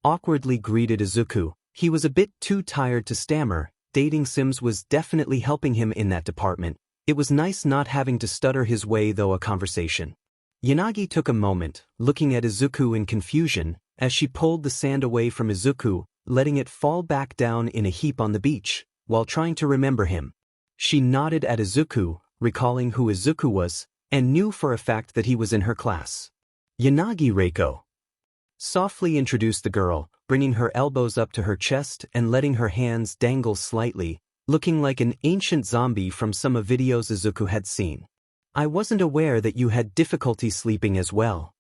Awkwardly greeted Izuku. He was a bit too tired to stammer. Dating sims was definitely helping him in that department. It was nice not having to stutter his way through a conversation. Yanagi took a moment, looking at Izuku in confusion, as she pulled the sand away from Izuku, letting it fall back down in a heap on the beach, while trying to remember him. She nodded at Izuku, recalling who Izuku was, and knew for a fact that he was in her class. "Yanagi Reiko," softly introduced the girl, bringing her elbows up to her chest and letting her hands dangle slightly, looking like an ancient zombie from some of videos Izuku had seen. "I wasn't aware that you had difficulty sleeping as well,"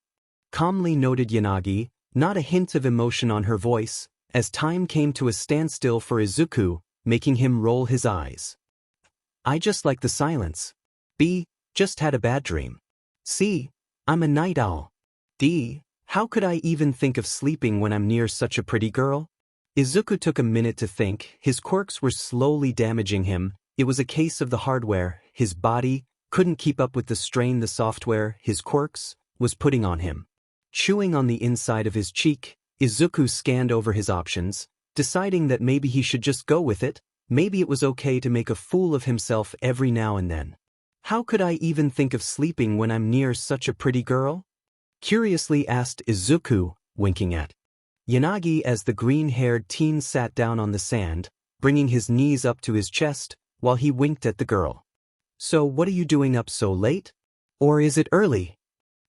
calmly noted Yanagi, not a hint of emotion on her voice, as time came to a standstill for Izuku, making him roll his eyes. "I just like the silence. B. Just had a bad dream. C. I'm a night owl. D. How could I even think of sleeping when I'm near such a pretty girl?" Izuku took a minute to think. His quirks were slowly damaging him. It was a case of the hardware. His body couldn't keep up with the strain the software, his quirks, was putting on him. Chewing on the inside of his cheek, Izuku scanned over his options, deciding that maybe he should just go with it. Maybe it was okay to make a fool of himself every now and then. "How could I even think of sleeping when I'm near such a pretty girl?" curiously asked Izuku, winking at Yanagi as the green-haired teen sat down on the sand, bringing his knees up to his chest, while he winked at the girl. "So what are you doing up so late? Or is it early?"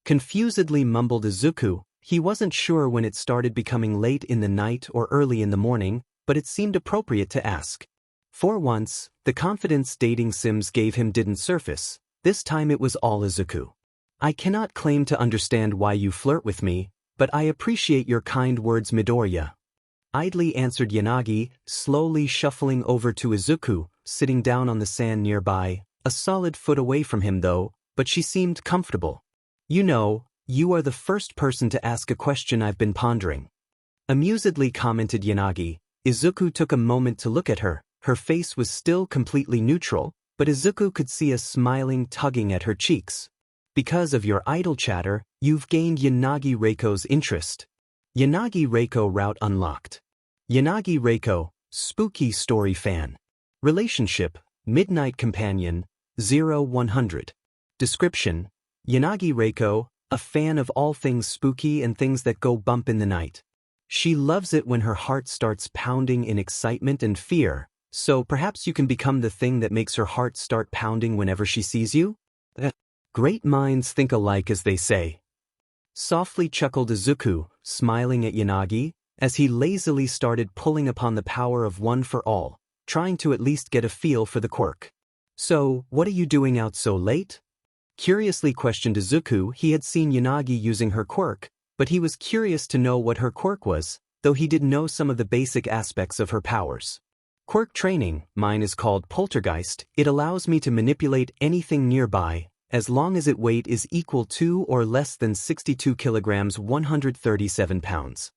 Confusedly mumbled Izuku. He wasn't sure when it started becoming late in the night or early in the morning, but it seemed appropriate to ask. For once, the confidence dating sims gave him didn't surface. This time it was all Izuku. "I cannot claim to understand why you flirt with me, but I appreciate your kind words, Midoriya," idly answered Yanagi, slowly shuffling over to Izuku, sitting down on the sand nearby, a solid foot away from him though, but she seemed comfortable. "You know, you are the first person to ask a question I've been pondering," amusedly commented Yanagi. Izuku took a moment to look at her. Her face was still completely neutral, but Izuku could see a smiling tugging at her cheeks. "Because of your idle chatter, you've gained Yanagi Reiko's interest." Yanagi Reiko route unlocked. Yanagi Reiko, spooky story fan. Relationship, midnight companion, 0-100. Description: Yanagi Reiko, a fan of all things spooky and things that go bump in the night. She loves it when her heart starts pounding in excitement and fear, so perhaps you can become the thing that makes her heart start pounding whenever she sees you? Great minds think alike, as they say. Softly chuckled Izuku, smiling at Yanagi, as he lazily started pulling upon the power of One for All, trying to at least get a feel for the quirk. "So, what are you doing out so late?" curiously questioned Izuku. He had seen Yanagi using her quirk, but he was curious to know what her quirk was, though he didn't know some of the basic aspects of her powers. "Quirk training, mine is called Poltergeist. It allows me to manipulate anything nearby, as long as its weight is equal to or less than 62 kilograms 137 pounds.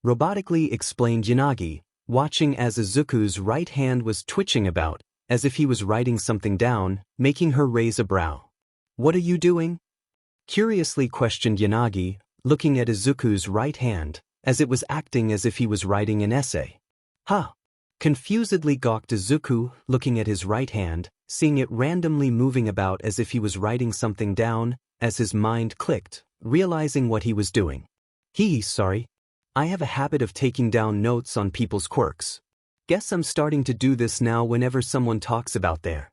Robotically explained Yanagi, watching as Izuku's right hand was twitching about, as if he was writing something down, making her raise a brow. "What are you doing?" curiously questioned Yanagi, looking at Izuku's right hand, as it was acting as if he was writing an essay. "Huh?" Confusedly gawked Izuku, looking at his right hand, seeing it randomly moving about as if he was writing something down, as his mind clicked, realizing what he was doing. Sorry. I have a habit of taking down notes on people's quirks. Guess I'm starting to do this now whenever someone talks about their."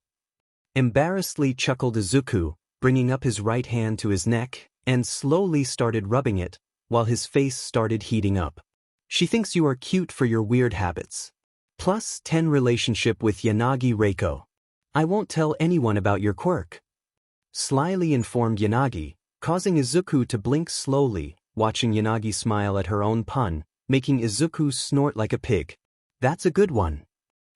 Embarrassedly chuckled Izuku, bringing up his right hand to his neck, and slowly started rubbing it, while his face started heating up. "She thinks you are cute for your weird habits. +10 relationship with Yanagi Reiko. I won't tell anyone about your quirk," slyly informed Yanagi, causing Izuku to blink slowly, watching Yanagi smile at her own pun, making Izuku snort like a pig. That's a good one.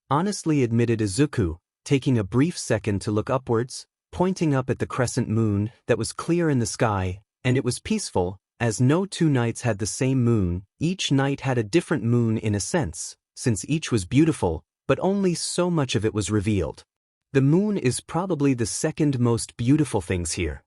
Honestly admitted Izuku, taking a brief second to look upwards, pointing up at the crescent moon that was clear in the sky, and it was peaceful, as no two nights had the same moon. Each night had a different moon in a sense, since each was beautiful, but only so much of it was revealed. The moon is probably the second most beautiful things here.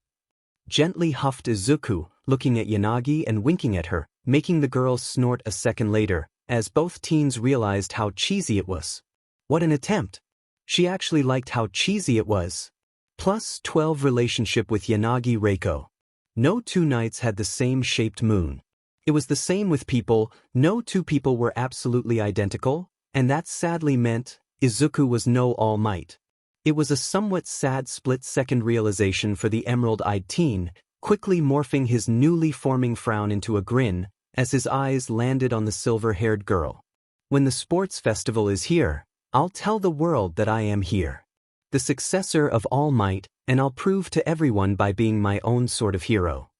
Gently huffed Izuku, looking at Yanagi and winking at her, making the girl snort a second later, as both teens realized how cheesy it was. What an attempt! She actually liked how cheesy it was. Plus 12 relationship with Yanagi Reiko. No two nights had the same shaped moon. It was the same with people, no two people were absolutely identical, and that sadly meant Izuku was no All Might. It was a somewhat sad split-second realization for the emerald-eyed teen, quickly morphing his newly forming frown into a grin, as his eyes landed on the silver-haired girl. When the sports festival is here, I'll tell the world that I am here. The successor of All Might, and I'll prove to everyone by being my own sort of hero.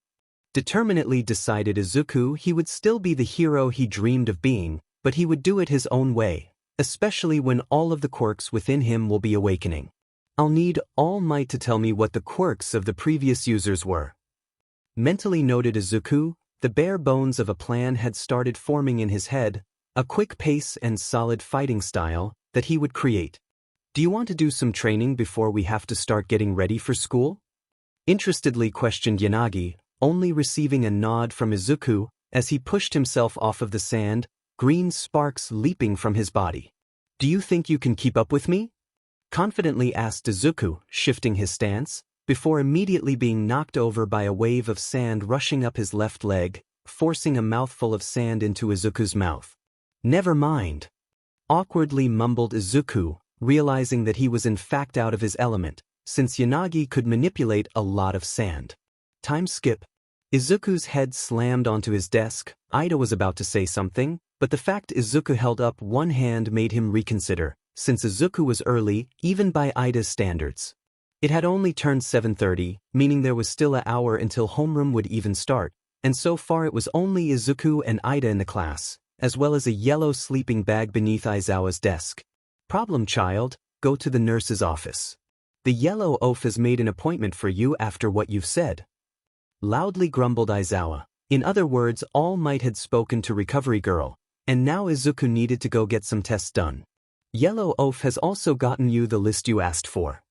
Determinedly decided Izuku he would still be the hero he dreamed of being, but he would do it his own way, especially when all of the quirks within him will be awakening. I'll need All Might to tell me what the quirks of the previous users were. Mentally noted Izuku, the bare bones of a plan had started forming in his head, a quick pace and solid fighting style that he would create. Do you want to do some training before we have to start getting ready for school? Interestedly questioned Yanagi, only receiving a nod from Izuku as he pushed himself off of the sand, green sparks leaping from his body. Do you think you can keep up with me? Confidently asked Izuku, shifting his stance, before immediately being knocked over by a wave of sand rushing up his left leg, forcing a mouthful of sand into Izuku's mouth. Never mind. Awkwardly mumbled Izuku, realizing that he was in fact out of his element, since Yanagi could manipulate a lot of sand. Time skip. Izuku's head slammed onto his desk. Ida was about to say something, but the fact Izuku held up one hand made him reconsider, since Izuku was early, even by Ida's standards. It had only turned 7:30, meaning there was still an hour until homeroom would even start, and so far it was only Izuku and Ida in the class, as well as a yellow sleeping bag beneath Aizawa's desk. Problem child, go to the nurse's office. The yellow oaf has made an appointment for you after what you've said. Loudly grumbled Aizawa. In other words, All Might had spoken to Recovery Girl, and now Izuku needed to go get some tests done. Yellow oaf has also gotten you the list you asked for.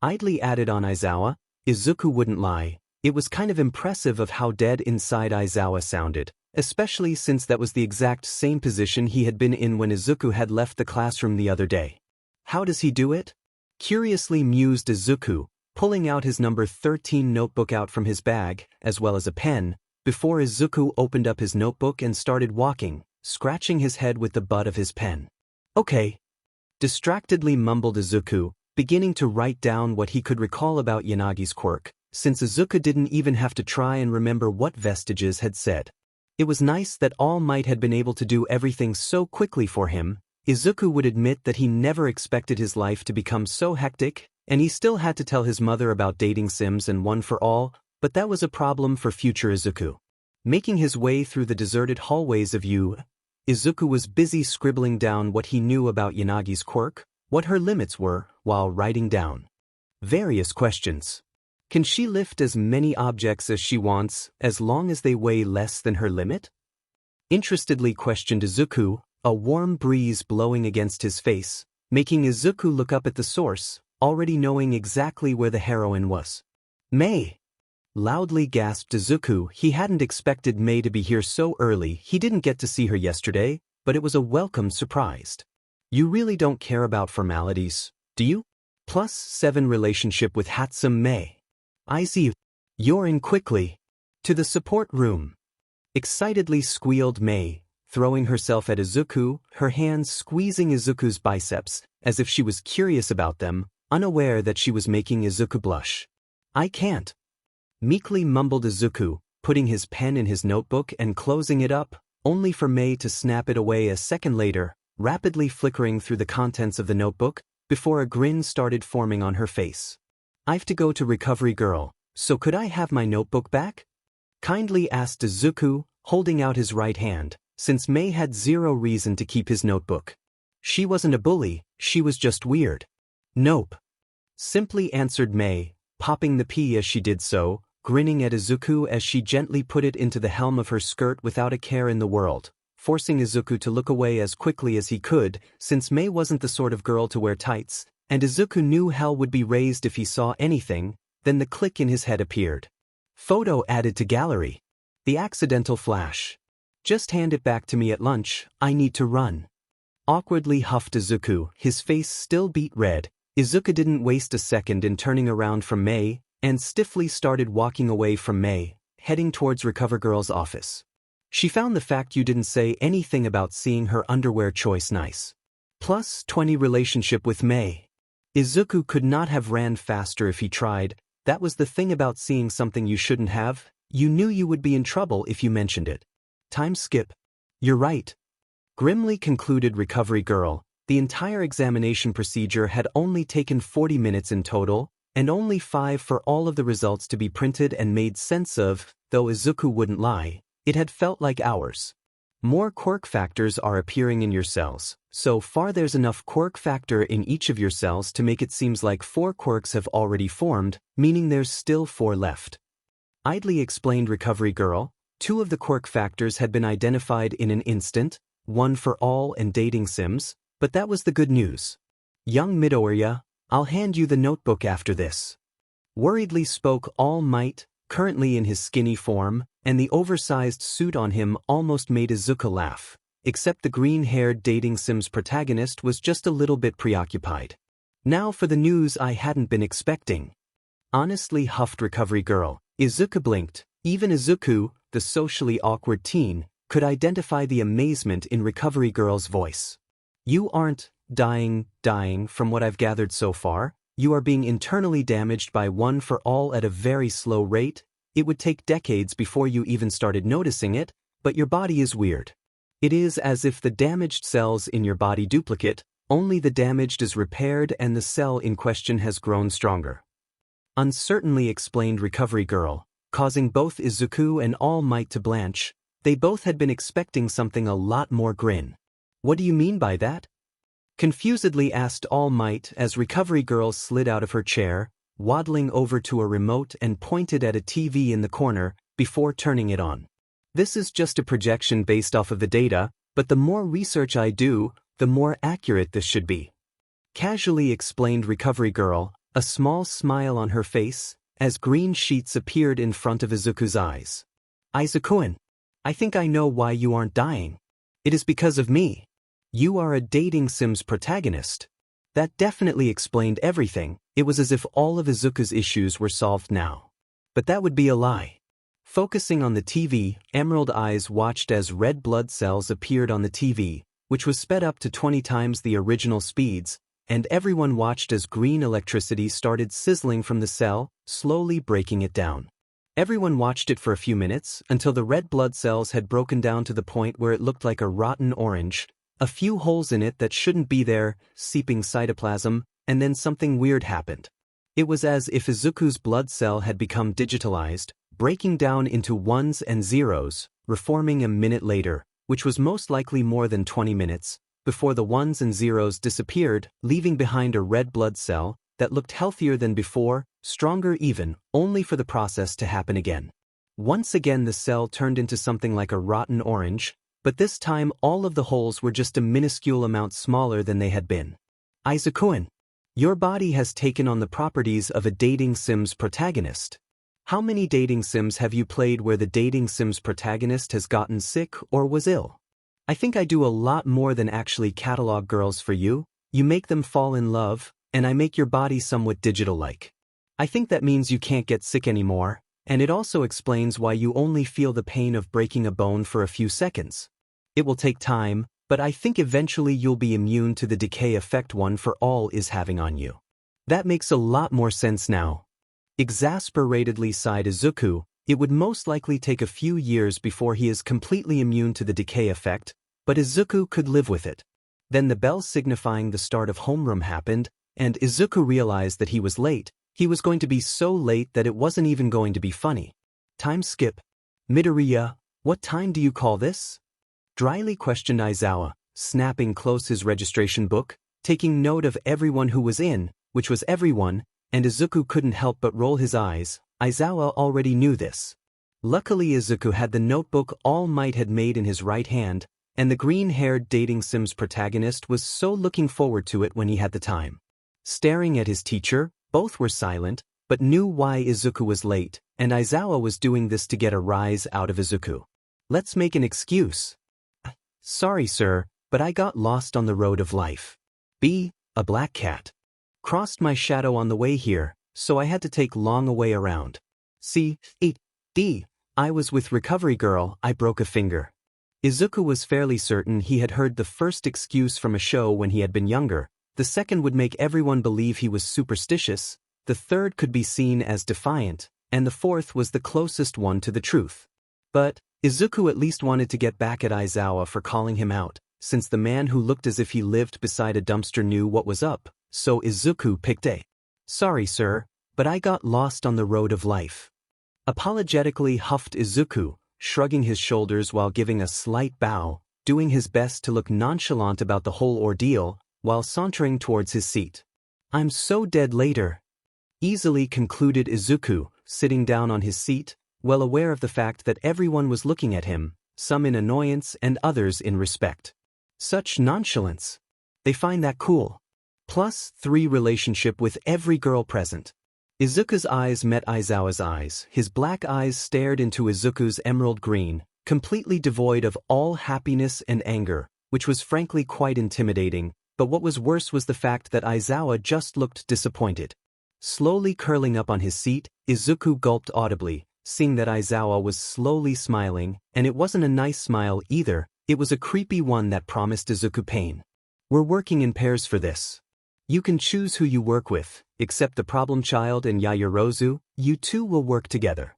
Idly added on Aizawa. Izuku wouldn't lie, it was kind of impressive of how dead inside Aizawa sounded, especially since that was the exact same position he had been in when Izuku had left the classroom the other day. How does he do it? Curiously mused Izuku, pulling out his number 13 notebook out from his bag, as well as a pen, before Izuku opened up his notebook and started walking, scratching his head with the butt of his pen. Okay. Distractedly mumbled Izuku, beginning to write down what he could recall about Yanagi's quirk, since Izuku didn't even have to try and remember what Vestiges had said. It was nice that All Might had been able to do everything so quickly for him. Izuku would admit that he never expected his life to become so hectic, and he still had to tell his mother about dating sims and One for All, but that was a problem for future Izuku. Making his way through the deserted hallways of Izuku was busy scribbling down what he knew about Yanagi's quirk, what her limits were, while writing down various questions. Can she lift as many objects as she wants, as long as they weigh less than her limit? Interestedly questioned Izuku, a warm breeze blowing against his face, making Izuku look up at the source, already knowing exactly where the heroine was. May! Loudly gasped Izuku. He hadn't expected May to be here so early. He didn't get to see her yesterday, but it was a welcome surprise. You really don't care about formalities, do you? +7 relationship with handsome May. I see. You're in quickly. To the support room. Excitedly squealed May, throwing herself at Izuku, her hands squeezing Izuku's biceps, as if she was curious about them, unaware that she was making Izuku blush. I can't. Meekly mumbled Izuku, putting his pen in his notebook and closing it up, only for May to snap it away a second later, rapidly flickering through the contents of the notebook, before a grin started forming on her face. I've to go to Recovery Girl, so could I have my notebook back? kindly asked Izuku, holding out his right hand, since Mei had zero reason to keep his notebook. She wasn't a bully, she was just weird. Nope. Simply answered Mei, popping the P as she did so, grinning at Izuku as she gently put it into the hem of her skirt without a care in the world, forcing Izuku to look away as quickly as he could, since Mei wasn't the sort of girl to wear tights, and Izuku knew hell would be raised if he saw anything. Then the click in his head appeared. Photo added to gallery. The accidental flash. Just hand it back to me at lunch, I need to run. Awkwardly huffed Izuku, his face still beet red. Izuku didn't waste a second in turning around from Mei, and stiffly started walking away from Mei, heading towards Recover Girl's office. She found the fact you didn't say anything about seeing her underwear choice nice. Plus 20 relationship with Mei. Izuku could not have ran faster if he tried. That was the thing about seeing something you shouldn't have, you knew you would be in trouble if you mentioned it. Time skip. You're right. Grimly concluded Recovery Girl. The entire examination procedure had only taken 40 minutes in total, and only 5 for all of the results to be printed and made sense of, though Izuku wouldn't lie, it had felt like hours. More quirk factors are appearing in your cells. So far there's enough quirk factor in each of your cells to make it seems like 4 quirks have already formed, meaning there's still 4 left. Idly explained Recovery Girl, 2 of the quirk factors had been identified in an instant, 1 for all and dating sims, but that was the good news. Young Midoriya, I'll hand you the notebook after this. Worriedly spoke All Might, currently in his skinny form, and the oversized suit on him almost made Izuku laugh. Except the green-haired dating sims protagonist was just a little bit preoccupied. Now for the news I hadn't been expecting. Honestly huffed Recovery Girl. Izuku blinked. Even Izuku, the socially awkward teen, could identify the amazement in Recovery Girl's voice. You aren't dying from what I've gathered so far. You are being internally damaged by One for All at a very slow rate. It would take decades before you even started noticing it, but your body is weird. It is as if the damaged cells in your body duplicate, only the damaged is repaired and the cell in question has grown stronger. Uncertainly explained Recovery Girl, causing both Izuku and All Might to blanch. They both had been expecting something a lot more grin. What do you mean by that? Confusedly asked All Might as Recovery Girl slid out of her chair, waddling over to a remote and pointed at a TV in the corner, before turning it on. This is just a projection based off of the data, but the more research I do, the more accurate this should be. Casually explained Recovery Girl, a small smile on her face, as green sheets appeared in front of Izuku's eyes. Izuku-kun, I think I know why you aren't dying. It is because of me. You are a dating sims protagonist. That definitely explained everything. It was as if all of Izuku's issues were solved now. But that would be a lie. Focusing on the TV, Emerald Eyes watched as red blood cells appeared on the TV, which was sped up to 20 times the original speeds, and everyone watched as green electricity started sizzling from the cell, slowly breaking it down. Everyone watched it for a few minutes, until the red blood cells had broken down to the point where it looked like a rotten orange, a few holes in it that shouldn't be there, seeping cytoplasm, and then something weird happened. It was as if Izuku's blood cell had become digitalized, breaking down into ones and zeros, reforming a minute later, which was most likely more than 20 minutes, before the ones and zeros disappeared, leaving behind a red blood cell that looked healthier than before, stronger even, only for the process to happen again. Once again the cell turned into something like a rotten orange, but this time all of the holes were just a minuscule amount smaller than they had been. Izuku-kun, your body has taken on the properties of a dating sims protagonist. How many dating sims have you played where the dating sims protagonist has gotten sick or was ill? I think I do a lot more than actually catalog girls for you. You make them fall in love, and I make your body somewhat digital-like. I think that means you can't get sick anymore, and it also explains why you only feel the pain of breaking a bone for a few seconds. It will take time, but I think eventually you'll be immune to the decay effect One for All is having on you. That makes a lot more sense now. Exasperatedly sighed Izuku. It would most likely take a few years before he is completely immune to the decay effect, but Izuku could live with it. Then the bell signifying the start of homeroom happened, and Izuku realized that he was late. He was going to be so late that it wasn't even going to be funny. Time skip. Midoriya, what time do you call this? Dryly questioned Aizawa, snapping close his registration book, taking note of everyone who was in, which was everyone, and Izuku couldn't help but roll his eyes. Aizawa already knew this. Luckily Izuku had the notebook All Might had made in his right hand, and the green-haired dating sims protagonist was so looking forward to it when he had the time. Staring at his teacher, both were silent, but knew why Izuku was late, and Aizawa was doing this to get a rise out of Izuku. Let's make an excuse. Sorry sir, but I got lost on the road of life. B, a black cat. Crossed my shadow on the way here, so I had to take long a way around. C, D, I was with Recovery Girl, I broke a finger. Izuku was fairly certain he had heard the first excuse from a show when he had been younger, the second would make everyone believe he was superstitious, the third could be seen as defiant, and the fourth was the closest one to the truth. But Izuku at least wanted to get back at Aizawa for calling him out, since the man who looked as if he lived beside a dumpster knew what was up, so Izuku picked a. Sorry sir, but I got lost on the road of life. Apologetically huffed Izuku, shrugging his shoulders while giving a slight bow, doing his best to look nonchalant about the whole ordeal, while sauntering towards his seat. I'm so dead later. Easily concluded Izuku, sitting down on his seat, well aware of the fact that everyone was looking at him, some in annoyance and others in respect. Such nonchalance. They find that cool. +3 relationship with every girl present. Izuku's eyes met Aizawa's eyes, his black eyes stared into Izuku's emerald green, completely devoid of all happiness and anger, which was frankly quite intimidating, but what was worse was the fact that Aizawa just looked disappointed. Slowly curling up on his seat, Izuku gulped audibly, seeing that Aizawa was slowly smiling, and it wasn't a nice smile either, it was a creepy one that promised Izuku pain. We're working in pairs for this. You can choose who you work with, except the problem child and Yaoyorozu, you two will work together.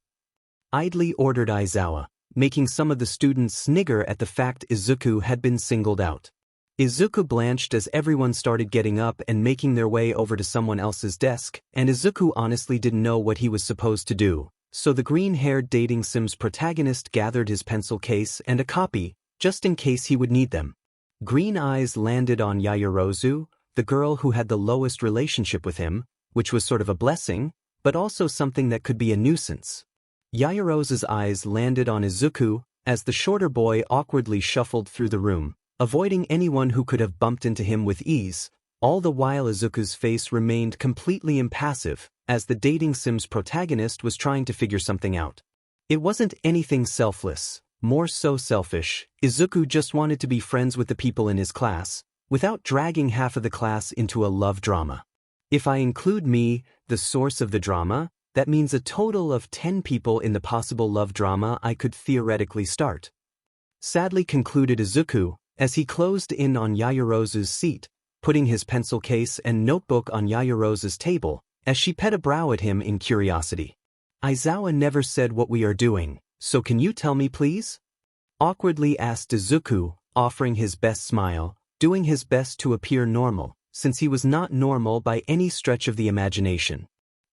Idly ordered Aizawa, making some of the students snigger at the fact Izuku had been singled out. Izuku blanched as everyone started getting up and making their way over to someone else's desk, and Izuku honestly didn't know what he was supposed to do, so the green-haired dating sims protagonist gathered his pencil case and a copy, just in case he would need them. Green eyes landed on Yaoyorozu, the girl who had the lowest relationship with him, which was sort of a blessing, but also something that could be a nuisance. Yaoyorozu's eyes landed on Izuku, as the shorter boy awkwardly shuffled through the room, avoiding anyone who could have bumped into him with ease, all the while Izuku's face remained completely impassive, as the dating sim's protagonist was trying to figure something out. It wasn't anything selfless, more so selfish. Izuku just wanted to be friends with the people in his class, without dragging half of the class into a love drama. If I include me, the source of the drama, that means a total of 10 people in the possible love drama I could theoretically start. Sadly concluded Izuku, as he closed in on Yaoyorozu's seat, putting his pencil case and notebook on Yaoyorozu's table, as she pet a brow at him in curiosity. Aizawa never said what we are doing, so can you tell me please? Awkwardly asked Izuku, offering his best smile, doing his best to appear normal, since he was not normal by any stretch of the imagination.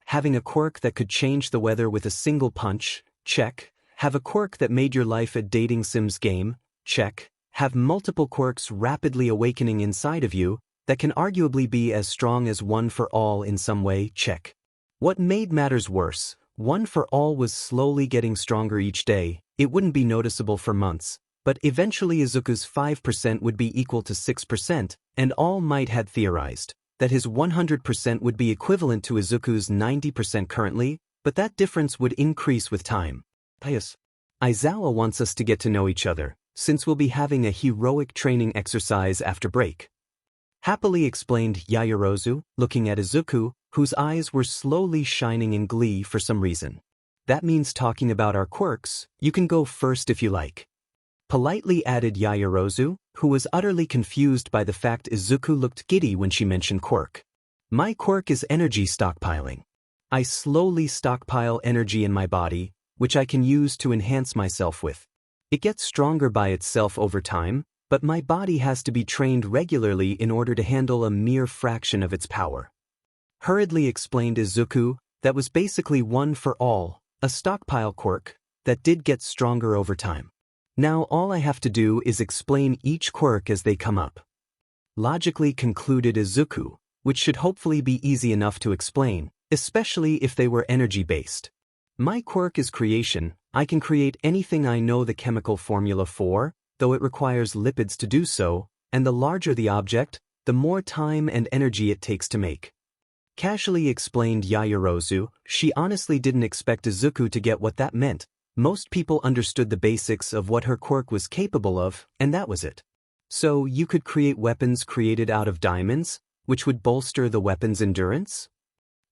Having a quirk that could change the weather with a single punch, check. Have a quirk that made your life a dating sims game, check. Have multiple quirks rapidly awakening inside of you, that can arguably be as strong as One for All in some way, check. What made matters worse, One for All was slowly getting stronger each day. It wouldn't be noticeable for months, but eventually Izuku's 5% would be equal to 6%, and All Might had theorized that his 100% would be equivalent to Izuku's 90% currently, but that difference would increase with time. Yes. Aizawa wants us to get to know each other, since we'll be having a heroic training exercise after break. Happily explained Yaoyorozu, looking at Izuku, whose eyes were slowly shining in glee for some reason. That means talking about our quirks. You can go first if you like. Politely added Yaoyorozu, who was utterly confused by the fact Izuku looked giddy when she mentioned quirk. My quirk is energy stockpiling. I slowly stockpile energy in my body, which I can use to enhance myself with. It gets stronger by itself over time, but my body has to be trained regularly in order to handle a mere fraction of its power. Hurriedly explained Izuku, that was basically One for All, a stockpile quirk, that did get stronger over time. Now all I have to do is explain each quirk as they come up. Logically concluded Izuku, which should hopefully be easy enough to explain, especially if they were energy-based. My quirk is creation. I can create anything I know the chemical formula for, though it requires lipids to do so, and the larger the object, the more time and energy it takes to make. Casually explained Yaoyorozu. She honestly didn't expect Izuku to get what that meant. Most people understood the basics of what her quirk was capable of, and that was it. So you could create weapons created out of diamonds, which would bolster the weapon's endurance?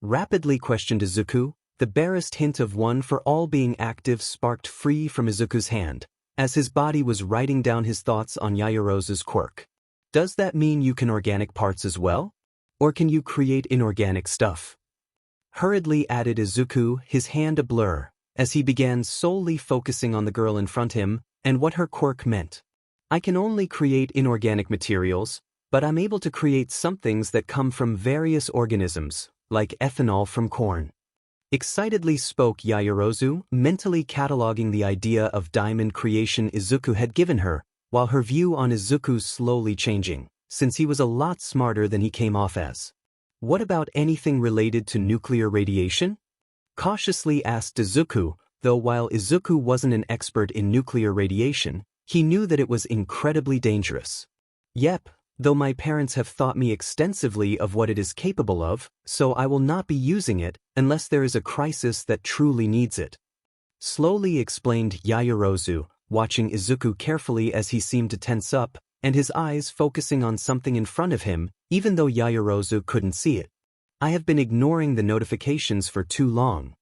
Rapidly questioned Izuku. The barest hint of one for all being active sparked free from Izuku's hand, as his body was writing down his thoughts on Yaoyorozu's quirk. Does that mean you can organic parts as well? Or can you create inorganic stuff? Hurriedly added Izuku, his hand a blur, as he began solely focusing on the girl in front of him and what her quirk meant. I can only create inorganic materials, but I'm able to create some things that come from various organisms, like ethanol from corn. Excitedly spoke Yaoyorozu, mentally cataloging the idea of diamond creation Izuku had given her, while her view on Izuku's slowly changing, since he was a lot smarter than he came off as. What about anything related to nuclear radiation? Cautiously asked Izuku, though while Izuku wasn't an expert in nuclear radiation, he knew that it was incredibly dangerous. Yep, though my parents have taught me extensively of what it is capable of, so I will not be using it unless there is a crisis that truly needs it. Slowly explained Yaoyorozu, watching Izuku carefully as he seemed to tense up, and his eyes focusing on something in front of him, even though Yaoyorozu couldn't see it. I have been ignoring the notifications for too long.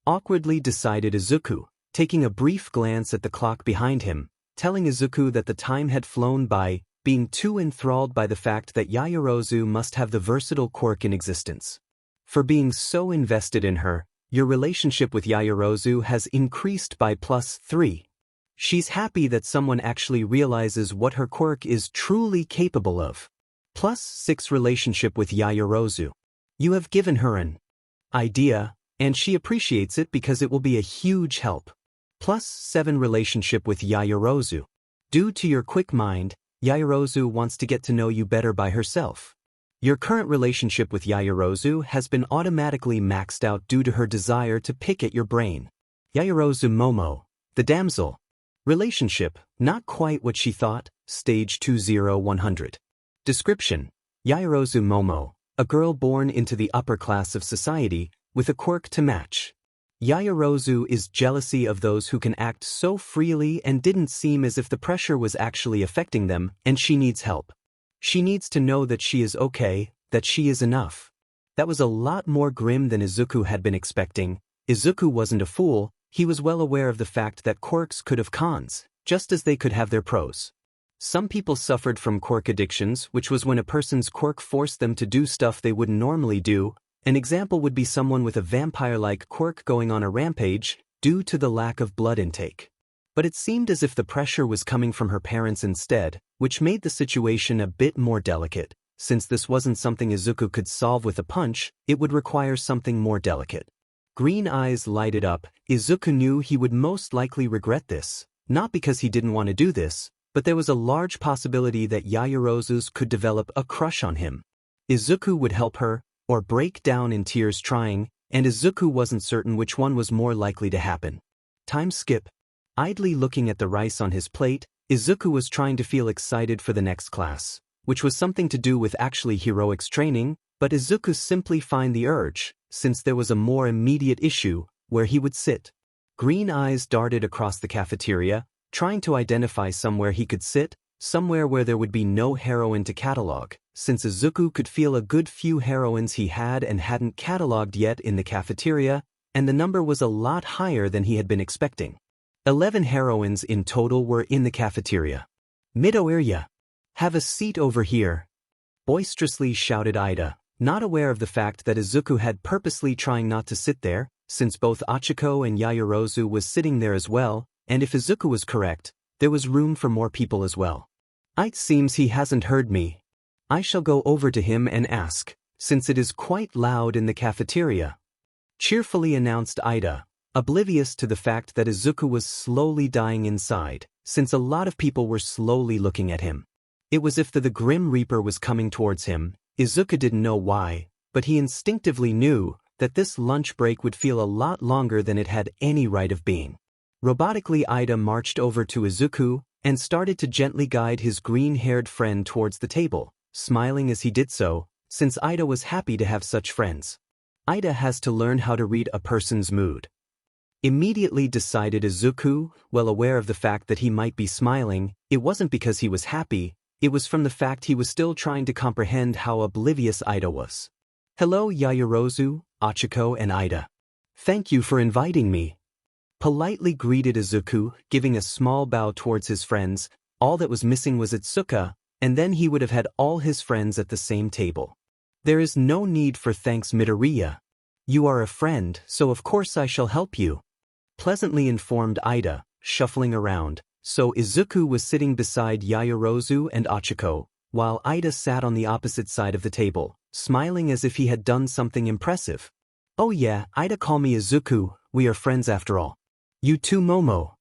Awkwardly decided Izuku, taking a brief glance at the clock behind him, telling Izuku that the time had flown by, being too enthralled by the fact that Yaoyorozu must have the versatile quirk in existence. For being so invested in her, your relationship with Yaoyorozu has increased by +3. She's happy that someone actually realizes what her quirk is truly capable of. +6 relationship with Yaoyorozu. You have given her an idea, and she appreciates it because it will be a huge help. +7 relationship with Yaoyorozu. Due to your quick mind, Yaoyorozu wants to get to know you better by herself. Your current relationship with Yaoyorozu has been automatically maxed out due to her desire to pick at your brain. Yaoyorozu Momo, the damsel. Relationship, not quite what she thought, stage 20100. Description: Yaoyorozu Momo, a girl born into the upper class of society, with a quirk to match. Yaoyorozu is jealousy of those who can act so freely and didn't seem as if the pressure was actually affecting them, and she needs help. She needs to know that she is okay, that she is enough. That was a lot more grim than Izuku had been expecting. Izuku wasn't a fool, he was well aware of the fact that quirks could have cons, just as they could have their pros. Some people suffered from quirk addictions, which was when a person's quirk forced them to do stuff they wouldn't normally do. An example would be someone with a vampire-like quirk going on a rampage due to the lack of blood intake. But it seemed as if the pressure was coming from her parents instead, which made the situation a bit more delicate. Since this wasn't something Izuku could solve with a punch, it would require something more delicate. Green eyes lighted up. Izuku knew he would most likely regret this, not because he didn't want to do this, but there was a large possibility that Yaoyorozu could develop a crush on him. Izuku would help her, or break down in tears trying, and Izuku wasn't certain which one was more likely to happen. Time skip. Idly looking at the rice on his plate, Izuku was trying to feel excited for the next class, which was something to do with actually heroics training, but Izuku simply found the urge, since there was a more immediate issue, where he would sit. Green eyes darted across the cafeteria, trying to identify somewhere he could sit, somewhere where there would be no heroine to catalog, since Izuku could feel a good few heroines he had and hadn't cataloged yet in the cafeteria, and the number was a lot higher than he had been expecting. 11 heroines in total were in the cafeteria. Midoriya, have a seat over here, boisterously shouted Ida, not aware of the fact that Izuku had purposely trying not to sit there, since both Achiko and Yaoyorozu was sitting there as well, and if Izuku was correct, there was room for more people as well. It seems he hasn't heard me. I shall go over to him and ask, since it is quite loud in the cafeteria. Cheerfully announced Ida, oblivious to the fact that Izuku was slowly dying inside, since a lot of people were slowly looking at him. It was as if the Grim Reaper was coming towards him. Izuku didn't know why, but he instinctively knew that this lunch break would feel a lot longer than it had any right of being. Robotically, Ida marched over to Izuku and started to gently guide his green-haired friend towards the table, smiling as he did so, since Ida was happy to have such friends. Ida has to learn how to read a person's mood. Immediately decided Izuku, well aware of the fact that he might be smiling. It wasn't because he was happy, it was from the fact he was still trying to comprehend how oblivious Ida was. Hello Yaoyorozu, Ochako and Ida. Thank you for inviting me. Politely greeted Izuku, giving a small bow towards his friends. All that was missing was Itsuka, and then he would have had all his friends at the same table. There is no need for thanks, Midoriya. You are a friend, so of course I shall help you. Pleasantly informed Ida, shuffling around, so Izuku was sitting beside Yaoyorozu and Ochako, while Ida sat on the opposite side of the table, smiling as if he had done something impressive. Oh yeah, Ida, call me Izuku, we are friends after all. You too, Momo.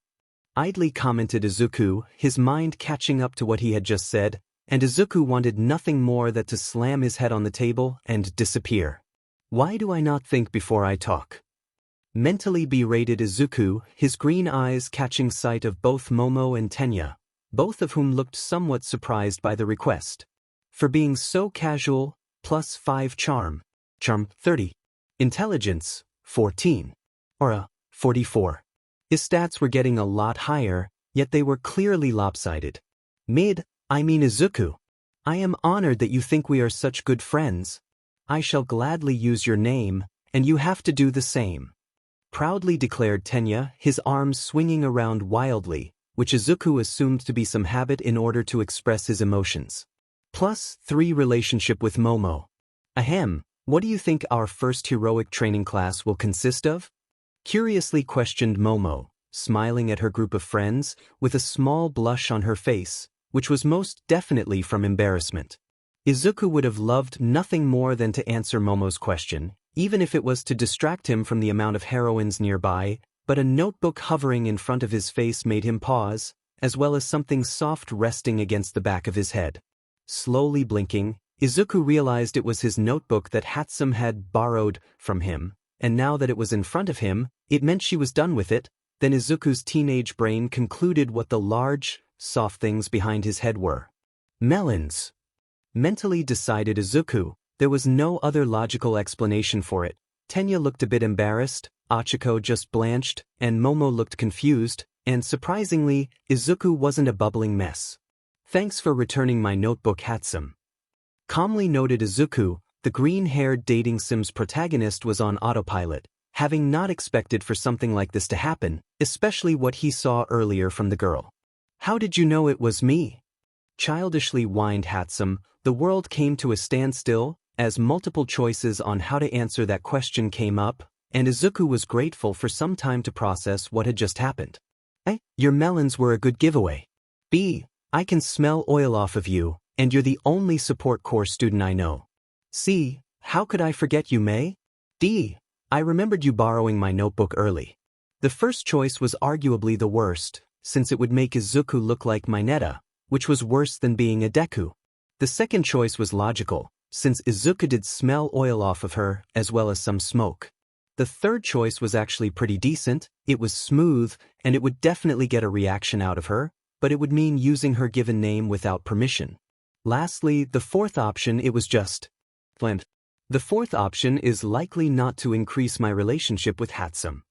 Idly commented Izuku, his mind catching up to what he had just said, and Izuku wanted nothing more than to slam his head on the table and disappear. Why do I not think before I talk? Mentally berated Izuku, his green eyes catching sight of both Momo and Tenya, both of whom looked somewhat surprised by the request. For being so casual, +5 charm. Charm, 30. Intelligence, 14. Aura, 44. His stats were getting a lot higher, yet they were clearly lopsided. I mean Izuku. I am honored that you think we are such good friends. I shall gladly use your name, and you have to do the same. Proudly declared Tenya, his arms swinging around wildly, which Izuku assumed to be some habit in order to express his emotions. +3 relationship with Momo. Ahem, what do you think our first heroic training class will consist of? Curiously questioned Momo, smiling at her group of friends, with a small blush on her face, which was most definitely from embarrassment. Izuku would have loved nothing more than to answer Momo's question, even if it was to distract him from the amount of heroines nearby, but a notebook hovering in front of his face made him pause, as well as something soft resting against the back of his head. Slowly blinking, Izuku realized it was his notebook that Hatsum had borrowed from him, and now that it was in front of him, it meant she was done with it. Then Izuku's teenage brain concluded what the large, soft things behind his head were. Melons. Mentally decided Izuku, there was no other logical explanation for it. Tenya looked a bit embarrassed, Ochako just blanched, and Momo looked confused, and surprisingly, Izuku wasn't a bubbling mess. Thanks for returning my notebook, Hatsum. Calmly noted Izuku, the green-haired dating sims protagonist was on autopilot, having not expected for something like this to happen, especially what he saw earlier from the girl. How did you know it was me? Childishly whined Hatsum. The world came to a standstill, as multiple choices on how to answer that question came up, and Izuku was grateful for some time to process what had just happened. A. Your melons were a good giveaway. B. I can smell oil off of you, and you're the only support corps student I know. C. How could I forget you, May? D. I remembered you borrowing my notebook early. The first choice was arguably the worst, since it would make Izuku look like Mineta, which was worse than being a Deku. The second choice was logical, since Izuku did smell oil off of her, as well as some smoke. The third choice was actually pretty decent. It was smooth, and it would definitely get a reaction out of her, but it would mean using her given name without permission. Lastly, the fourth option, it was just bland. The fourth option is likely not to increase my relationship with Hatsum.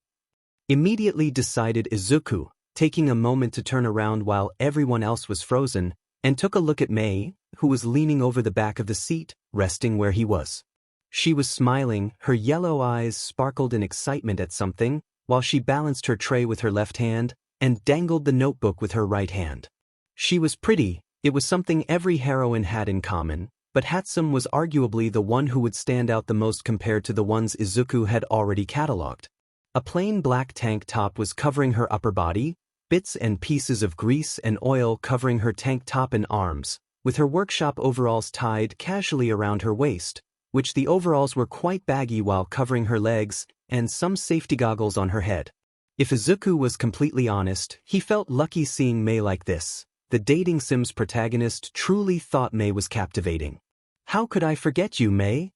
Immediately decided Izuku, taking a moment to turn around while everyone else was frozen, and took a look at May, who was leaning over the back of the seat, resting where he was. She was smiling, her yellow eyes sparkled in excitement at something, while she balanced her tray with her left hand, and dangled the notebook with her right hand. She was pretty, it was something every heroine had in common, but Hatsum was arguably the one who would stand out the most compared to the ones Izuku had already catalogued. A plain black tank top was covering her upper body, bits and pieces of grease and oil covering her tank top and arms, with her workshop overalls tied casually around her waist, which the overalls were quite baggy while covering her legs, and some safety goggles on her head. If Izuku was completely honest, he felt lucky seeing Mei like this. The dating Sims protagonist truly thought Mei was captivating. "How could I forget you, Mei?"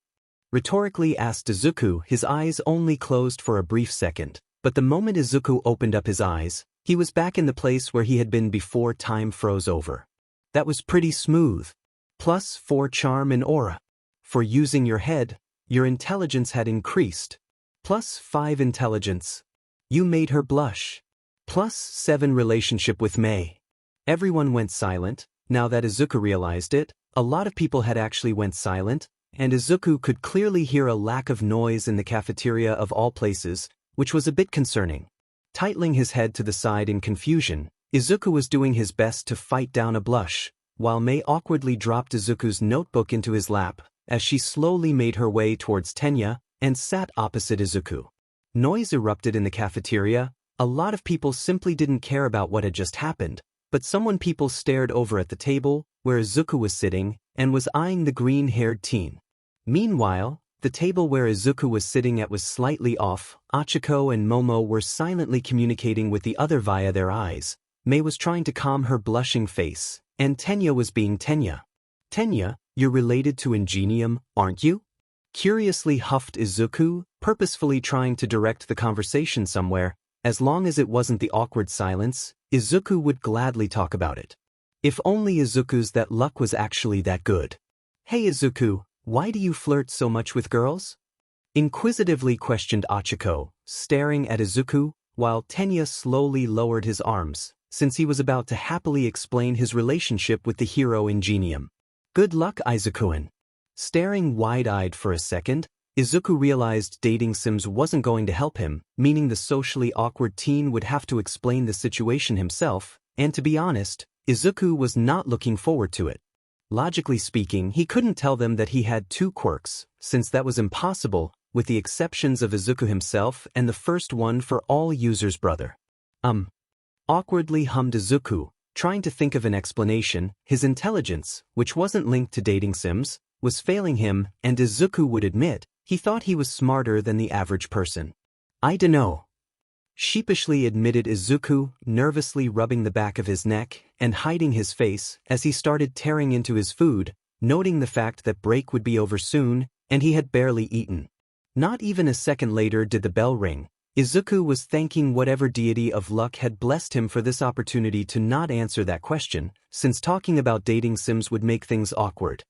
rhetorically asked Izuku, his eyes only closed for a brief second. But the moment Izuku opened up his eyes, he was back in the place where he had been before time froze over. That was pretty smooth. +4 charm and aura. For using your head, your intelligence had increased. +5 intelligence. You made her blush. +7 relationship with Mei. Everyone went silent. Now that Izuku realized it, a lot of people had actually went silent, and Izuku could clearly hear a lack of noise in the cafeteria of all places, which was a bit concerning. Titling his head to the side in confusion, Izuku was doing his best to fight down a blush, while Mei awkwardly dropped Izuku's notebook into his lap, as she slowly made her way towards Tenya, and sat opposite Izuku. Noise erupted in the cafeteria. A lot of people simply didn't care about what had just happened, but people stared over at the table, where Izuku was sitting, and was eyeing the green-haired teen. Meanwhile, the table where Izuku was sitting at was slightly off. Achiko and Momo were silently communicating with the other via their eyes. Mei was trying to calm her blushing face, and Tenya was being Tenya. "Tenya, you're related to Ingenium, aren't you?" curiously huffed Izuku, purposefully trying to direct the conversation somewhere. As long as it wasn't the awkward silence, Izuku would gladly talk about it. If only Izuku's that luck was actually that good. "Hey Izuku, why do you flirt so much with girls?" inquisitively questioned Achiko, staring at Izuku, while Tenya slowly lowered his arms, since he was about to happily explain his relationship with the hero Ingenium. "Good luck, Izuku-an." Staring wide-eyed for a second, Izuku realized dating Sims wasn't going to help him, meaning the socially awkward teen would have to explain the situation himself, and to be honest, Izuku was not looking forward to it. Logically speaking, he couldn't tell them that he had 2 quirks, since that was impossible, with the exceptions of Izuku himself and the first one for all users' brother. Awkwardly hummed Izuku, trying to think of an explanation. His intelligence, which wasn't linked to dating Sims, was failing him, and Izuku would admit, he thought he was smarter than the average person. "I dunno," sheepishly admitted Izuku, nervously rubbing the back of his neck and hiding his face as he started tearing into his food, noting the fact that break would be over soon, and he had barely eaten. Not even a second later did the bell ring. Izuku was thanking whatever deity of luck had blessed him for this opportunity to not answer that question, since talking about dating Sims would make things awkward.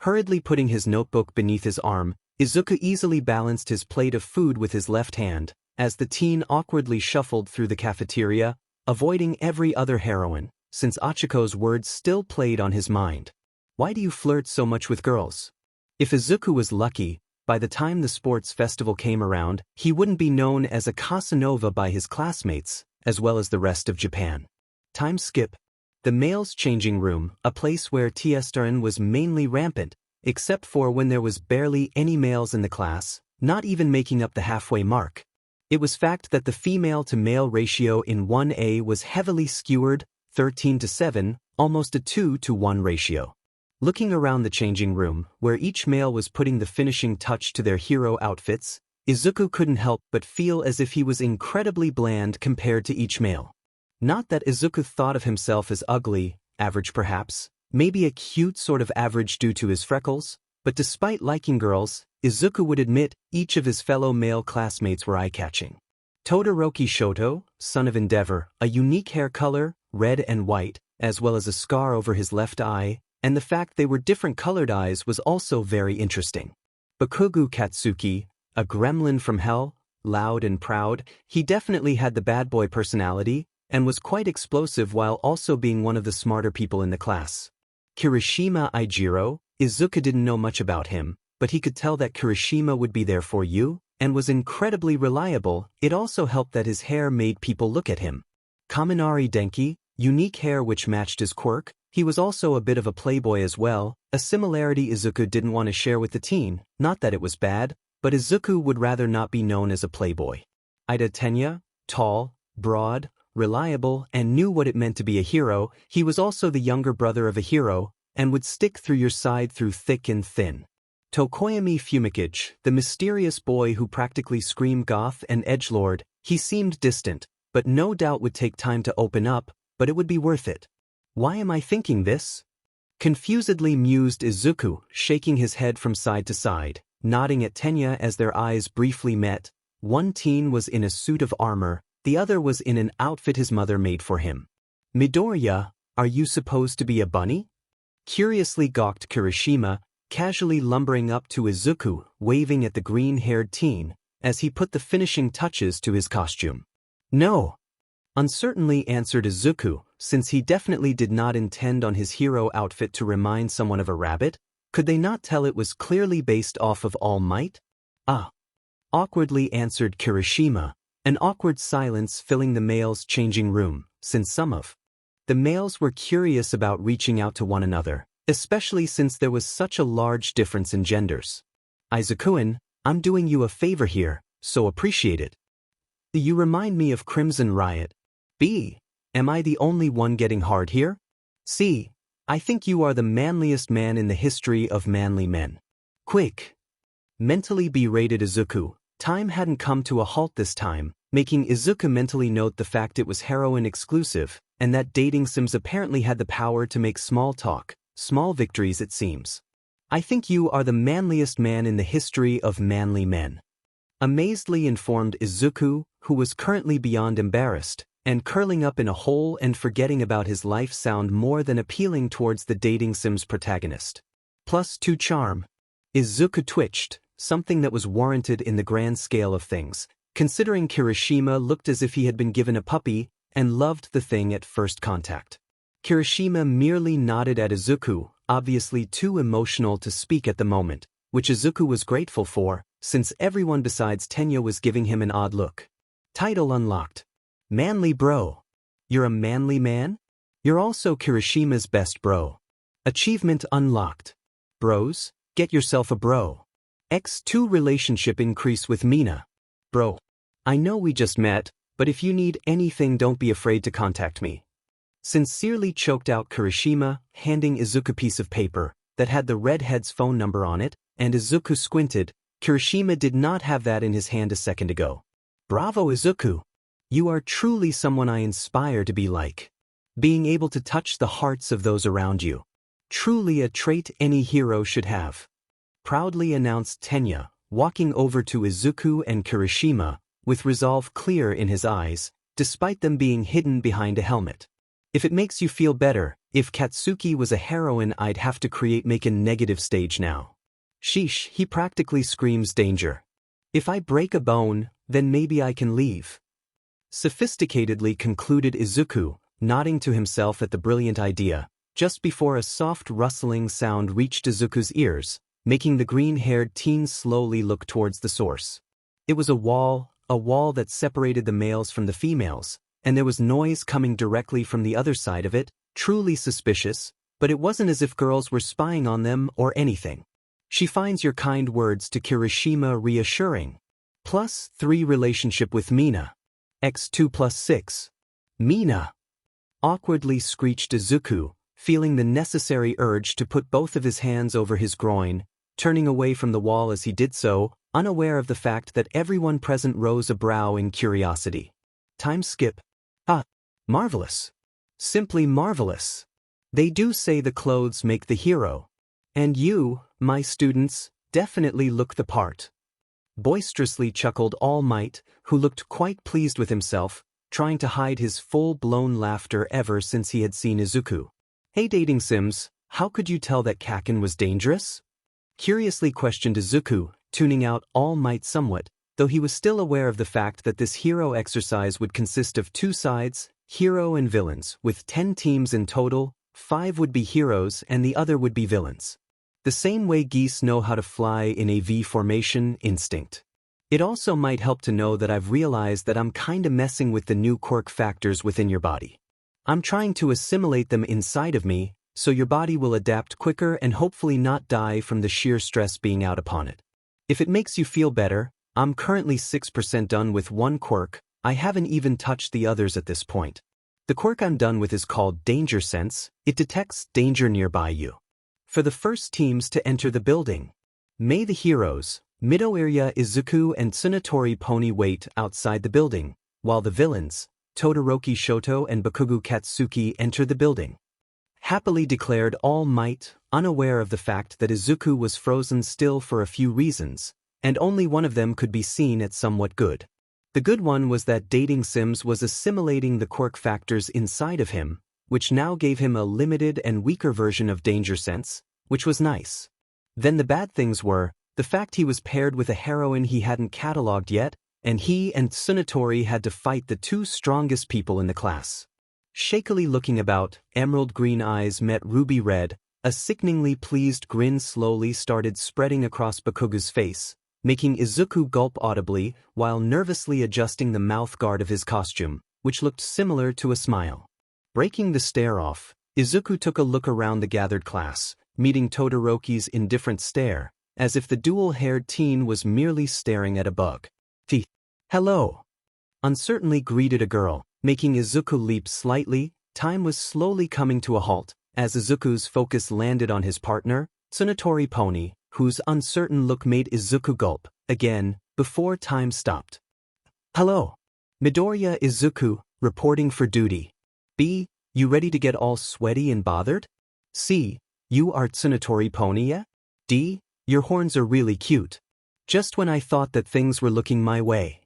Hurriedly putting his notebook beneath his arm, Izuku easily balanced his plate of food with his left hand, as the teen awkwardly shuffled through the cafeteria, avoiding every other heroine, since Achiko's words still played on his mind. "Why do you flirt so much with girls?" If Izuku was lucky, by the time the sports festival came around, he wouldn't be known as a Casanova by his classmates, as well as the rest of Japan. Time skip. The males' changing room, a place where testosterone was mainly rampant, except for when there was barely any males in the class, not even making up the halfway mark. It was fact that the female-to-male ratio in 1A was heavily skewed, 13:7, almost a 2:1 ratio. Looking around the changing room, where each male was putting the finishing touch to their hero outfits, Izuku couldn't help but feel as if he was incredibly bland compared to each male. Not that Izuku thought of himself as ugly, average perhaps, maybe a cute sort of average due to his freckles, but despite liking girls, Izuku would admit each of his fellow male classmates were eye-catching. Todoroki Shoto, son of Endeavor, a unique hair color, red and white, as well as a scar over his left eye, and the fact they were different colored eyes was also very interesting. Bakugu Katsuki, a gremlin from hell, loud and proud, he definitely had the bad boy personality, and was quite explosive while also being one of the smarter people in the class. Kirishima Ijiro, Izuku didn't know much about him, but he could tell that Kirishima would be there for you, and was incredibly reliable. It also helped that his hair made people look at him. Kaminari Denki, unique hair which matched his quirk, he was also a bit of a playboy as well, a similarity Izuku didn't want to share with the teen, not that it was bad, but Izuku would rather not be known as a playboy. Ida Tenya, tall, broad, reliable, and knew what it meant to be a hero. He was also the younger brother of a hero, and would stick through your side through thick and thin. Tokoyami Fumikage, the mysterious boy who practically screamed goth and edgelord, he seemed distant, but no doubt would take time to open up, but it would be worth it. Why am I thinking this? Confusedly mused Izuku, shaking his head from side to side, nodding at Tenya as their eyes briefly met. One teen was in a suit of armor, the other was in an outfit his mother made for him. Midoriya, are you supposed to be a bunny? Curiously gawked Kirishima, casually lumbering up to Izuku, waving at the green-haired teen, as he put the finishing touches to his costume. No. Uncertainly answered Izuku, since he definitely did not intend on his hero outfit to remind someone of a rabbit. Could they not tell it was clearly based off of All Might? Ah. Awkwardly answered Kirishima, an awkward silence filling the males' changing room, since some of the males were curious about reaching out to one another, especially since there was such a large difference in genders. Izuku-an, I'm doing you a favor here, so appreciate it. You remind me of Crimson Riot. B. Am I the only one getting hard here? C. I think you are the manliest man in the history of manly men. Quick. Mentally berated Izuku. Time hadn't come to a halt this time, making Izuku mentally note the fact it was heroin exclusive, and that dating sims apparently had the power to make small talk, small victories it seems. I think you are the manliest man in the history of manly men. Amazedly informed Izuku, who was currently beyond embarrassed, and curling up in a hole and forgetting about his life sound more than appealing towards the dating sim's protagonist. +2 charm. Izuku twitched, something that was warranted in the grand scale of things, considering Kirishima looked as if he had been given a puppy and loved the thing at first contact. Kirishima merely nodded at Izuku, obviously too emotional to speak at the moment, which Izuku was grateful for, since everyone besides Tenya was giving him an odd look. Title unlocked. Manly bro. You're a manly man? You're also Kirishima's best bro. Achievement unlocked. Bros, get yourself a bro. X2 relationship increase with Mina. Bro. I know we just met, but if you need anything don't be afraid to contact me. Sincerely choked out Kirishima, handing Izuku a piece of paper that had the redhead's phone number on it, and Izuku squinted. Kirishima did not have that in his hand a second ago. Bravo Izuku. You are truly someone I inspire to be like. Being able to touch the hearts of those around you. Truly a trait any hero should have. Proudly announced Tenya, walking over to Izuku and Kirishima, with resolve clear in his eyes, despite them being hidden behind a helmet. If it makes you feel better, if Katsuki was a heroine I'd have to make a negative stage now. Sheesh, he practically screams danger. If I break a bone, then maybe I can leave. Sophisticatedly concluded Izuku, nodding to himself at the brilliant idea, just before a soft rustling sound reached Izuku's ears, making the green-haired teen slowly look towards the source. It was a wall that separated the males from the females, and there was noise coming directly from the other side of it, truly suspicious, but it wasn't as if girls were spying on them or anything. She finds your kind words to Kirishima reassuring. +3 relationship with Mina. X2 +6. Mina. Awkwardly screeched Izuku, feeling the necessary urge to put both of his hands over his groin, turning away from the wall as he did so, unaware of the fact that everyone present rose a brow in curiosity. Time skip. Ah, marvelous. Simply marvelous. They do say the clothes make the hero. And you, my students, definitely look the part. Boisterously chuckled All Might, who looked quite pleased with himself, trying to hide his full-blown laughter ever since he had seen Izuku. Hey dating sims, how could you tell that Kaken was dangerous? Curiously questioned Izuku, tuning out All Might somewhat, though he was still aware of the fact that this hero exercise would consist of 2 sides, hero and villains, with 10 teams in total, 5 would be heroes and the other would be villains. The same way geese know how to fly in a V formation instinct. It also might help to know that I've realized that I'm kinda messing with the new quirk factors within your body. I'm trying to assimilate them inside of me, so your body will adapt quicker and hopefully not die from the sheer stress being out upon it. If it makes you feel better, I'm currently 6% done with one quirk, I haven't even touched the others at this point. The quirk I'm done with is called Danger Sense, it detects danger nearby you. For the first teams to enter the building. May the heroes, Midoriya Izuku and Tsunotori Pony wait outside the building, while the villains, Todoroki Shoto and Bakugo Katsuki enter the building. Happily declared All Might, unaware of the fact that Izuku was frozen still for a few reasons, and only one of them could be seen as somewhat good. The good one was that dating sims was assimilating the quirk factors inside of him, which now gave him a limited and weaker version of danger sense, which was nice. Then the bad things were, the fact he was paired with a heroine he hadn't catalogued yet, and he and Tsunotori had to fight the two strongest people in the class. Shakily looking about, emerald green eyes met ruby red, a sickeningly pleased grin slowly started spreading across Bakugo's face, making Izuku gulp audibly while nervously adjusting the mouth guard of his costume, which looked similar to a smile. Breaking the stare off, Izuku took a look around the gathered class, meeting Todoroki's indifferent stare, as if the dual-haired teen was merely staring at a bug. Hello! Uncertainly greeted a girl, making Izuku leap slightly. Time was slowly coming to a halt, as Izuku's focus landed on his partner, Tsunotori Pony, whose uncertain look made Izuku gulp, again, before time stopped. Hello! Midoriya Izuku, reporting for duty. B, you ready to get all sweaty and bothered? C, you are Tsunotori Pony, yeah? D, your horns are really cute. Just when I thought that things were looking my way.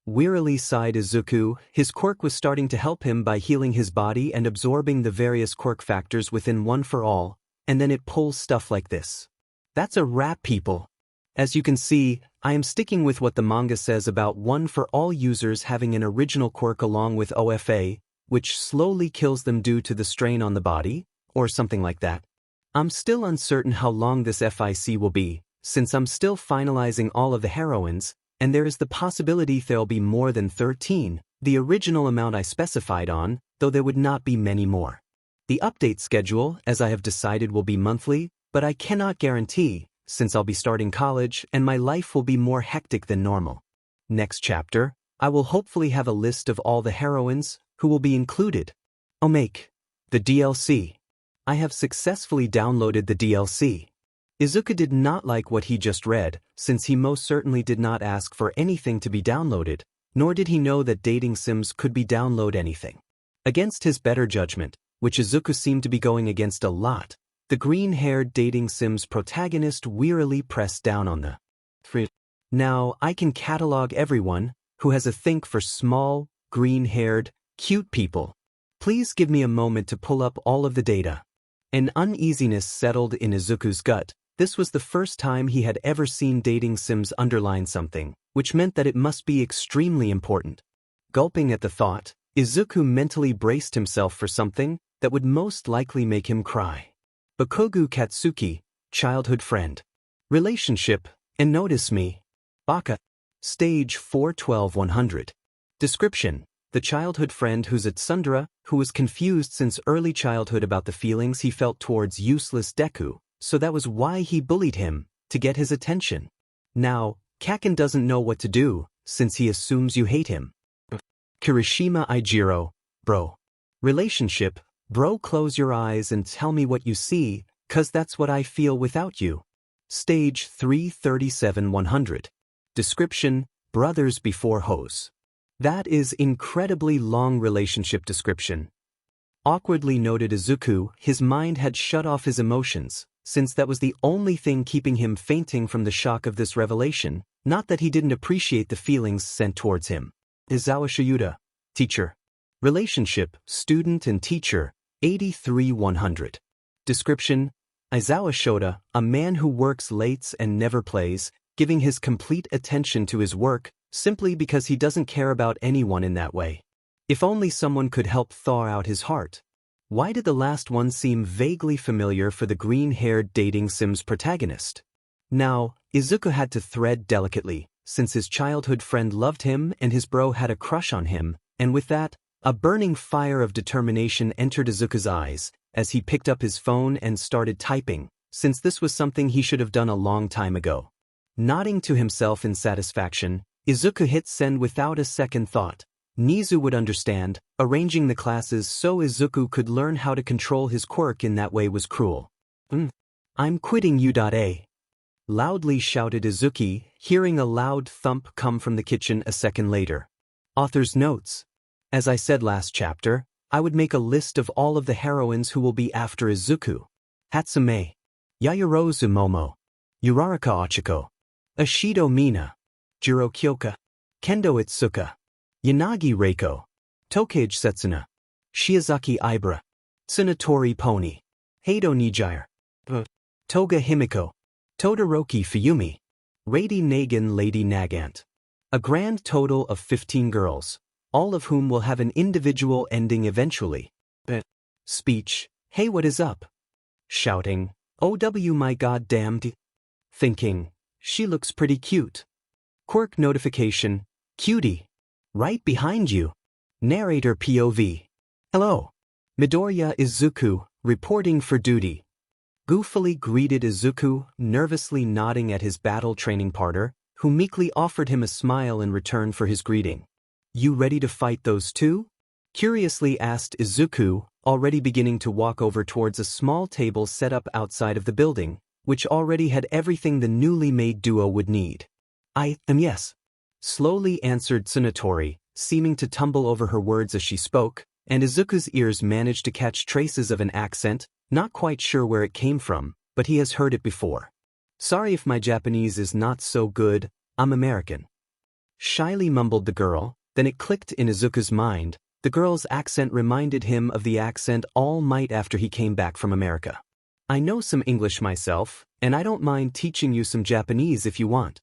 Wearily sighed Izuku, his quirk was starting to help him by healing his body and absorbing the various quirk factors within one for all, and then it pulls stuff like this. That's a wrap, people. As you can see, I am sticking with what the manga says about one for all users having an original quirk along with OFA, which slowly kills them due to the strain on the body, or something like that. I'm still uncertain how long this FIC will be, since I'm still finalizing all of the heroines, and there is the possibility there'll be more than 13, the original amount I specified on, though there would not be many more. The update schedule, as I have decided, will be monthly, but I cannot guarantee, since I'll be starting college and my life will be more hectic than normal. Next chapter, I will hopefully have a list of all the heroines who will be included. Make the DLC. I have successfully downloaded the DLC. Izuku did not like what he just read, since he most certainly did not ask for anything to be downloaded, nor did he know that dating sims could be download anything. Against his better judgment, which Izuku seemed to be going against a lot, the green-haired dating sims protagonist wearily pressed down on the fridge. Now I can catalog everyone who has a think for small, green-haired, cute people. Please give me a moment to pull up all of the data. An uneasiness settled in Izuku's gut. This was the first time he had ever seen dating sims underline something, which meant that it must be extremely important. Gulping at the thought, Izuku mentally braced himself for something that would most likely make him cry. Bakugo Katsuki, childhood friend. Relationship, and notice me. Baka. Stage 412-100. Description. The childhood friend who's a tsundere, who was confused since early childhood about the feelings he felt towards useless Deku, so that was why he bullied him, to get his attention. Now, Kaken doesn't know what to do, since he assumes you hate him. Kirishima Ijiro, bro. Relationship, bro, close your eyes and tell me what you see, 'cause that's what I feel without you. Stage 337-100. Description, brothers before hoes. That is incredibly long relationship description. Awkwardly noted Izuku, his mind had shut off his emotions, since that was the only thing keeping him fainting from the shock of this revelation, not that he didn't appreciate the feelings sent towards him. Izawa Shiyuda, teacher. Relationship, student and teacher, 83-100. Description, Izawa Shota, a man who works late and never plays, giving his complete attention to his work, simply because he doesn't care about anyone in that way. If only someone could help thaw out his heart. Why did the last one seem vaguely familiar for the green-haired dating sims protagonist? Now, Izuku had to thread delicately, since his childhood friend loved him and his bro had a crush on him, and with that, a burning fire of determination entered Izuku's eyes, as he picked up his phone and started typing, since this was something he should have done a long time ago. Nodding to himself in satisfaction, Izuku hit send without a second thought. Nizu would understand, arranging the classes so Izuku could learn how to control his quirk in that way was cruel. I'm quitting U.A. loudly shouted Izuki, hearing a loud thump come from the kitchen a second later. Author's notes. As I said last chapter, I would make a list of all of the heroines who will be after Izuku. Hatsume, Yayorozu Momo, Uraraka Ochiko, Ashido Mina, Jiro Kyoka, Kendo Itsuka, Yanagi Reiko, Tokage Setsuna, Shiozaki Ibara, Tsunatori Pony, Heido Nijire, Toga Himiko, Todoroki Fuyumi, Lady Nagin Lady Nagant. A grand total of 15 girls, all of whom will have an individual ending eventually. Speech, hey what is up? Shouting, OW my god damned. Thinking, she looks pretty cute. Quirk notification, cutie. Right behind you. Narrator POV. Hello. Midoriya Izuku, reporting for duty. Goofily greeted Izuku, nervously nodding at his battle training partner, who meekly offered him a smile in return for his greeting. You ready to fight those two? Curiously asked Izuku, already beginning to walk over towards a small table set up outside of the building, which already had everything the newly made duo would need. I am yes. Slowly answered Tsunatori, seeming to tumble over her words as she spoke, and Izuku's ears managed to catch traces of an accent, not quite sure where it came from, but he has heard it before. Sorry if my Japanese is not so good, I'm American. Shyly mumbled the girl, then it clicked in Izuku's mind, the girl's accent reminded him of the accent All Might after he came back from America. I know some English myself, and I don't mind teaching you some Japanese if you want.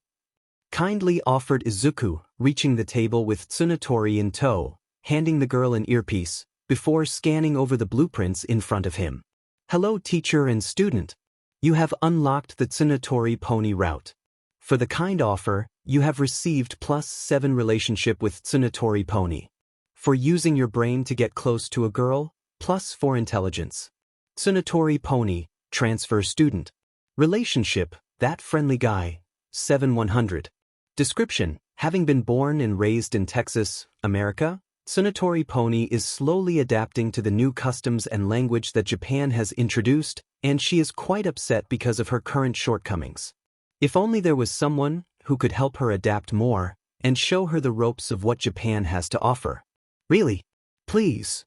Kindly offered Izuku, reaching the table with Tsunatori in tow, handing the girl an earpiece, before scanning over the blueprints in front of him. Hello teacher and student. You have unlocked the Tsunatori Pony route. For the kind offer, you have received +7 relationship with Tsunatori Pony. For using your brain to get close to a girl, +4 intelligence. Tsunatori Pony, transfer student. Relationship, that friendly guy, 7/100. Description, having been born and raised in Texas, America, Tsunatori Pony is slowly adapting to the new customs and language that Japan has introduced, and she is quite upset because of her current shortcomings. If only there was someone who could help her adapt more and show her the ropes of what Japan has to offer. Really? Please.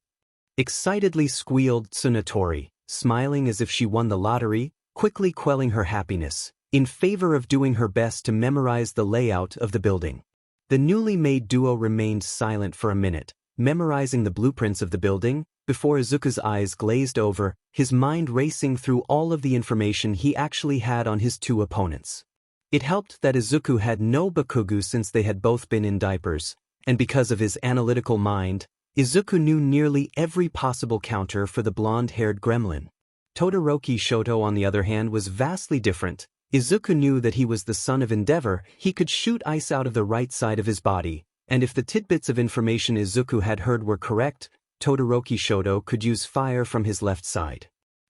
Excitedly squealed Tsunatori, smiling as if she won the lottery, quickly quelling her happiness, in favor of doing her best to memorize the layout of the building. The newly made duo remained silent for a minute, memorizing the blueprints of the building, before Izuku's eyes glazed over, his mind racing through all of the information he actually had on his two opponents. It helped that Izuku had no Bakugu since they had both been in diapers, and because of his analytical mind, Izuku knew nearly every possible counter for the blonde-haired gremlin. Todoroki Shoto on the other hand was vastly different. Izuku knew that he was the son of Endeavor, he could shoot ice out of the right side of his body, and if the tidbits of information Izuku had heard were correct, Todoroki Shoto could use fire from his left side.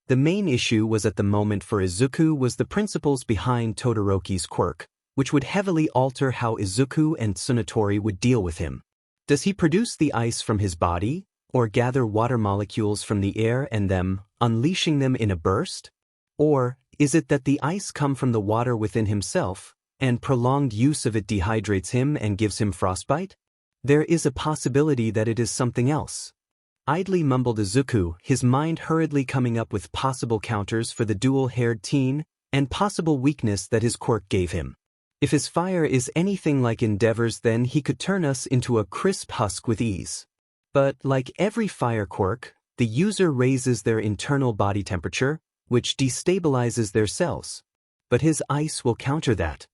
The main issue was at the moment for Izuku was the principles behind Todoroki's quirk, which would heavily alter how Izuku and Tsunatori would deal with him. Does he produce the ice from his body, or gather water molecules from the air and unleashing them in a burst? Or is it that the ice come from the water within himself, and prolonged use of it dehydrates him and gives him frostbite? There is a possibility that it is something else. Idly mumbled Izuku, his mind hurriedly coming up with possible counters for the dual-haired teen, and possible weakness that his quirk gave him. If his fire is anything like Endeavor's, then he could turn us into a crisp husk with ease. But like every fire quirk, the user raises their internal body temperature, which destabilizes their cells. But his ice will counter that.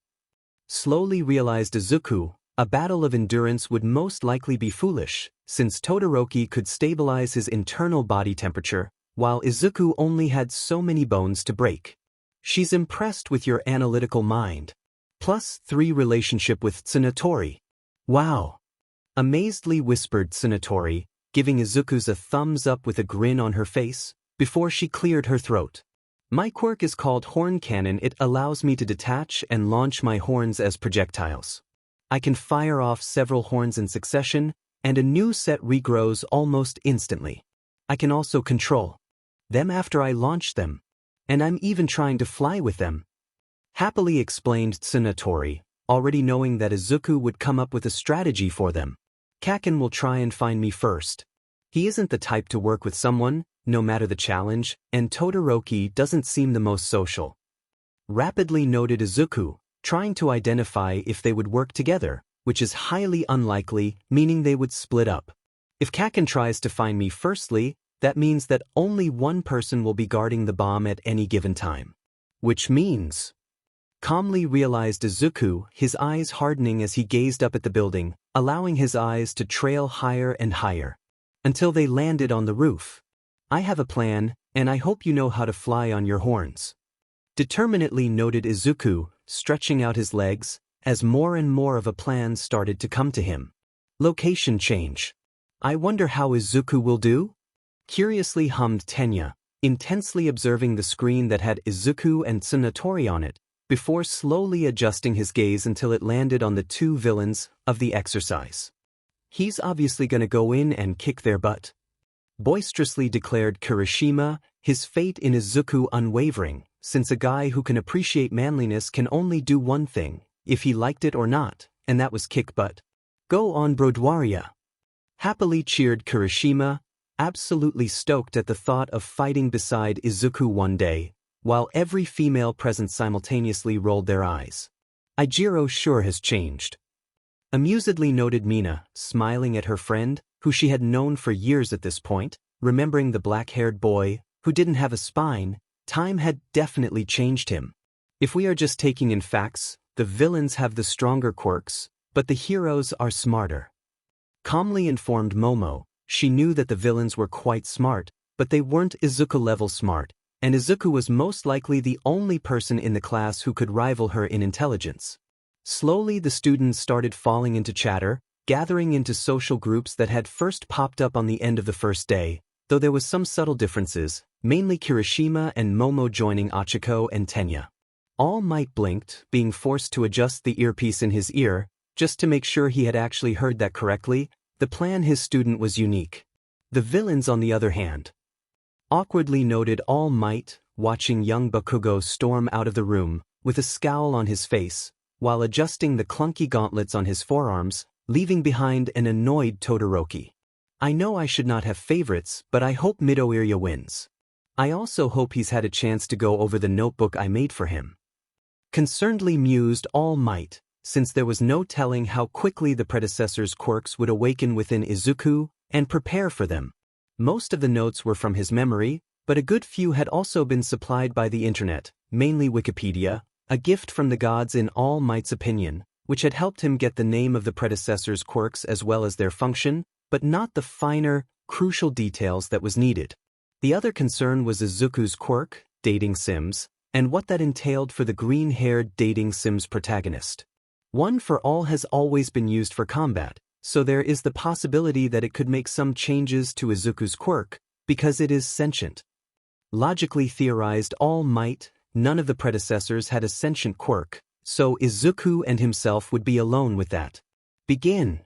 Slowly realized Izuku, a battle of endurance would most likely be foolish, since Todoroki could stabilize his internal body temperature, while Izuku only had so many bones to break. She's impressed with your analytical mind. +3 relationship with Tsunatori. Wow! Amazedly whispered Tsunatori, giving Izuku's a thumbs up with a grin on her face, before she cleared her throat. My quirk is called Horn Cannon. It allows me to detach and launch my horns as projectiles. I can fire off several horns in succession, and a new set regrows almost instantly. I can also control them after I launch them. And I'm even trying to fly with them. Happily explained Tsunatori, already knowing that Izuku would come up with a strategy for them. Kaken will try and find me first. He isn't the type to work with someone, no matter the challenge, and Todoroki doesn't seem the most social. Rapidly noted Izuku, trying to identify if they would work together, which is highly unlikely, meaning they would split up. If Kaken tries to find me firstly, that means that only one person will be guarding the bomb at any given time. Which means... Calmly realized Izuku, his eyes hardening as he gazed up at the building, allowing his eyes to trail higher and higher. Until they landed on the roof. I have a plan, and I hope you know how to fly on your horns. Determinedly noted Izuku, stretching out his legs, as more and more of a plan started to come to him. Location change. I wonder how Izuku will do? Curiously hummed Tenya, intensely observing the screen that had Izuku and Tsunatori on it, before slowly adjusting his gaze until it landed on the two villains of the exercise. He's obviously gonna go in and kick their butt. Boisterously declared Kirishima, his faith in Izuku unwavering, since a guy who can appreciate manliness can only do one thing, if he liked it or not, and that was kick butt. Go on Brodwaria. Happily cheered Kirishima, absolutely stoked at the thought of fighting beside Izuku one day, while every female present simultaneously rolled their eyes. Ijiro sure has changed. Amusedly noted Mina, smiling at her friend, who she had known for years at this point, remembering the black-haired boy, who didn't have a spine. Time had definitely changed him. If we are just taking in facts, the villains have the stronger quirks, but the heroes are smarter. Calmly informed Momo, she knew that the villains were quite smart, but they weren't Izuku-level smart, and Izuku was most likely the only person in the class who could rival her in intelligence. Slowly the students started falling into chatter, gathering into social groups that had first popped up on the end of the first day, though there was some subtle differences, mainly Kirishima and Momo joining Achiko and Tenya. All Might blinked, being forced to adjust the earpiece in his ear, just to make sure he had actually heard that correctly. The plan his student was unique. The villains on the other hand. Awkwardly noted All Might, watching young Bakugo storm out of the room, with a scowl on his face, while adjusting the clunky gauntlets on his forearms, leaving behind an annoyed Todoroki. I know I should not have favorites, but I hope Midoriya wins. I also hope he's had a chance to go over the notebook I made for him. Concernedly mused All Might, since there was no telling how quickly the predecessor's quirks would awaken within Izuku and prepare for them. Most of the notes were from his memory, but a good few had also been supplied by the internet, mainly Wikipedia, a gift from the gods in All Might's opinion, which had helped him get the name of the predecessor's quirks as well as their function, but not the finer, crucial details that was needed. The other concern was Izuku's quirk, dating sims, and what that entailed for the green-haired dating sims protagonist. One for All has always been used for combat, so there is the possibility that it could make some changes to Izuku's quirk, because it is sentient. Logically theorized All Might, none of the predecessors had a sentient quirk, so Izuku and himself would be alone with that. Begin.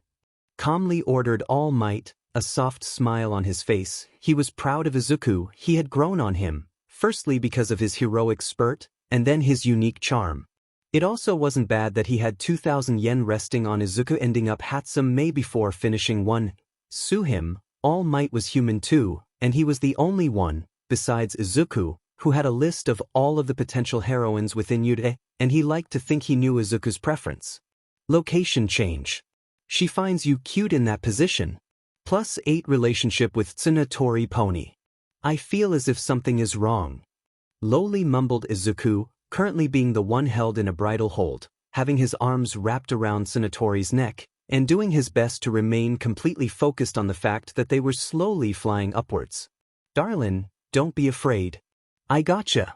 Calmly ordered All Might, a soft smile on his face. He was proud of Izuku. He had grown on him, firstly because of his heroic spurt, and then his unique charm. It also wasn't bad that he had 2,000 yen resting on Izuku, ending up Hatsum May before finishing one. Sue him, All Might was human too, and he was the only one, besides Izuku, who had a list of all of the potential heroines within Yude, and he liked to think he knew Izuku's preference. Location change. She finds you cute in that position. +8 relationship with Tsunatori Pony. I feel as if something is wrong. Lowly mumbled Izuku, currently being the one held in a bridal hold, having his arms wrapped around Tsunatori's neck, and doing his best to remain completely focused on the fact that they were slowly flying upwards. Darlin', don't be afraid. I gotcha.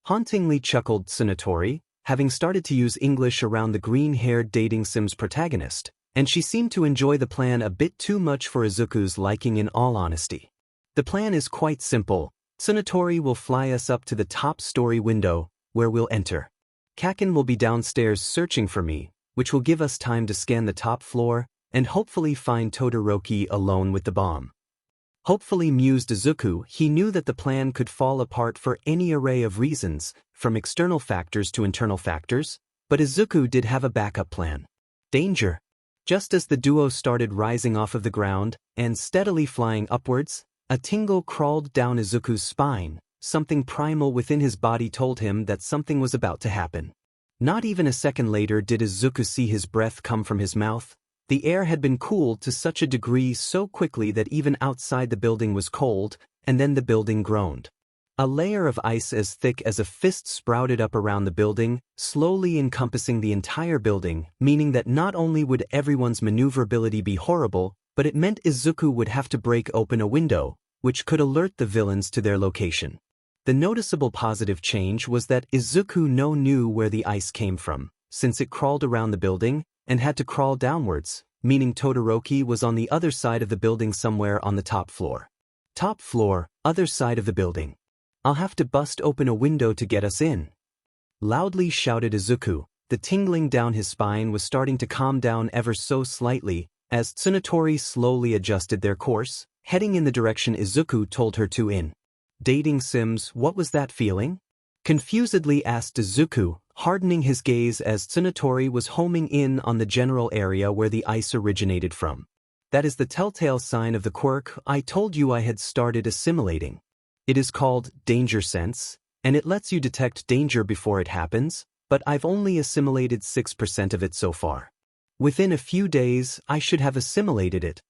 Hauntingly chuckled Tsunatori, having started to use English around the green-haired dating sims protagonist, and she seemed to enjoy the plan a bit too much for Izuku's liking in all honesty. The plan is quite simple. Tsunatori will fly us up to the top story window, where we'll enter. Kaken will be downstairs searching for me, which will give us time to scan the top floor and hopefully find Todoroki alone with the bomb. Hopefully, mused Izuku, he knew that the plan could fall apart for any array of reasons, from external factors to internal factors, but Izuku did have a backup plan. Danger. Just as the duo started rising off of the ground and steadily flying upwards, a tingle crawled down Izuku's spine. Something primal within his body told him that something was about to happen. Not even a second later did Izuku see his breath come from his mouth. The air had been cooled to such a degree so quickly that even outside the building was cold, and then the building groaned. A layer of ice as thick as a fist sprouted up around the building, slowly encompassing the entire building, meaning that not only would everyone's maneuverability be horrible, but it meant Izuku would have to break open a window, which could alert the villains to their location. The noticeable positive change was that Izuku knew where the ice came from, since it crawled around the building and had to crawl downwards, meaning Todoroki was on the other side of the building somewhere on the top floor. Top floor, other side of the building. I'll have to bust open a window to get us in. Loudly shouted Izuku. The tingling down his spine was starting to calm down ever so slightly, as Tsunatori slowly adjusted their course, heading in the direction Izuku told her to in. Dating sims, what was that feeling? Confusedly asked Izuku, hardening his gaze as Tsunatori was homing in on the general area where the ice originated from. That is the telltale sign of the quirk I told you I had started assimilating. It is called danger sense, and it lets you detect danger before it happens, but I've only assimilated 6% of it so far. Within a few days, I should have assimilated it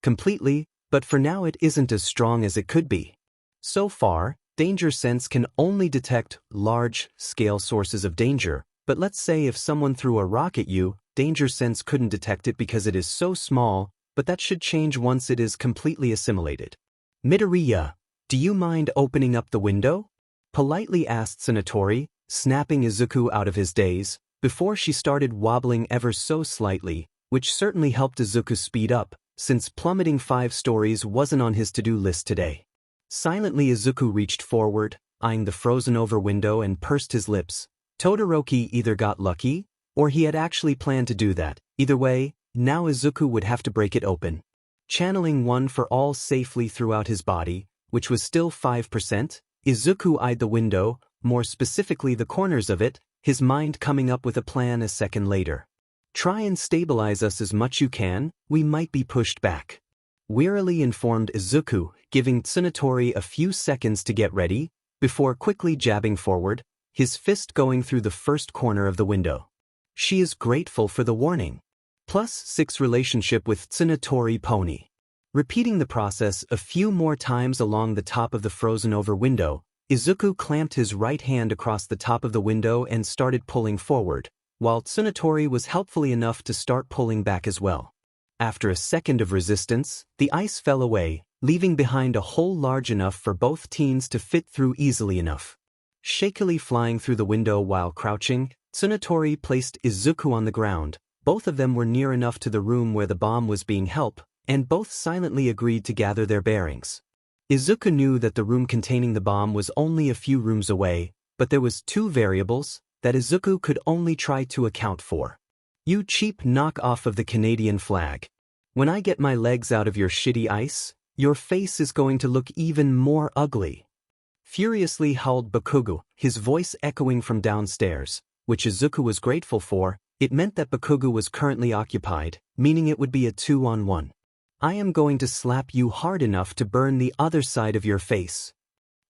completely, but for now it isn't as strong as it could be. So far, danger sense can only detect large-scale sources of danger, but let's say if someone threw a rock at you, danger sense couldn't detect it because it is so small, but that should change once it is completely assimilated. Midoriya, do you mind opening up the window? Politely asked Tsunatori, snapping Izuku out of his daze, before she started wobbling ever so slightly, which certainly helped Izuku speed up, since plummeting 5 stories wasn't on his to-do list today. Silently Izuku reached forward, eyeing the frozen-over window and pursed his lips. Todoroki either got lucky, or he had actually planned to do that. Either way, now Izuku would have to break it open. Channeling one for all safely throughout his body, which was still 5%, Izuku eyed the window, more specifically the corners of it, his mind coming up with a plan a second later. Try and stabilize us as much you can, we might be pushed back. Wearily informed Izuku, giving Tsunatori a few seconds to get ready, before quickly jabbing forward, his fist going through the first corner of the window. She is grateful for the warning. +6 relationship with Tsunatori Pony. Repeating the process a few more times along the top of the frozen-over window, Izuku clamped his right hand across the top of the window and started pulling forward, while Tsunatori was helpfully enough to start pulling back as well. After a second of resistance, the ice fell away, leaving behind a hole large enough for both teens to fit through easily enough. Shakily flying through the window while crouching, Tsunatori placed Izuku on the ground. Both of them were near enough to the room where the bomb was being held, and both silently agreed to gather their bearings. Izuku knew that the room containing the bomb was only a few rooms away, but there was 2 variables that Izuku could only try to account for. You cheap knock-off of the Canadian flag. When I get my legs out of your shitty ice, your face is going to look even more ugly. Furiously howled Bakugo, his voice echoing from downstairs, which Izuku was grateful for. It meant that Bakugo was currently occupied, meaning it would be a 2-on-1. I am going to slap you hard enough to burn the other side of your face.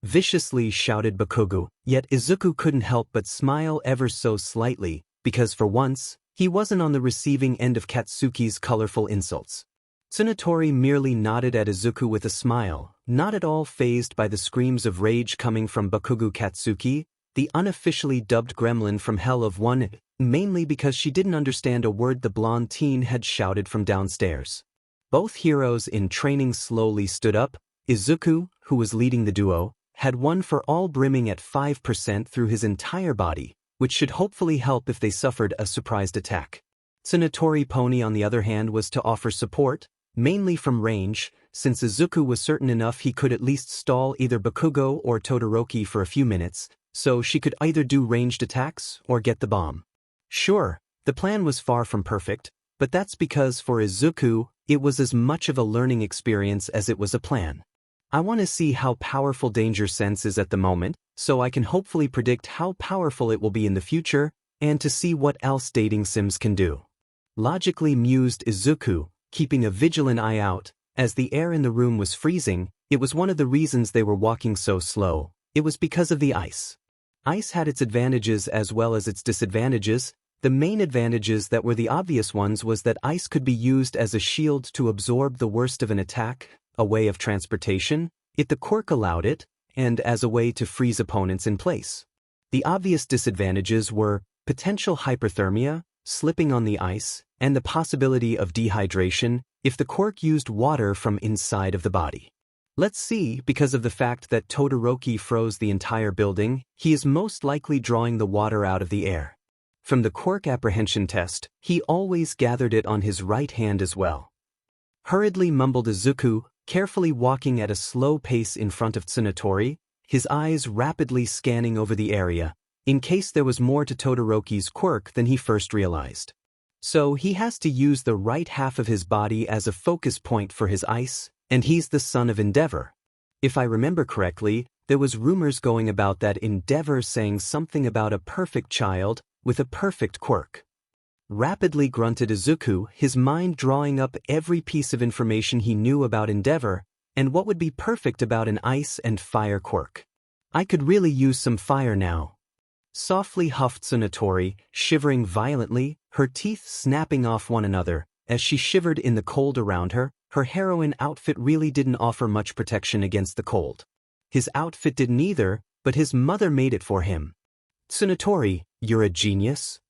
Viciously shouted Bakugo, yet Izuku couldn't help but smile ever so slightly, because for once, he wasn't on the receiving end of Katsuki's colorful insults. Tsunatori merely nodded at Izuku with a smile, not at all fazed by the screams of rage coming from Bakugo Katsuki, the unofficially dubbed gremlin from Hell of One, mainly because she didn't understand a word the blonde teen had shouted from downstairs. Both heroes in training slowly stood up. Izuku, who was leading the duo, had one for all brimming at 5% through his entire body, which should hopefully help if they suffered a surprised attack. Tsunatori Pony on the other hand was to offer support, mainly from range, since Izuku was certain enough he could at least stall either Bakugo or Todoroki for a few minutes, so she could either do ranged attacks or get the bomb. Sure, the plan was far from perfect, but that's because for Izuku, it was as much of a learning experience as it was a plan. I want to see how powerful Danger Sense is at the moment, so I can hopefully predict how powerful it will be in the future, and to see what else dating sims can do. Logically mused Izuku, keeping a vigilant eye out. As the air in the room was freezing, it was one of the reasons they were walking so slow. It was because of the ice. Ice had its advantages as well as its disadvantages. The main advantages that were the obvious ones was that ice could be used as a shield to absorb the worst of an attack, a way of transportation, if the quirk allowed it, and as a way to freeze opponents in place. The obvious disadvantages were potential hyperthermia, slipping on the ice, and the possibility of dehydration if the quirk used water from inside of the body. Let's see, because of the fact that Todoroki froze the entire building, he is most likely drawing the water out of the air. From the quirk apprehension test, he always gathered it on his right hand as well. Hurriedly mumbled Izuku, carefully walking at a slow pace in front of Tsunatori, his eyes rapidly scanning over the area, in case there was more to Todoroki's quirk than he first realized. So he has to use the right half of his body as a focus point for his ice, and he's the son of Endeavor. If I remember correctly, there was rumors going about that Endeavor saying something about a perfect child with a perfect quirk. Rapidly grunted Izuku, his mind drawing up every piece of information he knew about Endeavor, and what would be perfect about an ice and fire quirk. I could really use some fire now. Softly huffed Tsunatori, shivering violently, her teeth snapping off one another. As she shivered in the cold around her, her heroine outfit really didn't offer much protection against the cold. His outfit didn't either, but his mother made it for him. Tsunatori, you're a genius?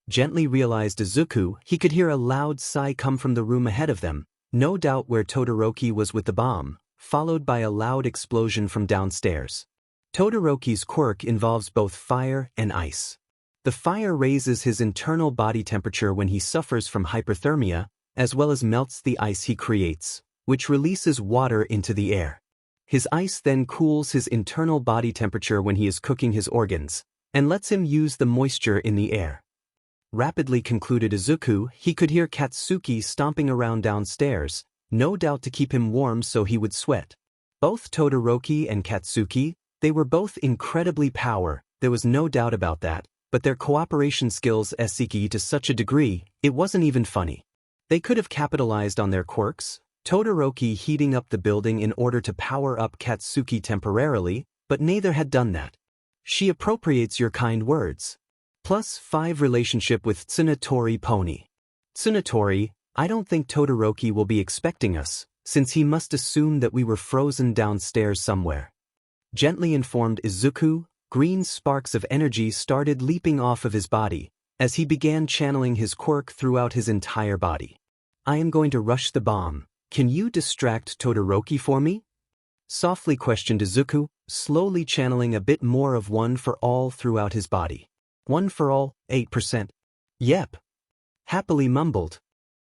Gently realized Izuku, he could hear a loud sigh come from the room ahead of them, no doubt where Todoroki was with the bomb, followed by a loud explosion from downstairs. Todoroki's quirk involves both fire and ice. The fire raises his internal body temperature when he suffers from hyperthermia, as well as melts the ice he creates, which releases water into the air. His ice then cools his internal body temperature when he is cooking his organs, and lets him use the moisture in the air. Rapidly concluded Izuku, he could hear Katsuki stomping around downstairs, no doubt to keep him warm so he would sweat. Both Todoroki and Katsuki, they were both incredibly power, there was no doubt about that, but their cooperation skills esiki to such a degree, it wasn't even funny. They could have capitalized on their quirks, Todoroki heating up the building in order to power up Katsuki temporarily, but neither had done that. She appropriates your kind words. +5 relationship with Tsunatori Pony. Tsunatori, I don't think Todoroki will be expecting us, since he must assume that we were frozen downstairs somewhere. Gently informed Izuku, green sparks of energy started leaping off of his body, as he began channeling his quirk throughout his entire body. I am going to rush the bomb. Can you distract Todoroki for me? Softly questioned Izuku, slowly channeling a bit more of One for All throughout his body. One for All, 8%. Yep. Happily mumbled.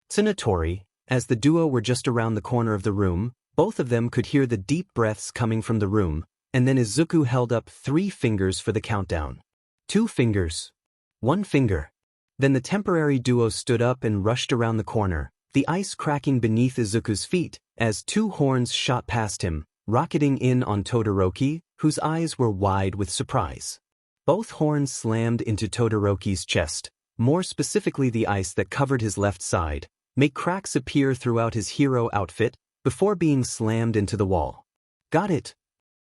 Tsunatori, as the duo were just around the corner of the room, both of them could hear the deep breaths coming from the room, and then Izuku held up 3 fingers for the countdown. 2 fingers. 1 finger. Then the temporary duo stood up and rushed around the corner, the ice cracking beneath Izuku's feet, as 2 horns shot past him, rocketing in on Todoroki, whose eyes were wide with surprise. Both horns slammed into Todoroki's chest, more specifically the ice that covered his left side, make cracks appear throughout his hero outfit, before being slammed into the wall. Got it!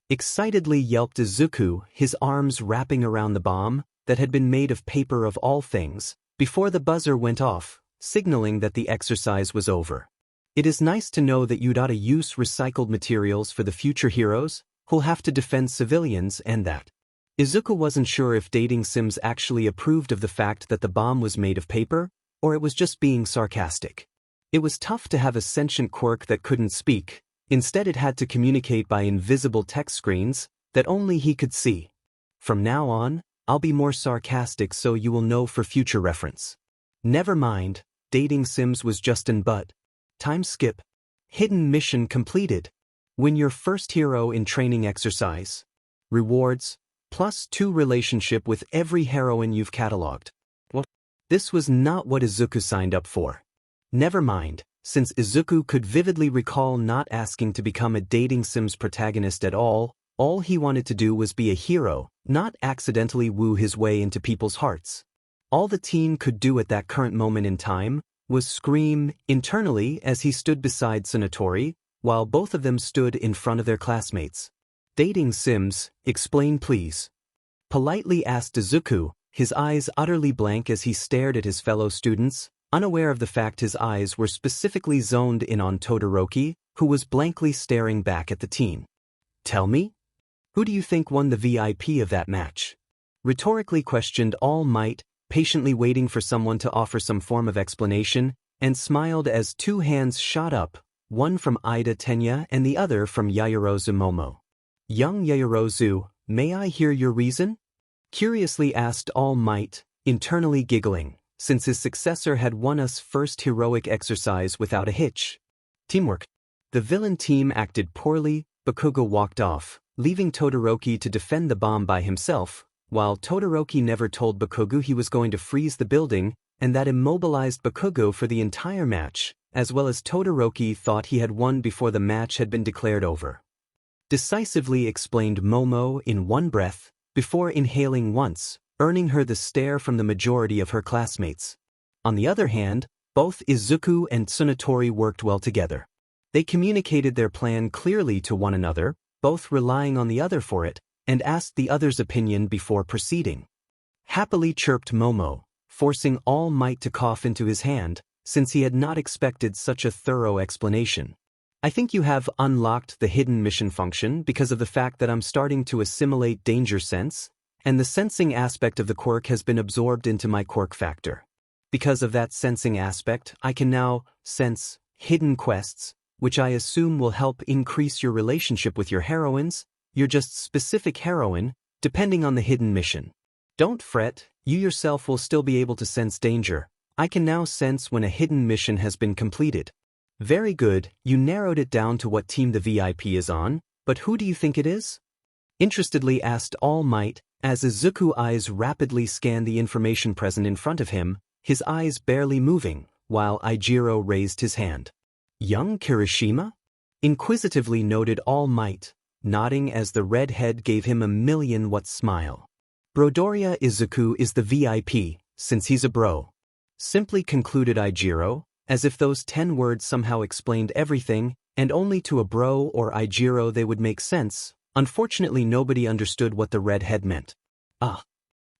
Excitedly yelped Izuku, his arms wrapping around the bomb, that had been made of paper of all things, before the buzzer went off, signaling that the exercise was over. It is nice to know that you'd ought to use recycled materials for the future heroes, who'll have to defend civilians and that. Izuku wasn't sure if dating sims actually approved of the fact that the bomb was made of paper, or it was just being sarcastic. It was tough to have a sentient quirk that couldn't speak. Instead it had to communicate by invisible text screens that only he could see. From now on, I'll be more sarcastic so you will know for future reference. Never mind, dating sims was just an but. Time skip. Hidden mission completed. Win your first hero in training exercise. Rewards, +2 relationship with every heroine you've cataloged. Well, this was not what Izuku signed up for. Never mind, Since Izuku could vividly recall not asking to become a dating Sims protagonist at all he wanted to do was be a hero, not accidentally woo his way into people's hearts. All the teen could do at that current moment in time was scream internally as he stood beside Tsunatori, while both of them stood in front of their classmates. Dating Sims, explain please. Politely asked Izuku, his eyes utterly blank as he stared at his fellow students, unaware of the fact his eyes were specifically zoned in on Todoroki, who was blankly staring back at the teen. Tell me? Who do you think won the VIP of that match? Rhetorically questioned All Might, patiently waiting for someone to offer some form of explanation, and smiled as two hands shot up, one from Ida Tenya and the other from Yaoyorozu Momo. Young Yaoyorozu, may I hear your reason? Curiously asked All Might, internally giggling, since his successor had won us first heroic exercise without a hitch. Teamwork. The villain team acted poorly, Bakugo walked off, leaving Todoroki to defend the bomb by himself, while Todoroki never told Bakugo he was going to freeze the building, and that immobilized Bakugo for the entire match, as well as Todoroki thought he had won before the match had been declared over. Decisively explained Momo in one breath, before inhaling once, earning her the stare from the majority of her classmates. On the other hand, both Izuku and Tsunatori worked well together. They communicated their plan clearly to one another, both relying on the other for it, and asked the other's opinion before proceeding. Happily chirped Momo, forcing All Might to cough into his hand, since he had not expected such a thorough explanation. I think you have unlocked the hidden mission function because of the fact that I'm starting to assimilate danger sense, and the sensing aspect of the quirk has been absorbed into my quirk factor. Because of that sensing aspect, I can now sense hidden quests, which I assume will help increase your relationship with your heroines, your just specific heroine, depending on the hidden mission. Don't fret, you yourself will still be able to sense danger. I can now sense when a hidden mission has been completed. Very good, you narrowed it down to what team the VIP is on, but who do you think it is? Interestedly asked All Might, as Izuku's eyes rapidly scanned the information present in front of him, his eyes barely moving, while Ijiro raised his hand. Young Kirishima? Inquisitively noted All Might, nodding as the red head gave him a million-watt smile. Brodoria Izuku is the VIP, since he's a bro. Simply concluded Ijiro, as if those 10 words somehow explained everything, and only to a bro or Ijiro they would make sense. Unfortunately nobody understood what the red head meant. Ah.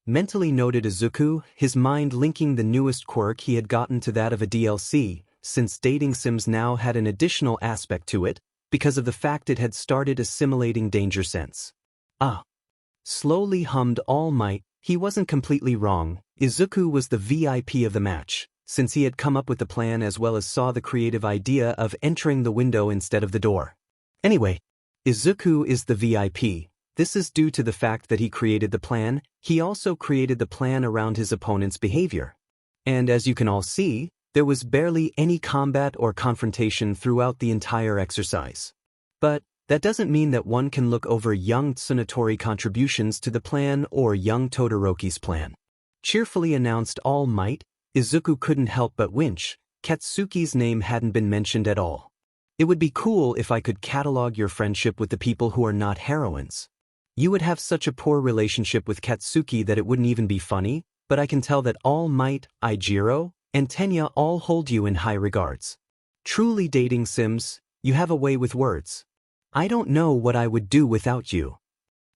Mentally noted Izuku, his mind linking the newest quirk he had gotten to that of a DLC, since dating sims now had an additional aspect to it, because of the fact it had started assimilating danger sense. Ah. Slowly hummed All Might, he wasn't completely wrong, Izuku was the VIP of the match, since he had come up with the plan as well as saw the creative idea of entering the window instead of the door. Anyway, Izuku is the VIP. This is due to the fact that he created the plan, he also created the plan around his opponent's behavior. And as you can all see, there was barely any combat or confrontation throughout the entire exercise. But that doesn't mean that one can look over young Tsunatori contributions to the plan or young Todoroki's plan. Cheerfully announced All Might, Izuku couldn't help but winch. Katsuki's name hadn't been mentioned at all. It would be cool if I could catalog your friendship with the people who are not heroines. You would have such a poor relationship with Katsuki that it wouldn't even be funny, but I can tell that All Might, Ijiro, and Tenya all hold you in high regards. Truly dating sims, you have a way with words. I don't know what I would do without you.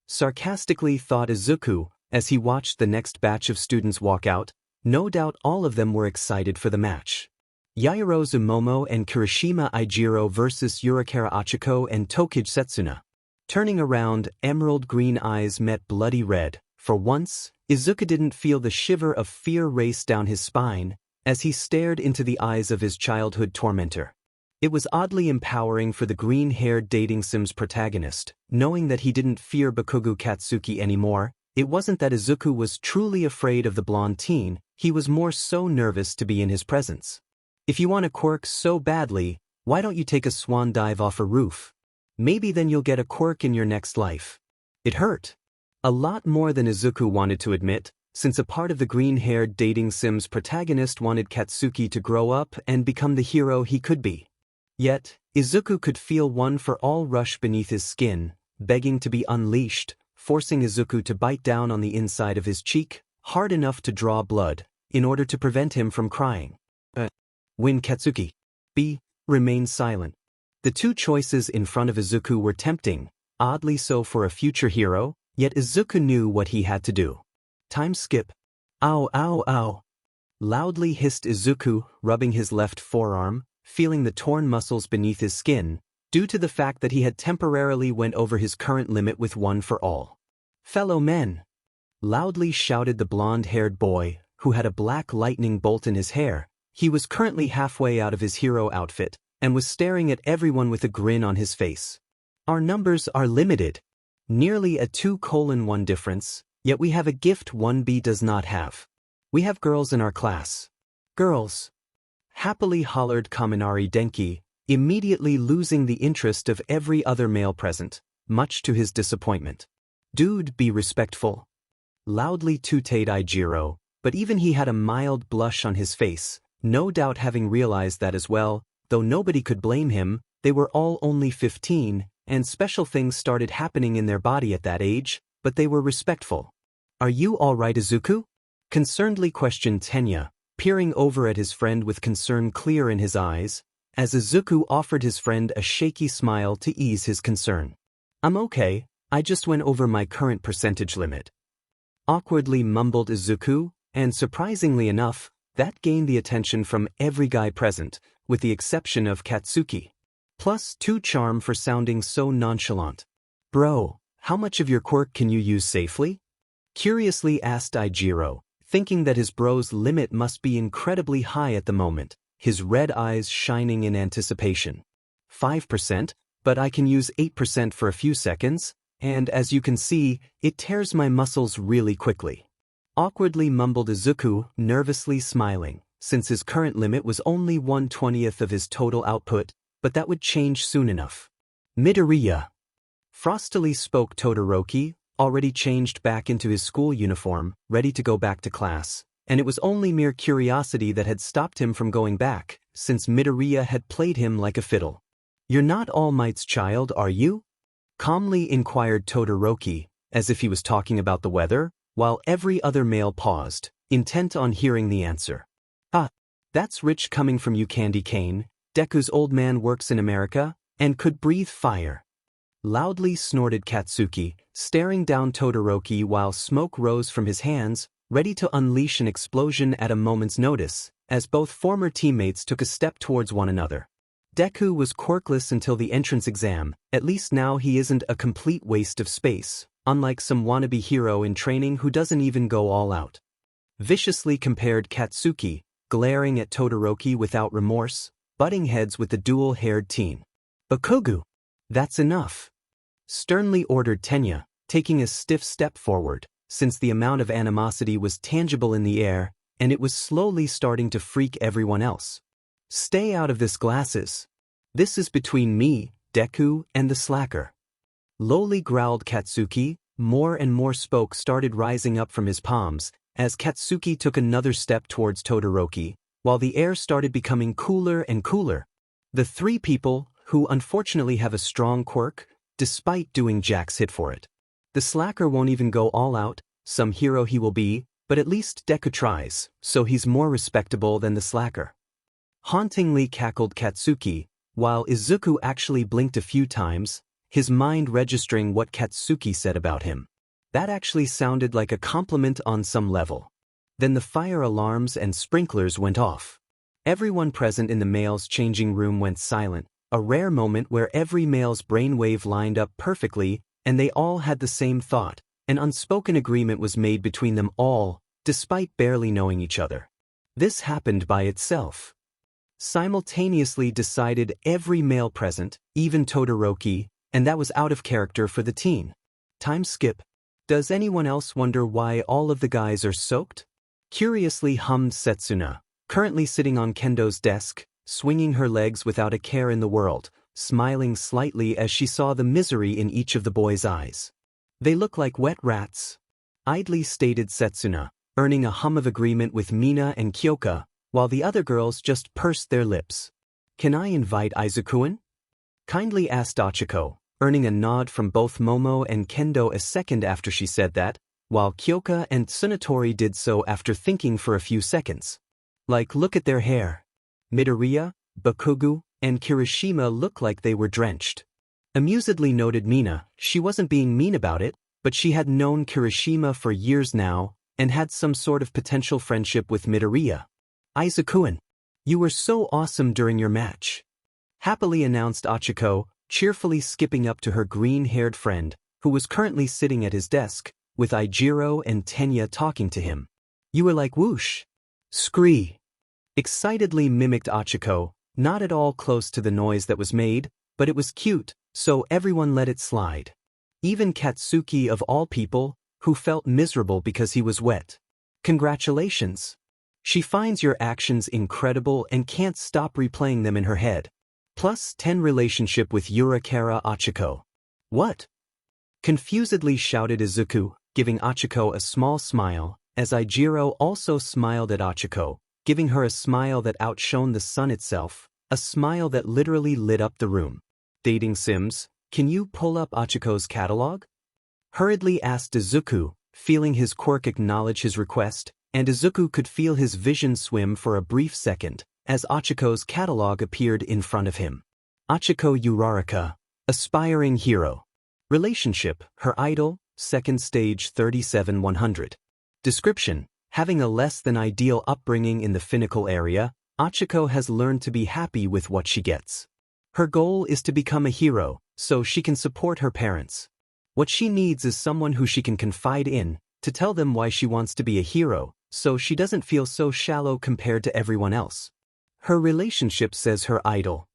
Sarcastically thought Izuku, as he watched the next batch of students walk out. No doubt all of them were excited for the match. Yaoyorozu Momo and Kirishima Ijiro versus Yurikara Achiko and Tokage Setsuna. Turning around, emerald green eyes met bloody red. For once, Izuku didn't feel the shiver of fear race down his spine, as he stared into the eyes of his childhood tormentor. It was oddly empowering for the green-haired dating sims protagonist, knowing that he didn't fear Bakugo Katsuki anymore. It wasn't that Izuku was truly afraid of the blonde teen, he was more so nervous to be in his presence. If you want a quirk so badly, why don't you take a swan dive off a roof? Maybe then you'll get a quirk in your next life. It hurt. A lot more than Izuku wanted to admit, since a part of the green-haired dating sim's protagonist wanted Katsuki to grow up and become the hero he could be. Yet, Izuku could feel one for all rush beneath his skin, begging to be unleashed, forcing Izuku to bite down on the inside of his cheek, hard enough to draw blood, in order to prevent him from crying. When Katsuki B. remained silent. The two choices in front of Izuku were tempting, oddly so for a future hero, yet Izuku knew what he had to do. Time skip. Ow, ow, ow. Loudly hissed Izuku, rubbing his left forearm, feeling the torn muscles beneath his skin, due to the fact that he had temporarily went over his current limit with one for all. Fellow men! Loudly shouted the blonde-haired boy, who had a black lightning bolt in his hair. He was currently halfway out of his hero outfit, and was staring at everyone with a grin on his face. Our numbers are limited. Nearly a 2:1 difference, yet we have a gift 1B does not have. We have girls in our class. Girls! Happily hollered Kaminari Denki, immediately losing the interest of every other male present, much to his disappointment. Dude, be respectful. Loudly tooted Ijiro, but even he had a mild blush on his face, no doubt having realized that as well, though nobody could blame him. They were all only 15, and special things started happening in their body at that age, but they were respectful. Are you all right, Izuku? Concernedly questioned Tenya, peering over at his friend with concern clear in his eyes, as Izuku offered his friend a shaky smile to ease his concern. I'm okay, I just went over my current percentage limit. Awkwardly mumbled Izuku, and surprisingly enough, that gained the attention from every guy present, with the exception of Katsuki. +2 charm for sounding so nonchalant. Bro, how much of your quirk can you use safely? Curiously asked Ijiro, thinking that his bro's limit must be incredibly high at the moment, his red eyes shining in anticipation. 5%, but I can use 8% for a few seconds, and as you can see, it tears my muscles really quickly. Awkwardly mumbled Izuku, nervously smiling, since his current limit was only 1/20th of his total output, but that would change soon enough. Midoriya. Frostily spoke Todoroki, already changed back into his school uniform, ready to go back to class, and it was only mere curiosity that had stopped him from going back, since Midoriya had played him like a fiddle. You're not All Might's child, are you? Calmly inquired Todoroki, as if he was talking about the weather, while every other male paused, intent on hearing the answer. Ah, that's rich coming from you, Candy Cane. Deku's old man works in America, and could breathe fire. Loudly snorted Katsuki, staring down Todoroki while smoke rose from his hands, ready to unleash an explosion at a moment's notice, as both former teammates took a step towards one another. Deku was quirkless until the entrance exam, at least now he isn't a complete waste of space, unlike some wannabe hero in training who doesn't even go all out. Viciously compared Katsuki, glaring at Todoroki without remorse, butting heads with the dual-haired teen. Bakugu! That's enough! Sternly ordered Tenya, taking a stiff step forward, since the amount of animosity was tangible in the air, and it was slowly starting to freak everyone else. Stay out of this, glasses. This is between me, Deku, and the slacker. Lowly growled Katsuki, more and more smoke started rising up from his palms, as Katsuki took another step towards Todoroki, while the air started becoming cooler and cooler. The three people, who unfortunately have a strong quirk, despite doing jack's hit for it. The slacker won't even go all out, some hero he will be, but at least Deku tries, so he's more respectable than the slacker. Hauntingly cackled Katsuki, while Izuku actually blinked a few times, his mind registering what Katsuki said about him. That actually sounded like a compliment on some level. Then the fire alarms and sprinklers went off. Everyone present in the male's changing room went silent, a rare moment where every male's brainwave lined up perfectly, and they all had the same thought. An unspoken agreement was made between them all, despite barely knowing each other. This happened by itself. Simultaneously decided every male present, even Todoroki, and that was out of character for the teen. Time skip. Does anyone else wonder why all of the guys are soaked? Curiously hummed Setsuna, currently sitting on Kendo's desk, swinging her legs without a care in the world, smiling slightly as she saw the misery in each of the boys' eyes. They look like wet rats. Idly stated Setsuna, earning a hum of agreement with Mina and Kyoka, while the other girls just pursed their lips. "Can I invite Izuku-in?" kindly asked Achiko, earning a nod from both Momo and Kendo a second after she said that, while Kyoka and Tsunatori did so after thinking for a few seconds. Like, look at their hair. Midoriya, Bakugo, and Kirishima look like they were drenched. Amusedly noted Mina. She wasn't being mean about it, but she had known Kirishima for years now, and had some sort of potential friendship with Midoriya. "Izuku-in, you were so awesome during your match," happily announced Achiko, cheerfully skipping up to her green-haired friend, who was currently sitting at his desk, with Eijiro and Tenya talking to him. "You were like whoosh. Scree," excitedly mimicked Achiko, not at all close to the noise that was made, but it was cute, so everyone let it slide. Even Katsuki of all people, who felt miserable because he was wet. "Congratulations. She finds your actions incredible and can't stop replaying them in her head. +10 relationship with Yurakara Achiko." "What?" confusedly shouted Izuku, giving Achiko a small smile, as Eijiro also smiled at Achiko, giving her a smile that outshone the sun itself, a smile that literally lit up the room. "Dating sims, can you pull up Achiko's catalog?" hurriedly asked Izuku, feeling his Quirk acknowledge his request, and Izuku could feel his vision swim for a brief second, as Achiko's catalog appeared in front of him. Achiko Uraraka, aspiring hero. Relationship, her idol, second stage 37-100. Description: having a less than ideal upbringing in the Finnical area, Achiko has learned to be happy with what she gets. Her goal is to become a hero, so she can support her parents. What she needs is someone who she can confide in, to tell them why she wants to be a hero, so she doesn't feel so shallow compared to everyone else. Her relationship, says her idol.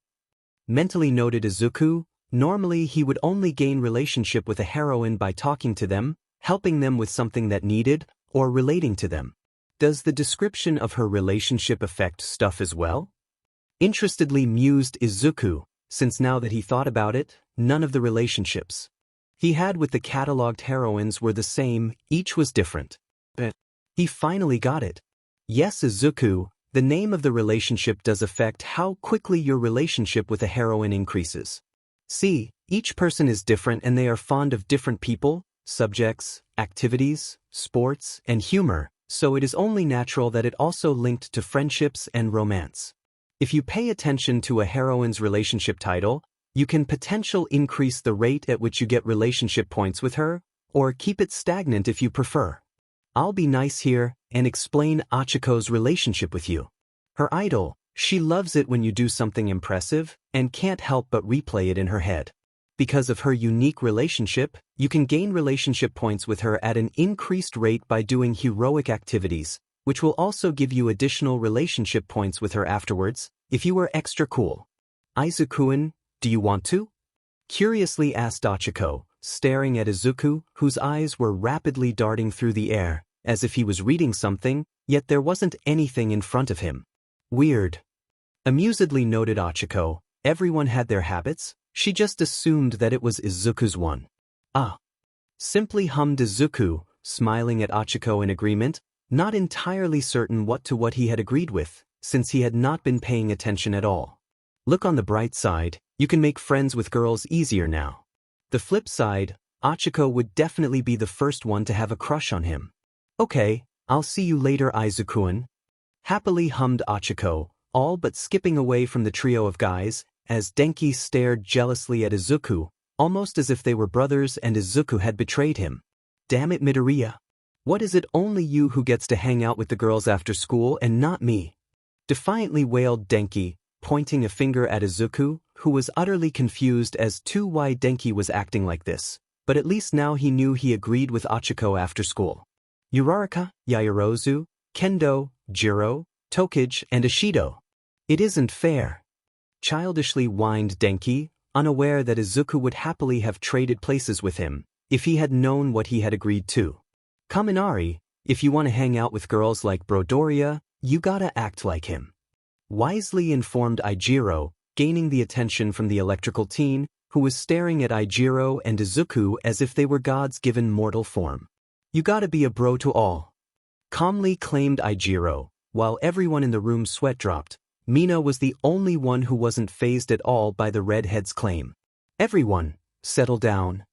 Mentally noted Izuku. Normally he would only gain relationship with a heroine by talking to them, helping them with something that needed, or relating to them. Does the description of her relationship affect stuff as well? Interestedly mused Izuku, since now that he thought about it, none of the relationships he had with the catalogued heroines were the same, each was different. But he finally got it. Yes, Izuku, the name of the relationship does affect how quickly your relationship with a heroine increases. See, each person is different and they are fond of different people, subjects, activities, sports, and humor, so it is only natural that it also linked to friendships and romance. If you pay attention to a heroine's relationship title, you can potentially increase the rate at which you get relationship points with her, or keep it stagnant if you prefer. I'll be nice here and explain Achiko's relationship with you. Her idol, she loves it when you do something impressive, and can't help but replay it in her head. Because of her unique relationship, you can gain relationship points with her at an increased rate by doing heroic activities, which will also give you additional relationship points with her afterwards, if you were extra cool. "Izuku-in, do you want to?" curiously asked Achiko, staring at Izuku, whose eyes were rapidly darting through the air, as if he was reading something, yet there wasn't anything in front of him. "Weird." Amusedly noted Achiko, everyone had their habits, she just assumed that it was Izuku's one. "Ah." Simply hummed Izuku, smiling at Achiko in agreement, not entirely certain what he had agreed with, since he had not been paying attention at all. Look on the bright side, you can make friends with girls easier now. The flip side, Achiko would definitely be the first one to have a crush on him. "Okay, I'll see you later, Izuku-in." Happily hummed Achiko, all but skipping away from the trio of guys, as Denki stared jealously at Izuku, almost as if they were brothers and Izuku had betrayed him. "Damn it, Midoriya. What is it only you who gets to hang out with the girls after school and not me?" Defiantly wailed Denki, pointing a finger at Izuku, who was utterly confused as to why Denki was acting like this, but at least now he knew he agreed with Achiko after school. Uraraka, Yaoyorozu, Kendo, Jiro, Tokage, and Ishido. "It isn't fair." Childishly whined Denki, unaware that Izuku would happily have traded places with him, if he had known what he had agreed to. "Kaminari, if you want to hang out with girls like Brodoria, you gotta act like him," wisely informed Eijiro, gaining the attention from the electrical teen, who was staring at Eijiro and Izuku as if they were gods given mortal form. "You gotta be a bro to all." calmly claimed Ijiro. While everyone in the room sweat dropped, Mina was the only one who wasn't fazed at all by the redhead's claim. "Everyone, settle down,"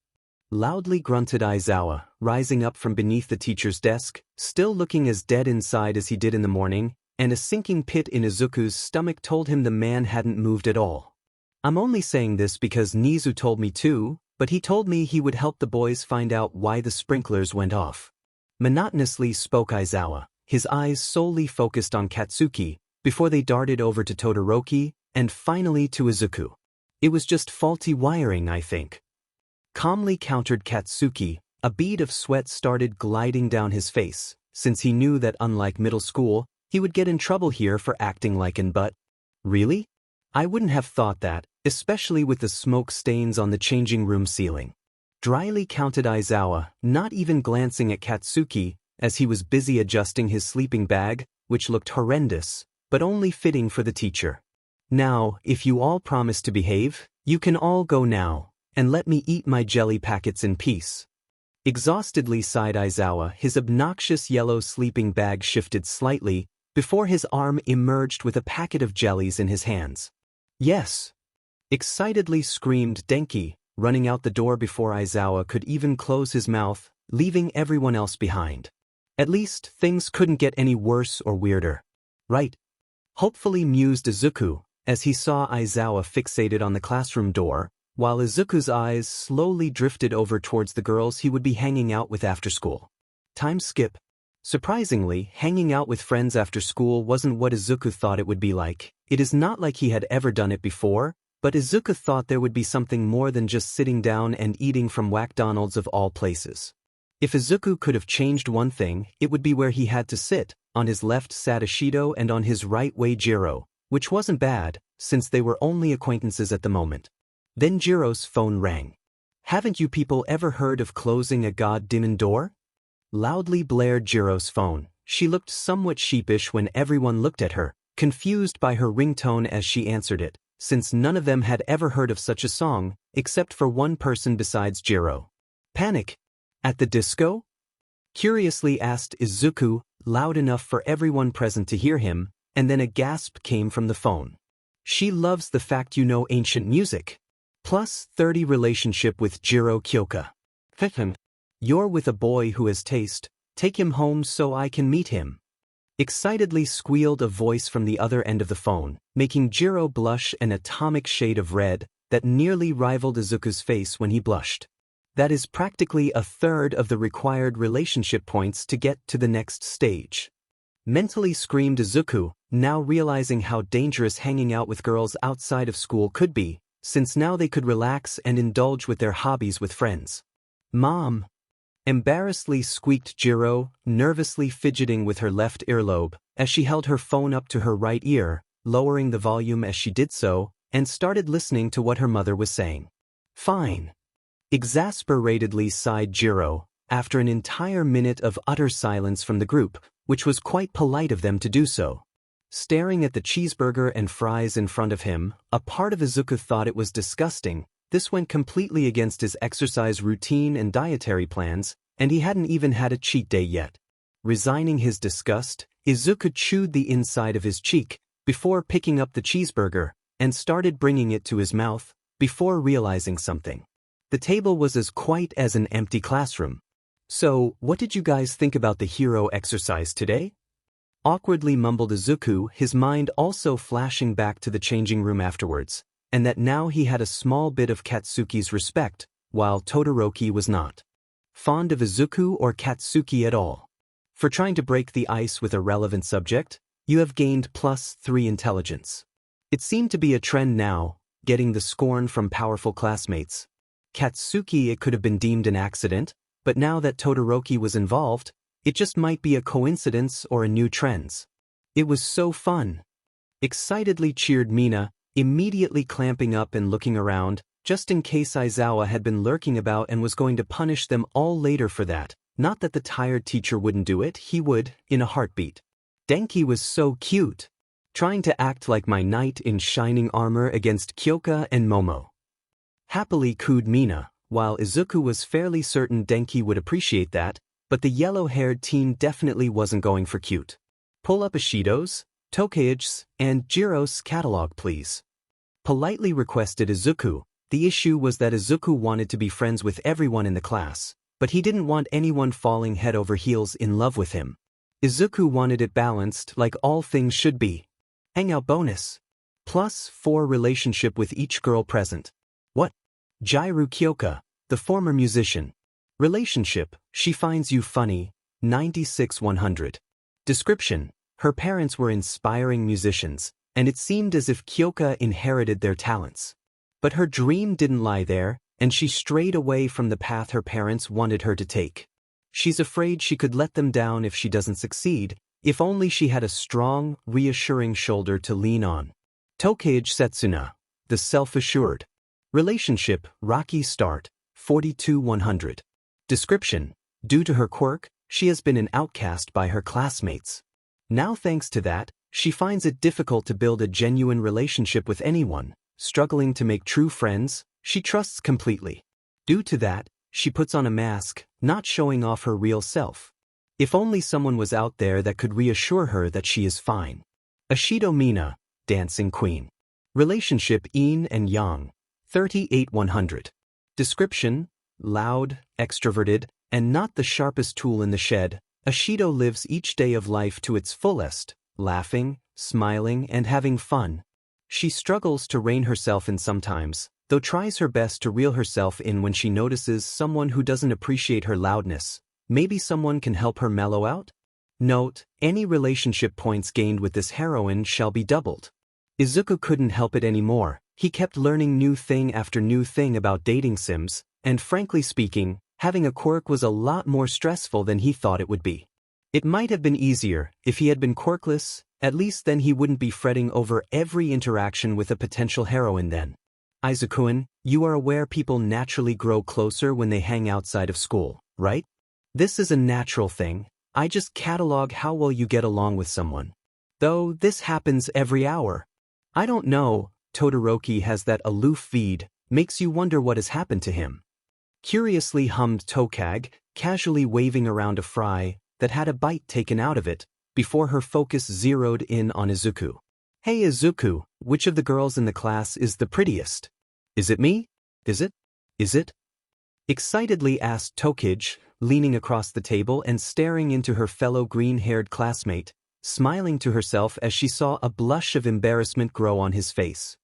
loudly grunted Aizawa, rising up from beneath the teacher's desk, still looking as dead inside as he did in the morning, and a sinking pit in Izuku's stomach told him the man hadn't moved at all. "I'm only saying this because Nizu told me to, but he told me he would help the boys find out why the sprinklers went off." Monotonously spoke Aizawa, his eyes solely focused on Katsuki, before they darted over to Todoroki, and finally to Izuku. "It was just faulty wiring, I think," calmly countered Katsuki. A bead of sweat started gliding down his face, since he knew that unlike middle school, he would get in trouble here for acting like an but. "Really? I wouldn't have thought that, especially with the smoke stains on the changing room ceiling," dryly counted Aizawa, not even glancing at Katsuki, as he was busy adjusting his sleeping bag, which looked horrendous, but only fitting for the teacher. "Now, if you all promise to behave, you can all go now, and let me eat my jelly packets in peace." Exhaustedly sighed Aizawa, his obnoxious yellow sleeping bag shifted slightly, before his arm emerged with a packet of jellies in his hands. "Yes!" excitedly screamed Denki, running out the door before Aizawa could even close his mouth, leaving everyone else behind. At least, things couldn't get any worse or weirder. "Right?" hopefully mused Izuku, as he saw Aizawa fixated on the classroom door, while Izuku's eyes slowly drifted over towards the girls he would be hanging out with after school. Time skip. Surprisingly, hanging out with friends after school wasn't what Izuku thought it would be like. It is not like he had ever done it before, but Izuku thought there would be something more than just sitting down and eating from McDonald's of all places. If Izuku could have changed one thing, it would be where he had to sit. On his left sat Ishido and on his right Jiro, which wasn't bad, since they were only acquaintances at the moment. Then Jiro's phone rang. "Haven't you people ever heard of closing a goddamn door?" loudly blared Jiro's phone. She looked somewhat sheepish when everyone looked at her, confused by her ringtone as she answered it, since none of them had ever heard of such a song, except for one person besides Jiro. "Panic? At the disco?" curiously asked Izuku, loud enough for everyone present to hear him, and then a gasp came from the phone. "She loves the fact you know ancient music. Plus 30 relationship with Jiro Kyoka. You're with a boy who has taste, take him home so I can meet him." Excitedly squealed a voice from the other end of the phone, making Jiro blush an atomic shade of red that nearly rivaled Izuku's face when he blushed. That is practically a third of the required relationship points to get to the next stage. Mentally screamed Izuku, now realizing how dangerous hanging out with girls outside of school could be, since now they could relax and indulge with their hobbies with friends. "Mom!" embarrassedly squeaked Jiro, nervously fidgeting with her left earlobe, as she held her phone up to her right ear, lowering the volume as she did so, and started listening to what her mother was saying. "Fine." Exasperatedly sighed Jiro, after an entire minute of utter silence from the group, which was quite polite of them to do so. Staring at the cheeseburger and fries in front of him, a part of Izuku thought it was disgusting. This went completely against his exercise routine and dietary plans, and he hadn't even had a cheat day yet. Resigning his disgust, Izuku chewed the inside of his cheek, before picking up the cheeseburger, and started bringing it to his mouth, before realizing something. The table was as quiet as an empty classroom. "So, what did you guys think about the hero exercise today?" awkwardly mumbled Izuku, his mind also flashing back to the changing room afterwards, and that now he had a small bit of Katsuki's respect, while Todoroki was not fond of Izuku or Katsuki at all. For trying to break the ice with a relevant subject, you have gained +3 intelligence. It seemed to be a trend now, getting the scorn from powerful classmates. Katsuki, it could have been deemed an accident, but now that Todoroki was involved, it just might be a coincidence or a new trend. It was so fun. Excitedly cheered Mina, immediately clamping up and looking around, just in case Aizawa had been lurking about and was going to punish them all later for that. Not that the tired teacher wouldn't do it, he would, in a heartbeat. Denki was so cute. Trying to act like my knight in shining armor against Kyoka and Momo. Happily cooed Mina, while Izuku was fairly certain Denki would appreciate that, but the yellow-haired teen definitely wasn't going for cute. Pull up Ishido's, Tokai's, and Jiro's catalog please. Politely requested Izuku. The issue was that Izuku wanted to be friends with everyone in the class, but he didn't want anyone falling head over heels in love with him. Izuku wanted it balanced like all things should be. Hangout bonus. +4 relationship with each girl present. What? Jairu Kyoka, the former musician. Relationship, she finds you funny, 96-100. Description, her parents were inspiring musicians, and it seemed as if Kyoka inherited their talents. But her dream didn't lie there, and she strayed away from the path her parents wanted her to take. She's afraid she could let them down if she doesn't succeed, if only she had a strong, reassuring shoulder to lean on. Tokage Setsuna, the self-assured. Relationship, rocky start, 42-100. Description, due to her quirk, she has been an outcast by her classmates. Now thanks to that, she finds it difficult to build a genuine relationship with anyone, struggling to make true friends, she trusts completely. Due to that, she puts on a mask, not showing off her real self. If only someone was out there that could reassure her that she is fine. Ashido Mina, dancing queen. Relationship yin and yang, 38-100. Description, loud, extroverted, and not the sharpest tool in the shed, Ashido lives each day of life to its fullest, laughing, smiling, and having fun. She struggles to rein herself in sometimes, though tries her best to reel herself in when she notices someone who doesn't appreciate her loudness. Maybe someone can help her mellow out? Note, any relationship points gained with this heroine shall be doubled. Izuku couldn't help it anymore. He kept learning new thing after new thing about dating sims, and frankly speaking, having a quirk was a lot more stressful than he thought it would be. It might have been easier if he had been quirkless, at least then he wouldn't be fretting over every interaction with a potential heroine then. Izuku-kun, you are aware people naturally grow closer when they hang outside of school, right? This is a natural thing. I just catalog how well you get along with someone. Though this happens every hour. I don't know, Todoroki has that aloof feed, makes you wonder what has happened to him. Curiously hummed Tokage, casually waving around a fry that had a bite taken out of it, before her focus zeroed in on Izuku. Hey Izuku, which of the girls in the class is the prettiest? Is it me? Is it? Is it? Excitedly asked Tokage, leaning across the table and staring into her fellow green-haired classmate, smiling to herself as she saw a blush of embarrassment grow on his face.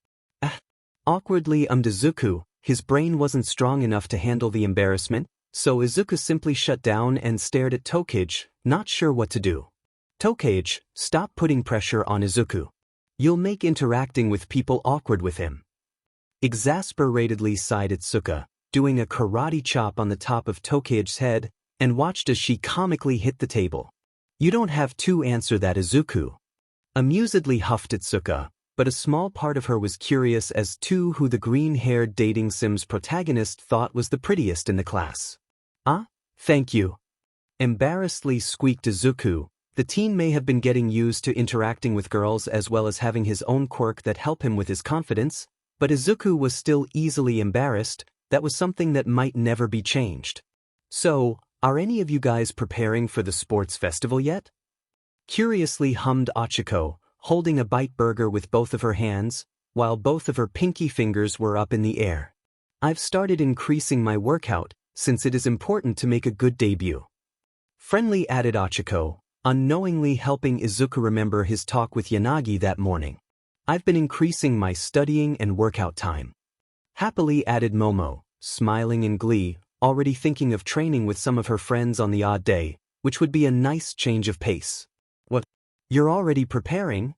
Awkwardly Izuku, his brain wasn't strong enough to handle the embarrassment, so Izuku simply shut down and stared at Tokage, not sure what to do. Tokage, stop putting pressure on Izuku. You'll make interacting with people awkward with him. Exasperatedly sighed Itsuka, doing a karate chop on the top of Tokage's head, and watched as she comically hit the table. You don't have to answer that, Izuku. Amusedly huffed Itsuka, but a small part of her was curious as to who the green-haired dating sims protagonist thought was the prettiest in the class. Thank you. Embarrassedly squeaked Izuku. The teen may have been getting used to interacting with girls as well as having his own quirk that helped him with his confidence, but Izuku was still easily embarrassed. That was something that might never be changed. So, are any of you guys preparing for the sports festival yet? Curiously hummed Ochiko, holding a bite burger with both of her hands, while both of her pinky fingers were up in the air. I've started increasing my workout, since it is important to make a good debut. Friendly added Ochiko, unknowingly helping Izuku remember his talk with Yanagi that morning. I've been increasing my studying and workout time. Happily added Momo, smiling in glee, already thinking of training with some of her friends on the odd day, which would be a nice change of pace. What? You're already preparing?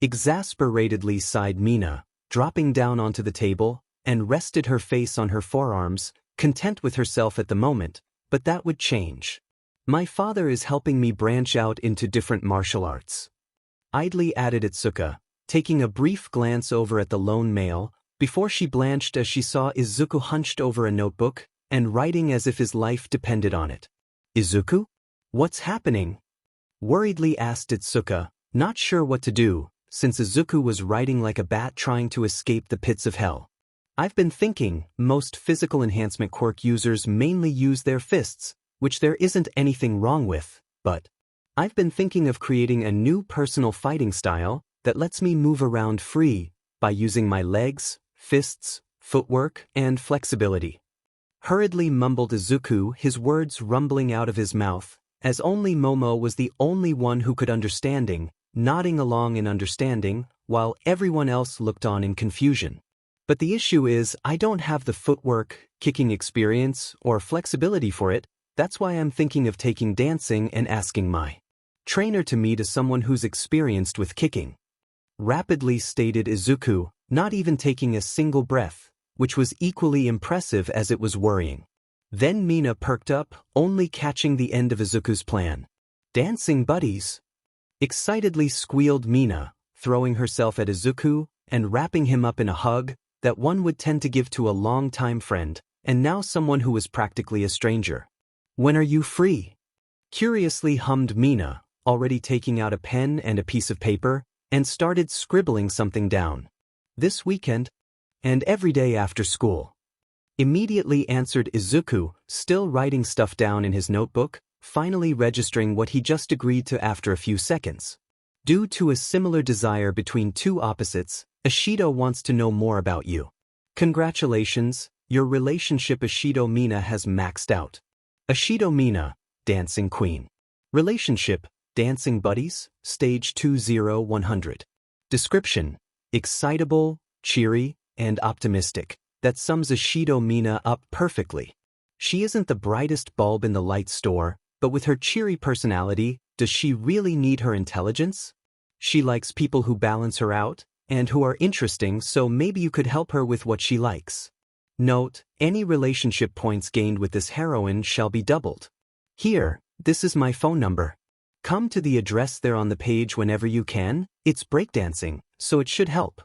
Exasperatedly sighed Mina, dropping down onto the table, and rested her face on her forearms, content with herself at the moment, but that would change. My father is helping me branch out into different martial arts. Idly added Itsuka, taking a brief glance over at the lone male, before she blanched as she saw Izuku hunched over a notebook, and writing as if his life depended on it. Izuku? What's happening? Worriedly asked Itsuka, not sure what to do, since Izuku was writing like a bat trying to escape the pits of hell. I've been thinking, most physical enhancement quirk users mainly use their fists, which there isn't anything wrong with, but I've been thinking of creating a new personal fighting style that lets me move around free by using my legs, fists, footwork, and flexibility. Hurriedly mumbled Izuku, his words rumbling out of his mouth, as only Momo was the only one who could understanding, nodding along in understanding, while everyone else looked on in confusion. But the issue is, I don't have the footwork, kicking experience, or flexibility for it. That's why I'm thinking of taking dancing and asking my trainer to meet as someone who's experienced with kicking. Rapidly stated Izuku, not even taking a single breath, which was equally impressive as it was worrying. Then Mina perked up, only catching the end of Izuku's plan. Dancing buddies? Excitedly squealed Mina, throwing herself at Izuku and wrapping him up in a hug that one would tend to give to a long-time friend, and now someone who was practically a stranger. When are you free? Curiously hummed Mina, already taking out a pen and a piece of paper, and started scribbling something down. This weekend, and every day after school. Immediately answered Izuku, still writing stuff down in his notebook, finally registering what he just agreed to after a few seconds. Due to a similar desire between two opposites, Ishido wants to know more about you. Congratulations, your relationship Ishido Mina has maxed out. Ishido Mina, Dancing Queen. Relationship, Dancing Buddies, Stage 20-100. Description, excitable, cheery, and optimistic. That sums Ishido Mina up perfectly. She isn't the brightest bulb in the light store, but with her cheery personality, does she really need her intelligence? She likes people who balance her out, and who are interesting, so maybe you could help her with what she likes. Note, any relationship points gained with this heroine shall be doubled. Here, this is my phone number. Come to the address there on the page whenever you can. It's breakdancing, so it should help.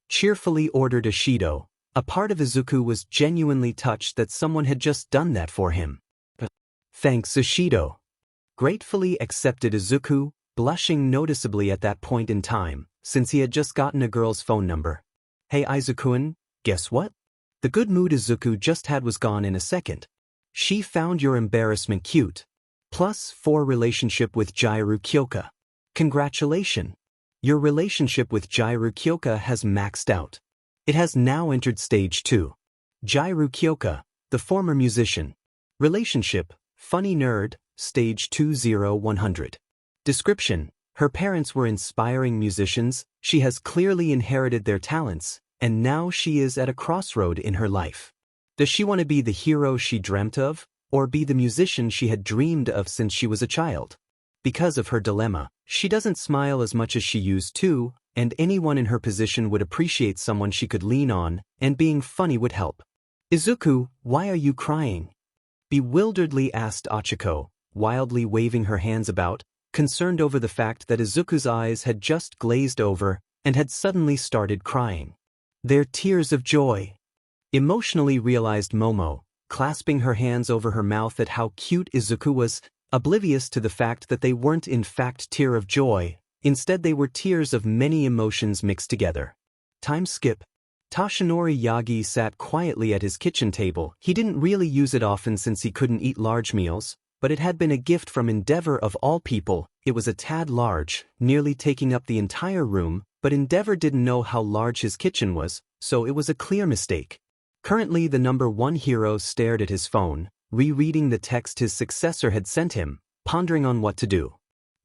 Cheerfully ordered Ishido. A part of Izuku was genuinely touched that someone had just done that for him. Thanks, Ishido. Gratefully accepted Izuku, blushing noticeably at that point in time, since he had just gotten a girl's phone number. Hey Izuku-kun, guess what? The good mood Izuku just had was gone in a second. She found your embarrassment cute. +4 relationship with Jairu Kyoka. Congratulations. Your relationship with Jairu Kyoka has maxed out. It has now entered stage 2. Jairu Kyoka, the former musician. Relationship, funny nerd, stage 20-100. Description, her parents were inspiring musicians, she has clearly inherited their talents, and now she is at a crossroad in her life. Does she want to be the hero she dreamt of, or be the musician she had dreamed of since she was a child? Because of her dilemma, she doesn't smile as much as she used to, and anyone in her position would appreciate someone she could lean on, and being funny would help. Izuku, why are you crying? Bewilderedly asked Ochiko, wildly waving her hands about, concerned over the fact that Izuku's eyes had just glazed over and had suddenly started crying. They're tears of joy. Emotionally realized Momo, clasping her hands over her mouth at how cute Izuku was, oblivious to the fact that they weren't in fact tears of joy. Instead they were tears of many emotions mixed together. Time skip. Toshinori Yagi sat quietly at his kitchen table. He didn't really use it often since he couldn't eat large meals, but it had been a gift from Endeavor of all people. It was a tad large, nearly taking up the entire room, but Endeavor didn't know how large his kitchen was, so it was a clear mistake. Currently the number 1 hero stared at his phone, rereading the text his successor had sent him, pondering on what to do.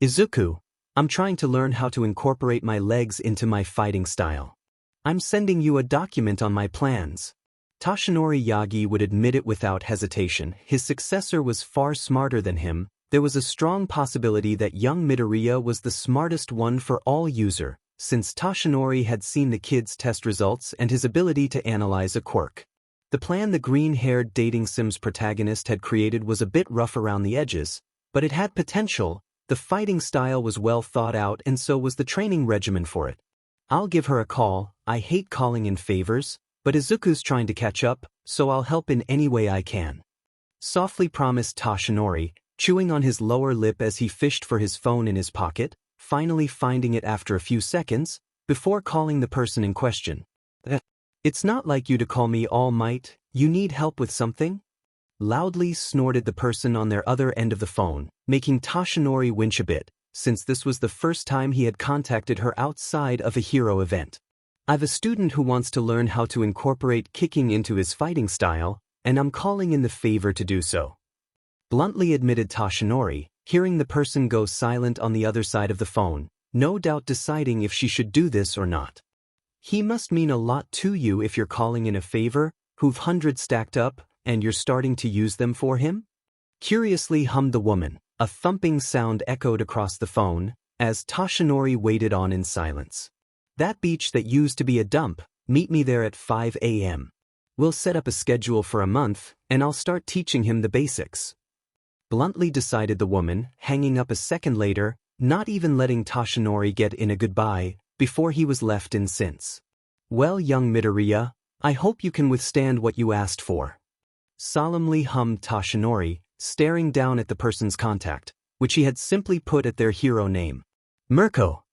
Izuku, I'm trying to learn how to incorporate my legs into my fighting style. I'm sending you a document on my plans. Toshinori Yagi would admit it without hesitation. His successor was far smarter than him. There was a strong possibility that young Midoriya was the smartest one for all user, since Toshinori had seen the kid's test results and his ability to analyze a quirk. The plan the green-haired dating sims protagonist had created was a bit rough around the edges, but it had potential. The fighting style was well thought out, and so was the training regimen for it. I'll give her a call. I hate calling in favors, but Izuku's trying to catch up, so I'll help in any way I can. Softly promised Toshinori, chewing on his lower lip as he fished for his phone in his pocket, finally finding it after a few seconds, before calling the person in question. It's not like you to call me All Might. You need help with something? loudly snorted the person on their other end of the phone, making Tashinori wince a bit, since this was the first time he had contacted her outside of a hero event. "I've a student who wants to learn how to incorporate kicking into his fighting style, and I'm calling in the favor to do so," bluntly admitted Tashinori, hearing the person go silent on the other side of the phone, no doubt deciding if she should do this or not. "He must mean a lot to you if you're calling in a favor, who've hundreds stacked up, and you're starting to use them for him?" Curiously hummed the woman. A thumping sound echoed across the phone, as Tashinori waited on in silence. "That beach that used to be a dump, meet me there at 5 a.m. We'll set up a schedule for a month, and I'll start teaching him the basics," bluntly decided the woman, hanging up a second later, not even letting Tashinori get in a goodbye, before he was left in sense. "Well, young Midoriya, I hope you can withstand what you asked for," solemnly hummed Tashinori, staring down at the person's contact, which he had simply put at their hero name. "Mirko,"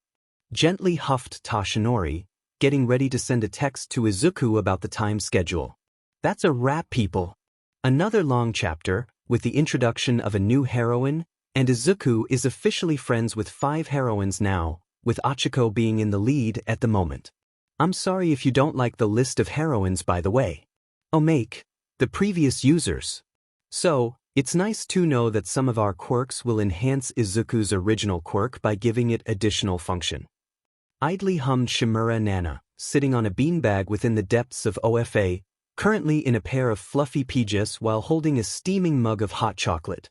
gently huffed Tashinori, getting ready to send a text to Izuku about the time schedule. That's a wrap, people. Another long chapter, with the introduction of a new heroine, and Izuku is officially friends with 5 heroines now, with Achiko being in the lead at the moment. I'm sorry if you don't like the list of heroines, by the way. Oh, make the previous users. So, it's nice to know that some of our quirks will enhance Izuku's original quirk by giving it additional function. Idly hummed Shimura Nana, sitting on a beanbag within the depths of OFA, currently in a pair of fluffy PJs while holding a steaming mug of hot chocolate.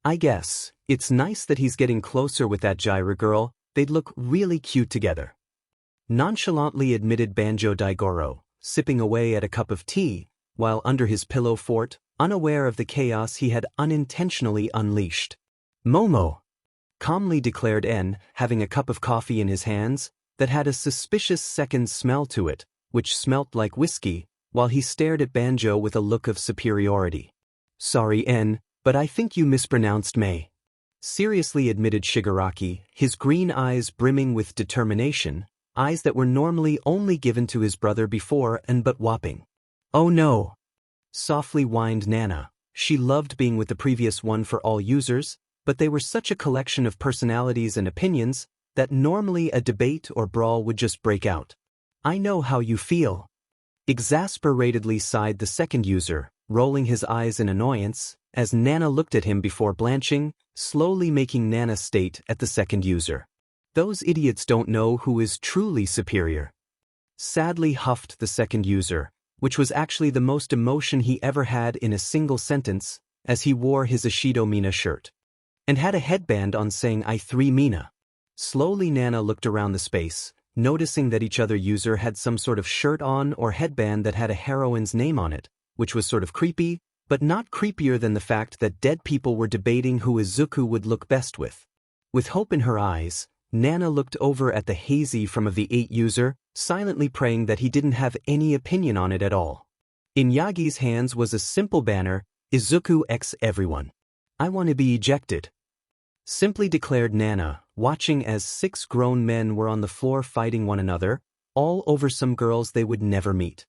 I guess, it's nice that he's getting closer with that Jiraiya girl, they'd look really cute together. Nonchalantly admitted Banjo Daigoro, sipping away at a cup of tea, while under his pillow fort, unaware of the chaos he had unintentionally unleashed. "Momo," calmly declared En, having a cup of coffee in his hands, that had a suspicious second smell to it, which smelt like whiskey, while he stared at Banjo with a look of superiority. "Sorry, En, but I think you mispronounced May," seriously admitted Shigaraki, his green eyes brimming with determination, eyes that were normally only given to his brother before and but whopping. "Oh no," softly whined Nana. She loved being with the previous one for all users, but they were such a collection of personalities and opinions that normally a debate or brawl would just break out. "I know how you feel," exasperatedly sighed the second user, rolling his eyes in annoyance, as Nana looked at him before blanching, slowly making Nana state at the second user. "Those idiots don't know who is truly superior," sadly huffed the second user, which was actually the most emotion he ever had in a single sentence, as he wore his Ishido Mina shirt. And had a headband on saying "I 3 Mina." Slowly Nana looked around the space, noticing that each other user had some sort of shirt on or headband that had a heroine's name on it, which was sort of creepy, but not creepier than the fact that dead people were debating who Izuku would look best with. With hope in her eyes, Nana looked over at the hazy from of the 8 user, silently praying that he didn't have any opinion on it at all. In Yagi's hands was a simple banner, "Izuku x everyone. I want to be ejected," simply declared Nana, watching as 6 grown men were on the floor fighting one another, all over some girls they would never meet.